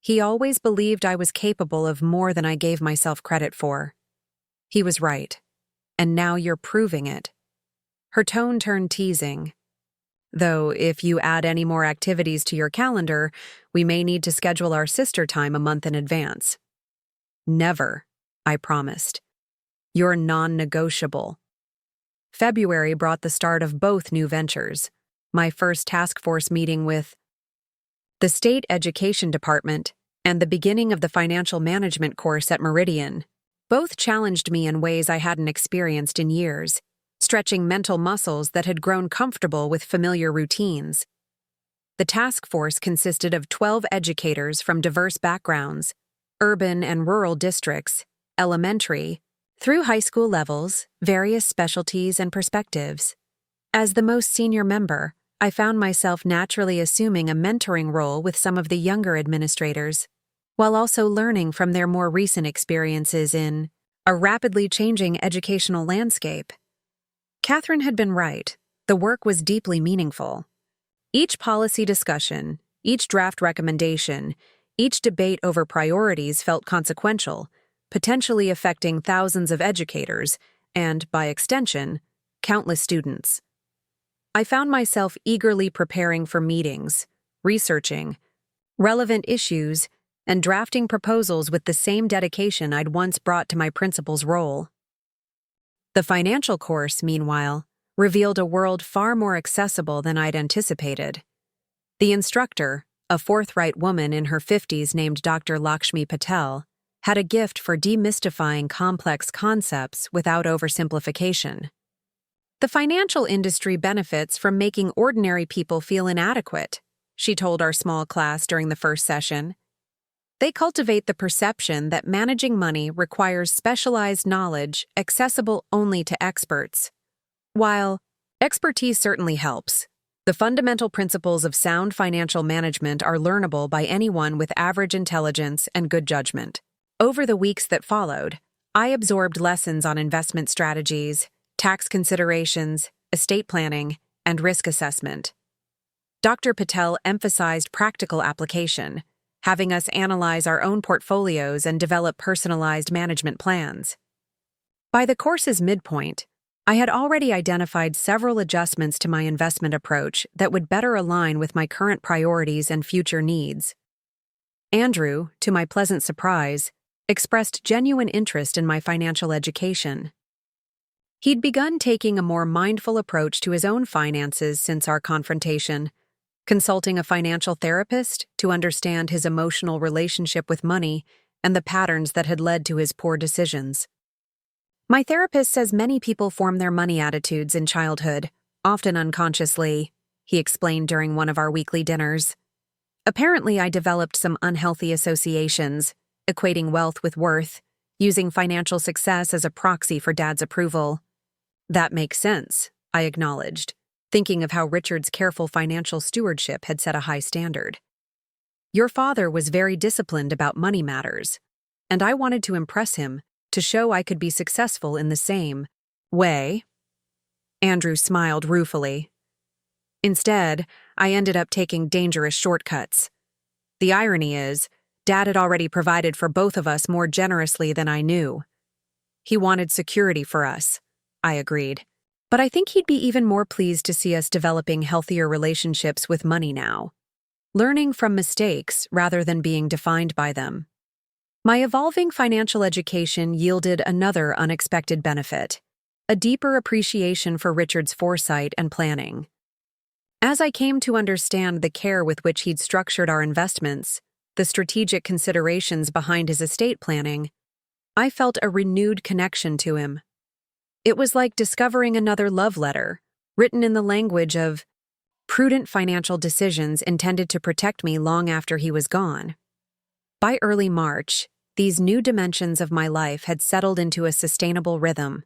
He always believed I was capable of more than I gave myself credit for. He was right, and now you're proving it. Her tone turned teasing. Though, if you add any more activities to your calendar, we may need to schedule our sister time a month in advance. Never, I promised. You're non-negotiable. February brought the start of both new ventures. My first task force meeting with the State Education Department and the beginning of the financial management course at Meridian. Both challenged me in ways I hadn't experienced in years, stretching mental muscles that had grown comfortable with familiar routines. The task force consisted of 12 educators from diverse backgrounds, urban and rural districts, elementary, through high school levels, various specialties and perspectives. As the most senior member, I found myself naturally assuming a mentoring role with some of the younger administrators, while also learning from their more recent experiences in a rapidly changing educational landscape. Catherine had been right. The work was deeply meaningful. Each policy discussion, each draft recommendation, each debate over priorities felt consequential, potentially affecting thousands of educators and, by extension, countless students. I found myself eagerly preparing for meetings, researching relevant issues, and drafting proposals with the same dedication I'd once brought to my principal's role. The financial course, meanwhile, revealed a world far more accessible than I'd anticipated. The instructor, a forthright woman in her 50s named Dr. Lakshmi Patel, had a gift for demystifying complex concepts without oversimplification. The financial industry benefits from making ordinary people feel inadequate, she told our small class during the first session. They cultivate the perception that managing money requires specialized knowledge accessible only to experts. While expertise certainly helps, the fundamental principles of sound financial management are learnable by anyone with average intelligence and good judgment. Over the weeks that followed, I absorbed lessons on investment strategies, tax considerations, estate planning, and risk assessment. Dr. Patel emphasized practical application, having us analyze our own portfolios and develop personalized management plans. By the course's midpoint, I had already identified several adjustments to my investment approach that would better align with my current priorities and future needs. Andrew, to my pleasant surprise, expressed genuine interest in my financial education. He'd begun taking a more mindful approach to his own finances since our confrontation, consulting a financial therapist to understand his emotional relationship with money and the patterns that had led to his poor decisions. My therapist says many people form their money attitudes in childhood, often unconsciously, he explained during one of our weekly dinners. Apparently, I developed some unhealthy associations, equating wealth with worth, using financial success as a proxy for Dad's approval. That makes sense, I acknowledged, thinking of how Richard's careful financial stewardship had set a high standard. Your father was very disciplined about money matters, and I wanted to impress him to show I could be successful in the same way. Andrew smiled ruefully. Instead, I ended up taking dangerous shortcuts. The irony is, Dad had already provided for both of us more generously than I knew. He wanted security for us, I agreed. But I think he'd be even more pleased to see us developing healthier relationships with money now, learning from mistakes rather than being defined by them. My evolving financial education yielded another unexpected benefit, a deeper appreciation for Richard's foresight and planning. As I came to understand the care with which he'd structured our investments, the strategic considerations behind his estate planning, I felt a renewed connection to him. It was like discovering another love letter, written in the language of prudent financial decisions intended to protect me long after he was gone. By early March, these new dimensions of my life had settled into a sustainable rhythm.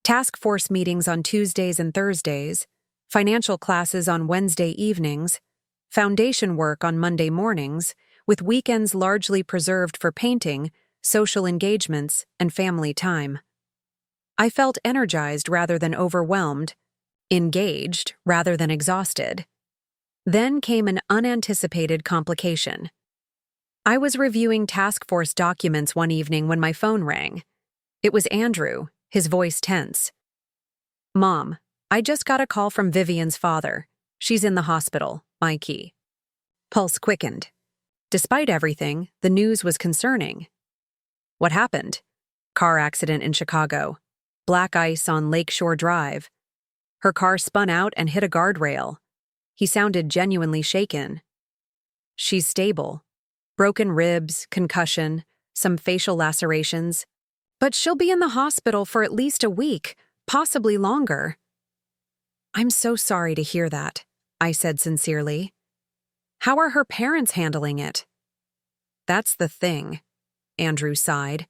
Task force meetings on Tuesdays and Thursdays, financial classes on Wednesday evenings, foundation work on Monday mornings, with weekends largely preserved for painting, social engagements, and family time. I felt energized rather than overwhelmed, engaged rather than exhausted. Then came an unanticipated complication. I was reviewing task force documents one evening when my phone rang. It was Andrew, his voice tense. "Mom, I just got a call from Vivian's father. She's in the hospital, my key." Pulse quickened. Despite everything, the news was concerning. What happened? Car accident in Chicago. Black ice on Lakeshore Drive. Her car spun out and hit a guardrail. He sounded genuinely shaken. She's stable. Broken ribs, concussion, some facial lacerations. But she'll be in the hospital for at least a week, possibly longer. I'm so sorry to hear that, I said sincerely. How are her parents handling it? That's the thing, Andrew sighed.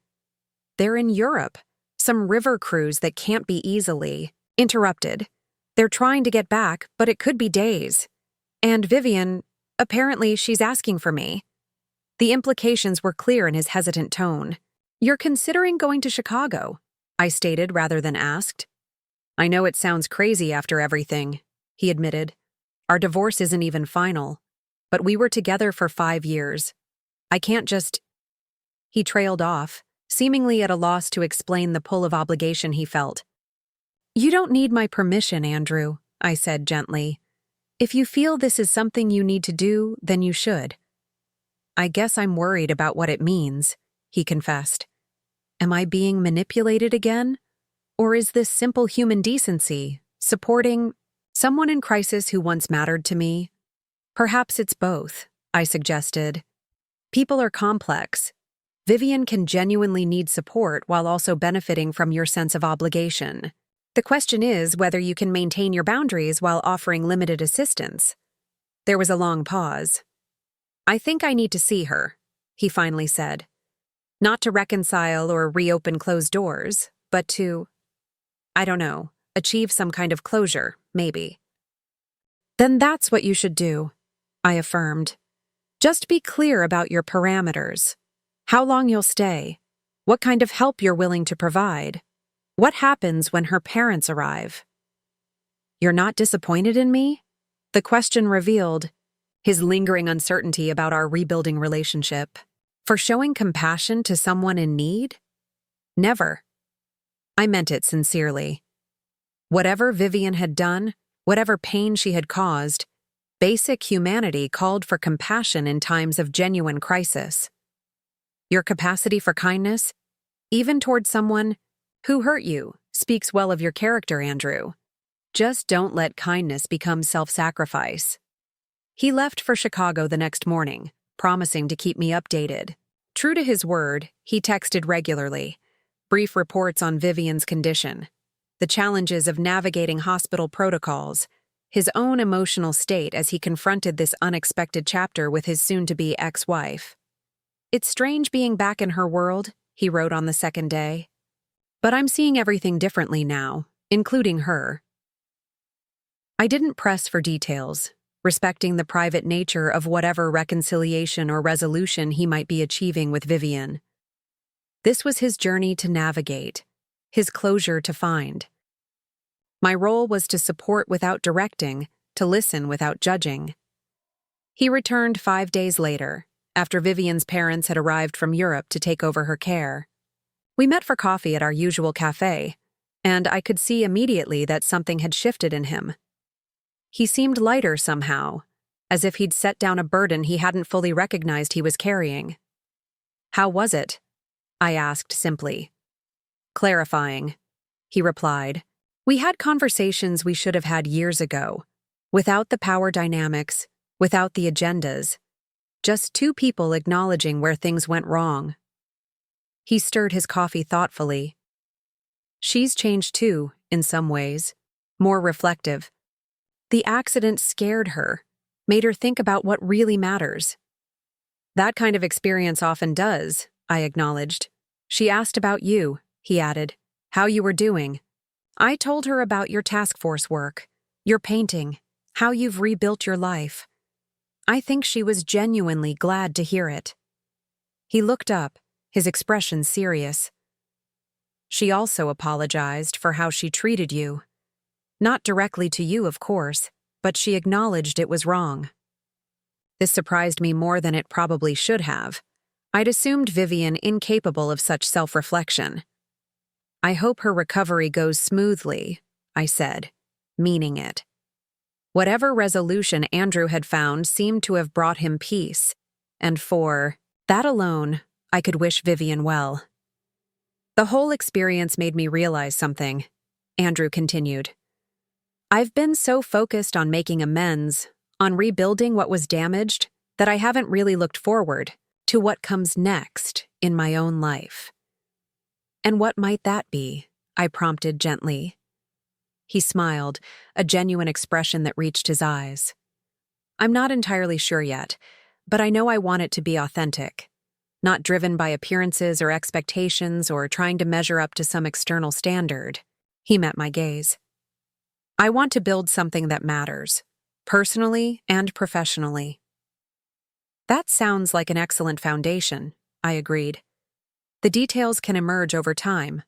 They're in Europe. Some river cruise that can't be easily interrupted. They're trying to get back, but it could be days. And Vivian, apparently she's asking for me. The implications were clear in his hesitant tone. You're considering going to Chicago, I stated rather than asked. I know it sounds crazy after everything, he admitted. Our divorce isn't even final, but we were together for 5 years. I can't just... He trailed off, seemingly at a loss to explain the pull of obligation he felt. You don't need my permission, Andrew, I said gently. If you feel this is something you need to do, then you should. I guess I'm worried about what it means, he confessed. Am I being manipulated again? Or is this simple human decency, supporting someone in crisis who once mattered to me? Perhaps it's both, I suggested. People are complex. Vivian can genuinely need support while also benefiting from your sense of obligation. The question is whether you can maintain your boundaries while offering limited assistance. There was a long pause. I think I need to see her, he finally said. Not to reconcile or reopen closed doors, but to, I don't know, achieve some kind of closure, maybe. Then that's what you should do, I affirmed. Just be clear about your parameters. How long you'll stay. What kind of help you're willing to provide. What happens when her parents arrive? You're not disappointed in me? The question revealed his lingering uncertainty about our rebuilding relationship. For showing compassion to someone in need? Never. I meant it sincerely. Whatever Vivian had done, whatever pain she had caused, basic humanity called for compassion in times of genuine crisis. Your capacity for kindness, even toward someone who hurt you, speaks well of your character, Andrew. Just don't let kindness become self-sacrifice. He left for Chicago the next morning, promising to keep me updated. True to his word, he texted regularly. Brief reports on Vivian's condition, the challenges of navigating hospital protocols, his own emotional state as he confronted this unexpected chapter with his soon-to-be ex-wife. It's strange being back in her world, he wrote on the second day. But I'm seeing everything differently now, including her. I didn't press for details, respecting the private nature of whatever reconciliation or resolution he might be achieving with Vivian. This was his journey to navigate, his closure to find. My role was to support without directing, to listen without judging. He returned 5 days later, after Vivian's parents had arrived from Europe to take over her care. We met for coffee at our usual cafe, and I could see immediately that something had shifted in him. He seemed lighter somehow, as if he'd set down a burden he hadn't fully recognized he was carrying. How was it? I asked simply. Clarifying, he replied. We had conversations we should have had years ago, without the power dynamics, without the agendas, just two people acknowledging where things went wrong. He stirred his coffee thoughtfully. She's changed too, in some ways, more reflective. The accident scared her, made her think about what really matters. That kind of experience often does, I acknowledged. She asked about you, he added, how you were doing. I told her about your task force work, your painting, how you've rebuilt your life. I think she was genuinely glad to hear it. He looked up, his expression serious. She also apologized for how she treated you. Not directly to you, of course, but she acknowledged it was wrong. This surprised me more than it probably should have. I'd assumed Vivian incapable of such self-reflection. I hope her recovery goes smoothly, I said, meaning it. Whatever resolution Andrew had found seemed to have brought him peace, and for that alone, I could wish Vivian well. The whole experience made me realize something, Andrew continued. I've been so focused on making amends, on rebuilding what was damaged, that I haven't really looked forward to what comes next in my own life. And what might that be? I prompted gently. He smiled, a genuine expression that reached his eyes. I'm not entirely sure yet, but I know I want it to be authentic. Not driven by appearances or expectations or trying to measure up to some external standard. He met my gaze. I want to build something that matters, personally and professionally. That sounds like an excellent foundation, I agreed. The details can emerge over time.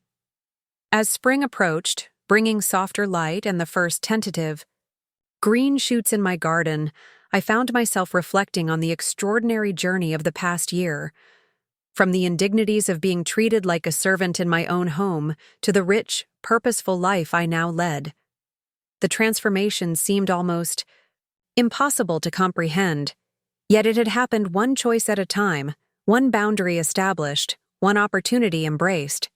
As spring approached, bringing softer light and the first tentative green shoots in my garden, I found myself reflecting on the extraordinary journey of the past year. From the indignities of being treated like a servant in my own home to the rich, purposeful life I now led. The transformation seemed almost impossible to comprehend, yet it had happened one choice at a time, one boundary established, one opportunity embraced.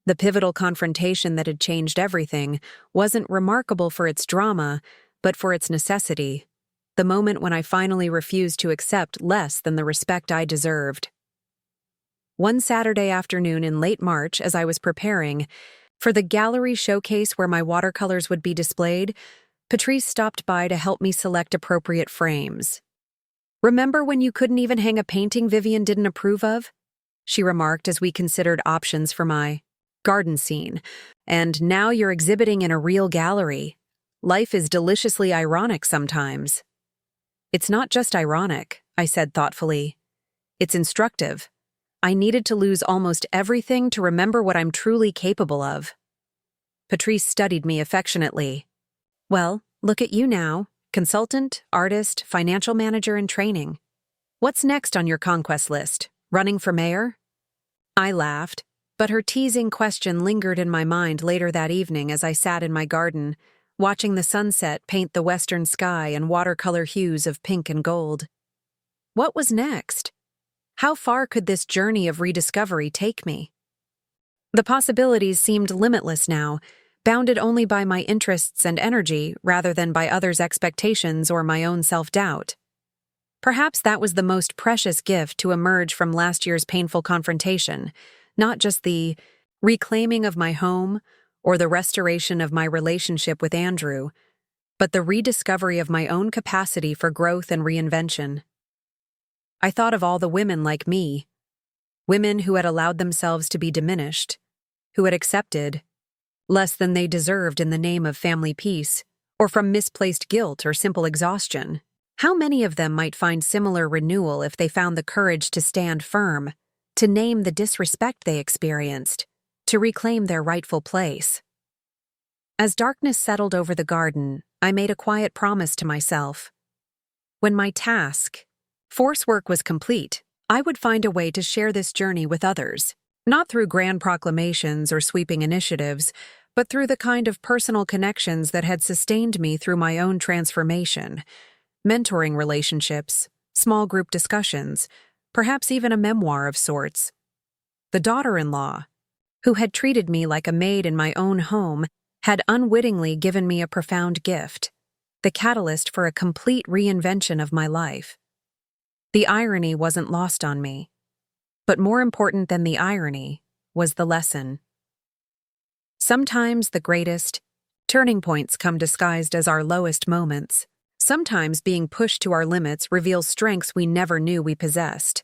The pivotal confrontation that had changed everything wasn't remarkable for its drama, but for its necessity. the moment when I finally refused to accept less than the respect I deserved. One Saturday afternoon in late March, as I was preparing for the gallery showcase where my watercolors would be displayed, Patrice stopped by to help me select appropriate frames. "Remember when you couldn't even hang a painting Vivian didn't approve of?" she remarked as we considered options for my garden scene. "And now you're exhibiting in a real gallery. Life is deliciously ironic sometimes." "It's not just ironic," I said thoughtfully. "It's instructive. I needed to lose almost everything to remember what I'm truly capable of." Patrice studied me affectionately. "Well, look at you now. Consultant, artist, financial manager in training. What's next on your conquest list? Running for mayor?" I laughed, but her teasing question lingered in my mind later that evening as I sat in my garden, watching the sunset paint the western sky in watercolor hues of pink and gold. What was next? How far could this journey of rediscovery take me? The possibilities seemed limitless now, bounded only by my interests and energy rather than by others' expectations or my own self-doubt. Perhaps that was the most precious gift to emerge from last year's painful confrontation, not just the reclaiming of my home or the restoration of my relationship with Andrew, but the rediscovery of my own capacity for growth and reinvention. I thought of all the women like me, women who had allowed themselves to be diminished, who had accepted less than they deserved in the name of family peace, or from misplaced guilt or simple exhaustion. How many of them might find similar renewal if they found the courage to stand firm, to name the disrespect they experienced, to reclaim their rightful place? As darkness settled over the garden, I made a quiet promise to myself. When my task, force work, was complete, I would find a way to share this journey with others. Not through grand proclamations or sweeping initiatives, but through the kind of personal connections that had sustained me through my own transformation. Mentoring relationships, small group discussions, perhaps even a memoir of sorts. The daughter-in-law, who had treated me like a maid in my own home, had unwittingly given me a profound gift, the catalyst for a complete reinvention of my life. The irony wasn't lost on me. But more important than the irony was the lesson. Sometimes the greatest turning points come disguised as our lowest moments. Sometimes being pushed to our limits reveals strengths we never knew we possessed.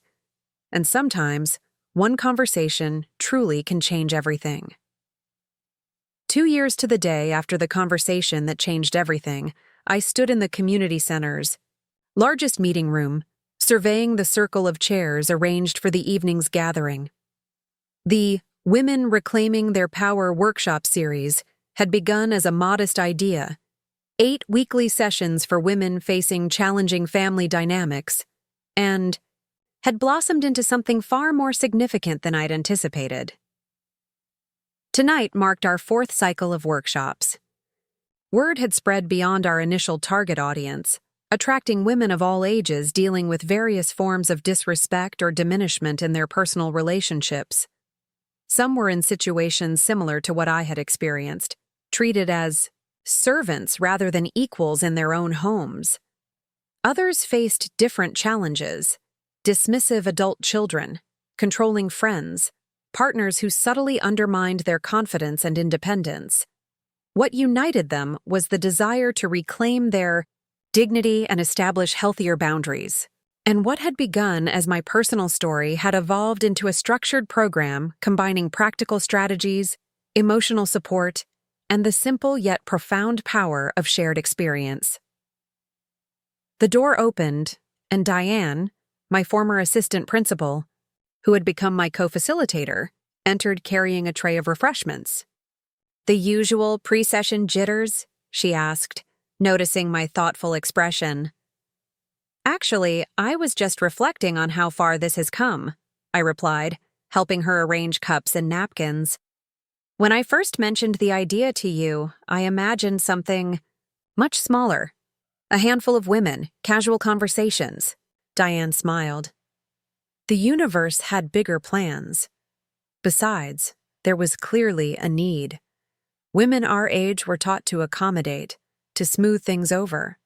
And sometimes one conversation truly can change everything. 2 years to the day after the conversation that changed everything, I stood in the community center's largest meeting room, surveying the circle of chairs arranged for the evening's gathering. The Women Reclaiming Their Power workshop series had begun as a modest idea, 8 weekly sessions for women facing challenging family dynamics, and had blossomed into something far more significant than I'd anticipated. Tonight marked our 4th cycle of workshops. Word had spread beyond our initial target audience, attracting women of all ages dealing with various forms of disrespect or diminishment in their personal relationships. Some were in situations similar to what I had experienced, treated as servants rather than equals in their own homes. Others faced different challenges: dismissive adult children, controlling friends, partners who subtly undermined their confidence and independence. What united them was the desire to reclaim their dignity and establish healthier boundaries. And what had begun as my personal story had evolved into a structured program combining practical strategies, emotional support, and the simple yet profound power of shared experience. The door opened, and Diane, my former assistant principal, who had become my co-facilitator, entered carrying a tray of refreshments. "The usual pre-session jitters?" she asked, noticing my thoughtful expression. "Actually, I was just reflecting on how far this has come," I replied, helping her arrange cups and napkins. "When I first mentioned the idea to you, I imagined something much smaller. A handful of women, casual conversations." Diane smiled. The universe had bigger plans. Besides, there was clearly a need. Women our age were taught to accommodate, to smooth things over.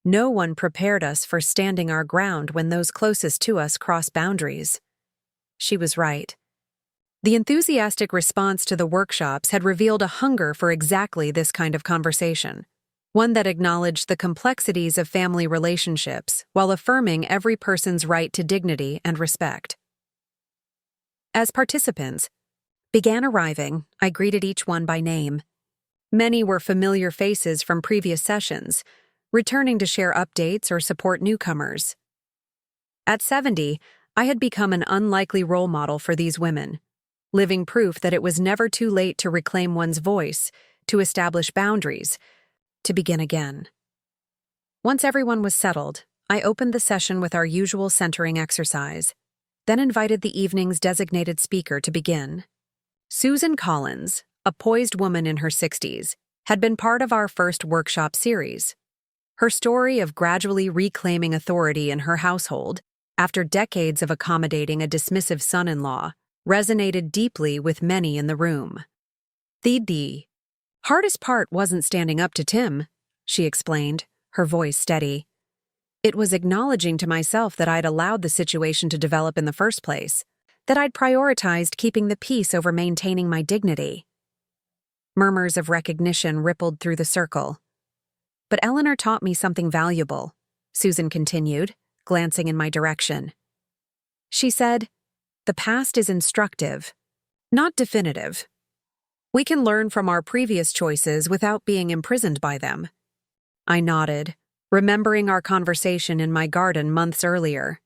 No one prepared us for standing our ground when those closest to us cross boundaries. She was right. The enthusiastic response to the workshops had revealed a hunger for exactly this kind of conversation, one that acknowledged the complexities of family relationships while affirming every person's right to dignity and respect. As participants began arriving, I greeted each one by name. Many were familiar faces from previous sessions, returning to share updates or support newcomers. At 70, I had become an unlikely role model for these women, living proof that it was never too late to reclaim one's voice, to establish boundaries, to begin again. Once everyone was settled, I opened the session with our usual centering exercise, then invited the evening's designated speaker to begin. Susan Collins, a poised woman in her 60s, had been part of our first workshop series. Her story of gradually reclaiming authority in her household, after decades of accommodating a dismissive son-in-law, resonated deeply with many in the room. The hardest part wasn't standing up to Tim, she explained, her voice steady. It was acknowledging to myself that I'd allowed the situation to develop in the first place, that I'd prioritized keeping the peace over maintaining my dignity. Murmurs of recognition rippled through the circle. But Eleanor taught me something valuable, Susan continued, glancing in my direction. She said, "The past is instructive, not definitive. We can learn from our previous choices without being imprisoned by them." I nodded, remembering our conversation in my garden months earlier.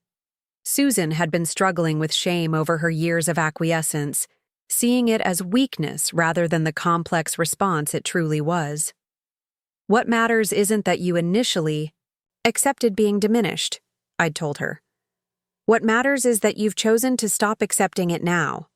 Susan had been struggling with shame over her years of acquiescence, seeing it as weakness rather than the complex response it truly was. "What matters isn't that you initially accepted being diminished," I'd told her. "What matters is that you've chosen to stop accepting it now."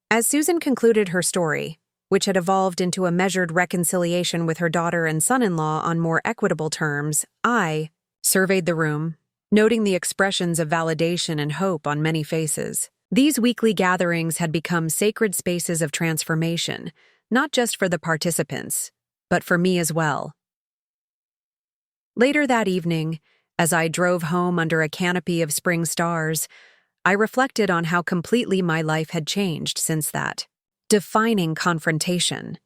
As Susan concluded her story, which had evolved into a measured reconciliation with her daughter and son-in-law on more equitable terms, I surveyed the room, noting the expressions of validation and hope on many faces. These weekly gatherings had become sacred spaces of transformation, not just for the participants, but for me as well. Later that evening, as I drove home under a canopy of spring stars, I reflected on how completely my life had changed since that defining confrontation.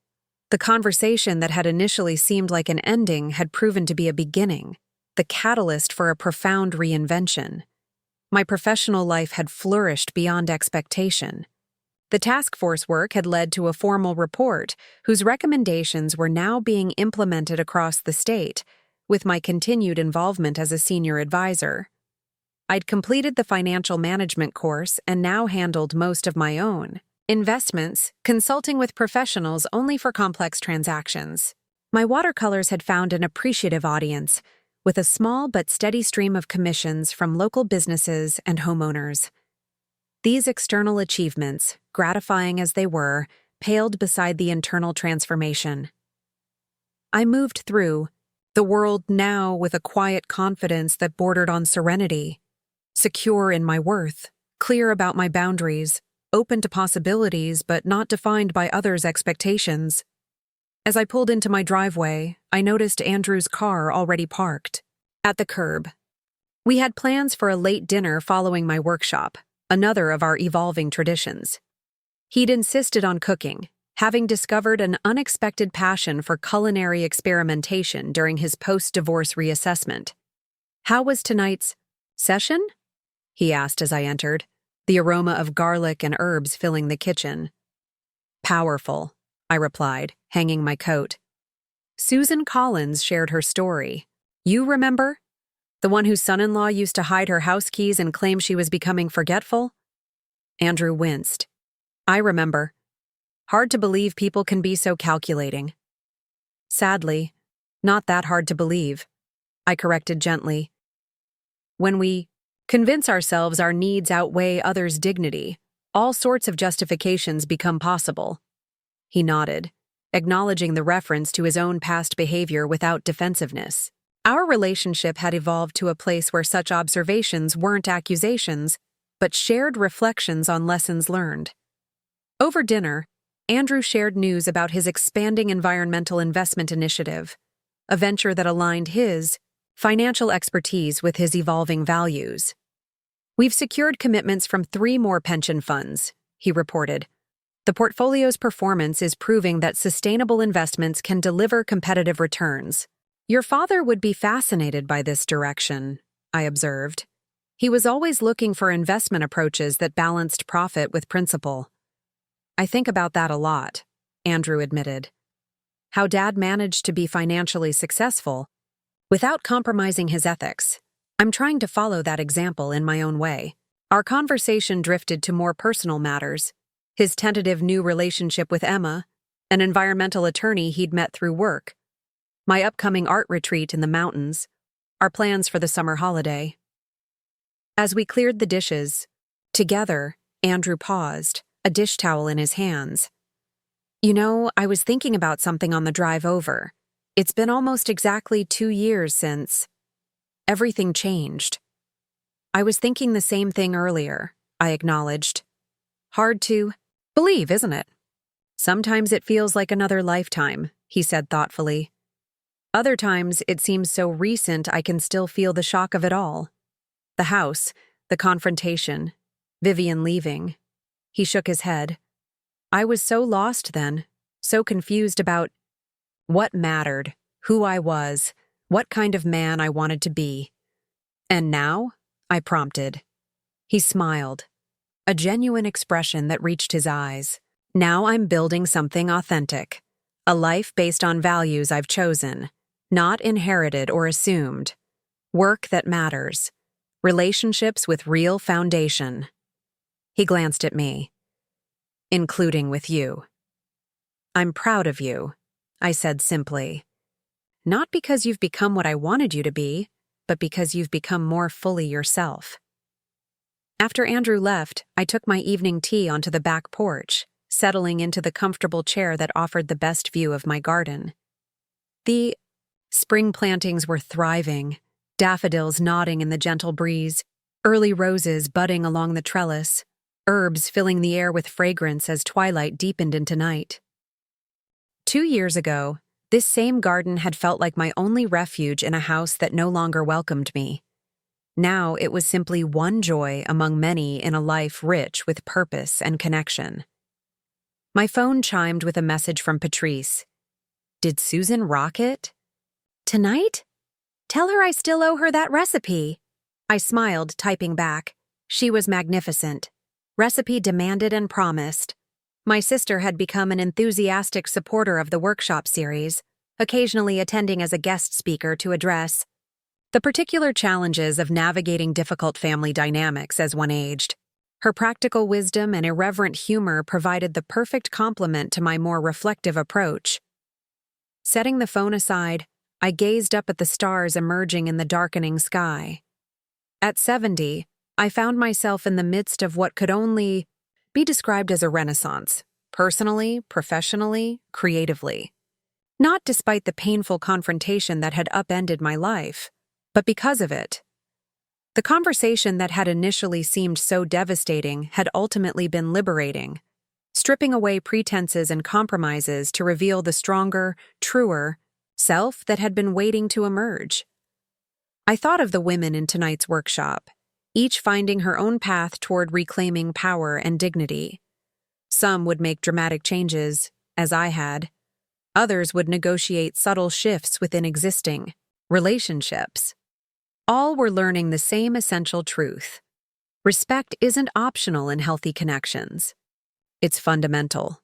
The conversation that had initially seemed like an ending had proven to be a beginning, the catalyst for a profound reinvention. My professional life had flourished beyond expectation. The task force work had led to a formal report whose recommendations were now being implemented across the state, with my continued involvement as a senior advisor. I'd completed the financial management course and now handled most of my own investments, consulting with professionals only for complex transactions. My watercolors had found an appreciative audience, with a small but steady stream of commissions from local businesses and homeowners. These external achievements, gratifying as they were, paled beside the internal transformation. I moved through the world now with a quiet confidence that bordered on serenity, secure in my worth, clear about my boundaries, open to possibilities but not defined by others' expectations. As I pulled into my driveway, I noticed Andrew's car already parked at the curb. We had plans for a late dinner following my workshop, another of our evolving traditions. He'd insisted on cooking, having discovered an unexpected passion for culinary experimentation during his post-divorce reassessment. "How was tonight's session?" he asked as I entered, the aroma of garlic and herbs filling the kitchen. "Powerful," I replied, hanging my coat. Susan Collins shared her story. "You remember? The one whose son-in-law used to hide her house keys and claim she was becoming forgetful?" Andrew winced. "I remember. Hard to believe people can be so calculating." "Sadly, not that hard to believe," I corrected gently. "When we convince ourselves our needs outweigh others' dignity, all sorts of justifications become possible." He nodded, acknowledging the reference to his own past behavior without defensiveness. Our relationship had evolved to a place where such observations weren't accusations, but shared reflections on lessons learned. Over dinner, Andrew shared news about his expanding environmental investment initiative, a venture that aligned his financial expertise with his evolving values. "We've secured commitments from 3 more pension funds," he reported. "The portfolio's performance is proving that sustainable investments can deliver competitive returns." "Your father would be fascinated by this direction," I observed. "He was always looking for investment approaches that balanced profit with principle." "I think about that a lot," Andrew admitted. "How Dad managed to be financially successful without compromising his ethics. I'm trying to follow that example in my own way." Our conversation drifted to more personal matters: his tentative new relationship with Emma, an environmental attorney he'd met through work, my upcoming art retreat in the mountains, our plans for the summer holiday. As we cleared the dishes together, Andrew paused, a dish towel in his hands. "You know, I was thinking about something on the drive over. It's been almost exactly 2 years since everything changed." "I was thinking the same thing earlier," I acknowledged. "Hard to believe, isn't it?" "Sometimes it feels like another lifetime," he said thoughtfully. "Other times it seems so recent I can still feel the shock of it all. The house, the confrontation, Vivian leaving." He shook his head. "I was so lost then, so confused about what mattered, who I was, what kind of man I wanted to be." "And now?" I prompted. He smiled, a genuine expression that reached his eyes. "Now I'm building something authentic, a life based on values I've chosen, not inherited or assumed. Work that matters, relationships with real foundation." He glanced at me. "Including with you." "I'm proud of you," I said simply. "Not because you've become what I wanted you to be, but because you've become more fully yourself." After Andrew left, I took my evening tea onto the back porch, settling into the comfortable chair that offered the best view of my garden. The spring plantings were thriving, daffodils nodding in the gentle breeze, early roses budding along the trellis, herbs filling the air with fragrance as twilight deepened into night. 2 years ago, this same garden had felt like my only refuge in a house that no longer welcomed me. Now it was simply one joy among many in a life rich with purpose and connection. My phone chimed with a message from Patrice. "Did Susan rock it?" "Tonight? Tell her I still owe her that recipe." I smiled, typing back. She was magnificent. Recipe demanded and promised. My sister had become an enthusiastic supporter of the workshop series, occasionally attending as a guest speaker to address the particular challenges of navigating difficult family dynamics as one aged. Her practical wisdom and irreverent humor provided the perfect complement to my more reflective approach. Setting the phone aside, I gazed up at the stars emerging in the darkening sky. At 70, I found myself in the midst of what could only be described as a renaissance, personally, professionally, creatively. Not despite the painful confrontation that had upended my life, but because of it. The conversation that had initially seemed so devastating had ultimately been liberating, stripping away pretenses and compromises to reveal the stronger, truer self that had been waiting to emerge. I thought of the women in tonight's workshop, each finding her own path toward reclaiming power and dignity. Some would make dramatic changes, as I had. Others would negotiate subtle shifts within existing relationships. All were learning the same essential truth. Respect isn't optional in healthy connections. It's fundamental.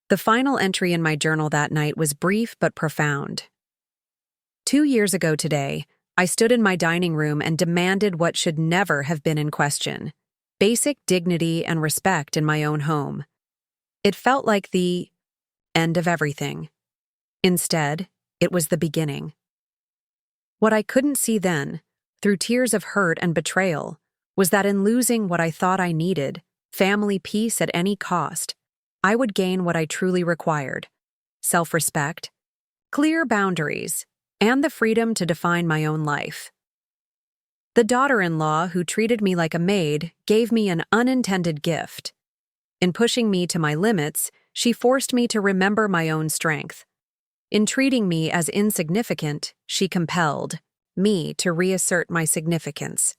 The final entry in my journal that night was brief but profound. 2 years ago today, I stood in my dining room and demanded what should never have been in question: basic dignity and respect in my own home. It felt like the end of everything. Instead, it was the beginning. What I couldn't see then, through tears of hurt and betrayal, was that in losing what I thought I needed, family peace at any cost, I would gain what I truly required: self-respect, clear boundaries, and the freedom to define my own life. The daughter-in-law who treated me like a maid gave me an unintended gift. In pushing me to my limits, she forced me to remember my own strength. In treating me as insignificant, she compelled me to reassert my significance.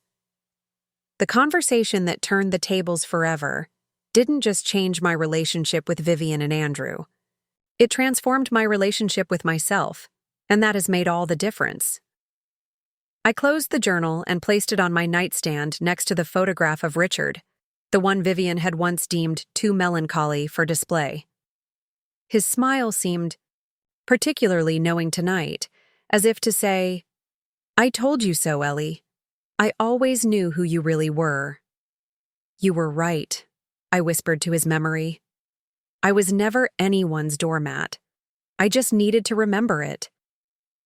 The conversation that turned the tables forever didn't just change my relationship with Vivian and Andrew. It transformed my relationship with myself, and that has made all the difference. I closed the journal and placed it on my nightstand next to the photograph of Richard, the one Vivian had once deemed too melancholy for display. His smile seemed particularly knowing tonight, as if to say, "I told you so, Ellie. I always knew who you really were." "You were right," I whispered to his memory. "I was never anyone's doormat. I just needed to remember it."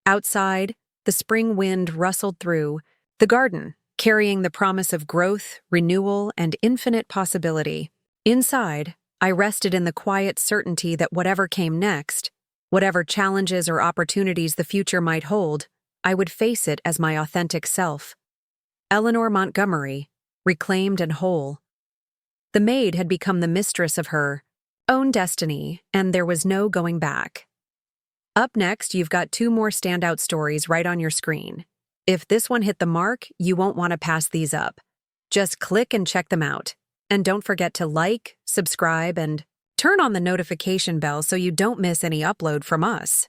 Outside, the spring wind rustled through the garden, carrying the promise of growth, renewal, and infinite possibility. Inside, I rested in the quiet certainty that whatever came next, whatever challenges or opportunities the future might hold, I would face it as my authentic self. Eleanor Montgomery, reclaimed and whole. The maid had become the mistress of her own destiny, and there was no going back. Up next, you've got 2 more standout stories right on your screen. If this one hit the mark, you won't want to pass these up. Just click and check them out. And don't forget to like, subscribe, and turn on the notification bell so you don't miss any upload from us.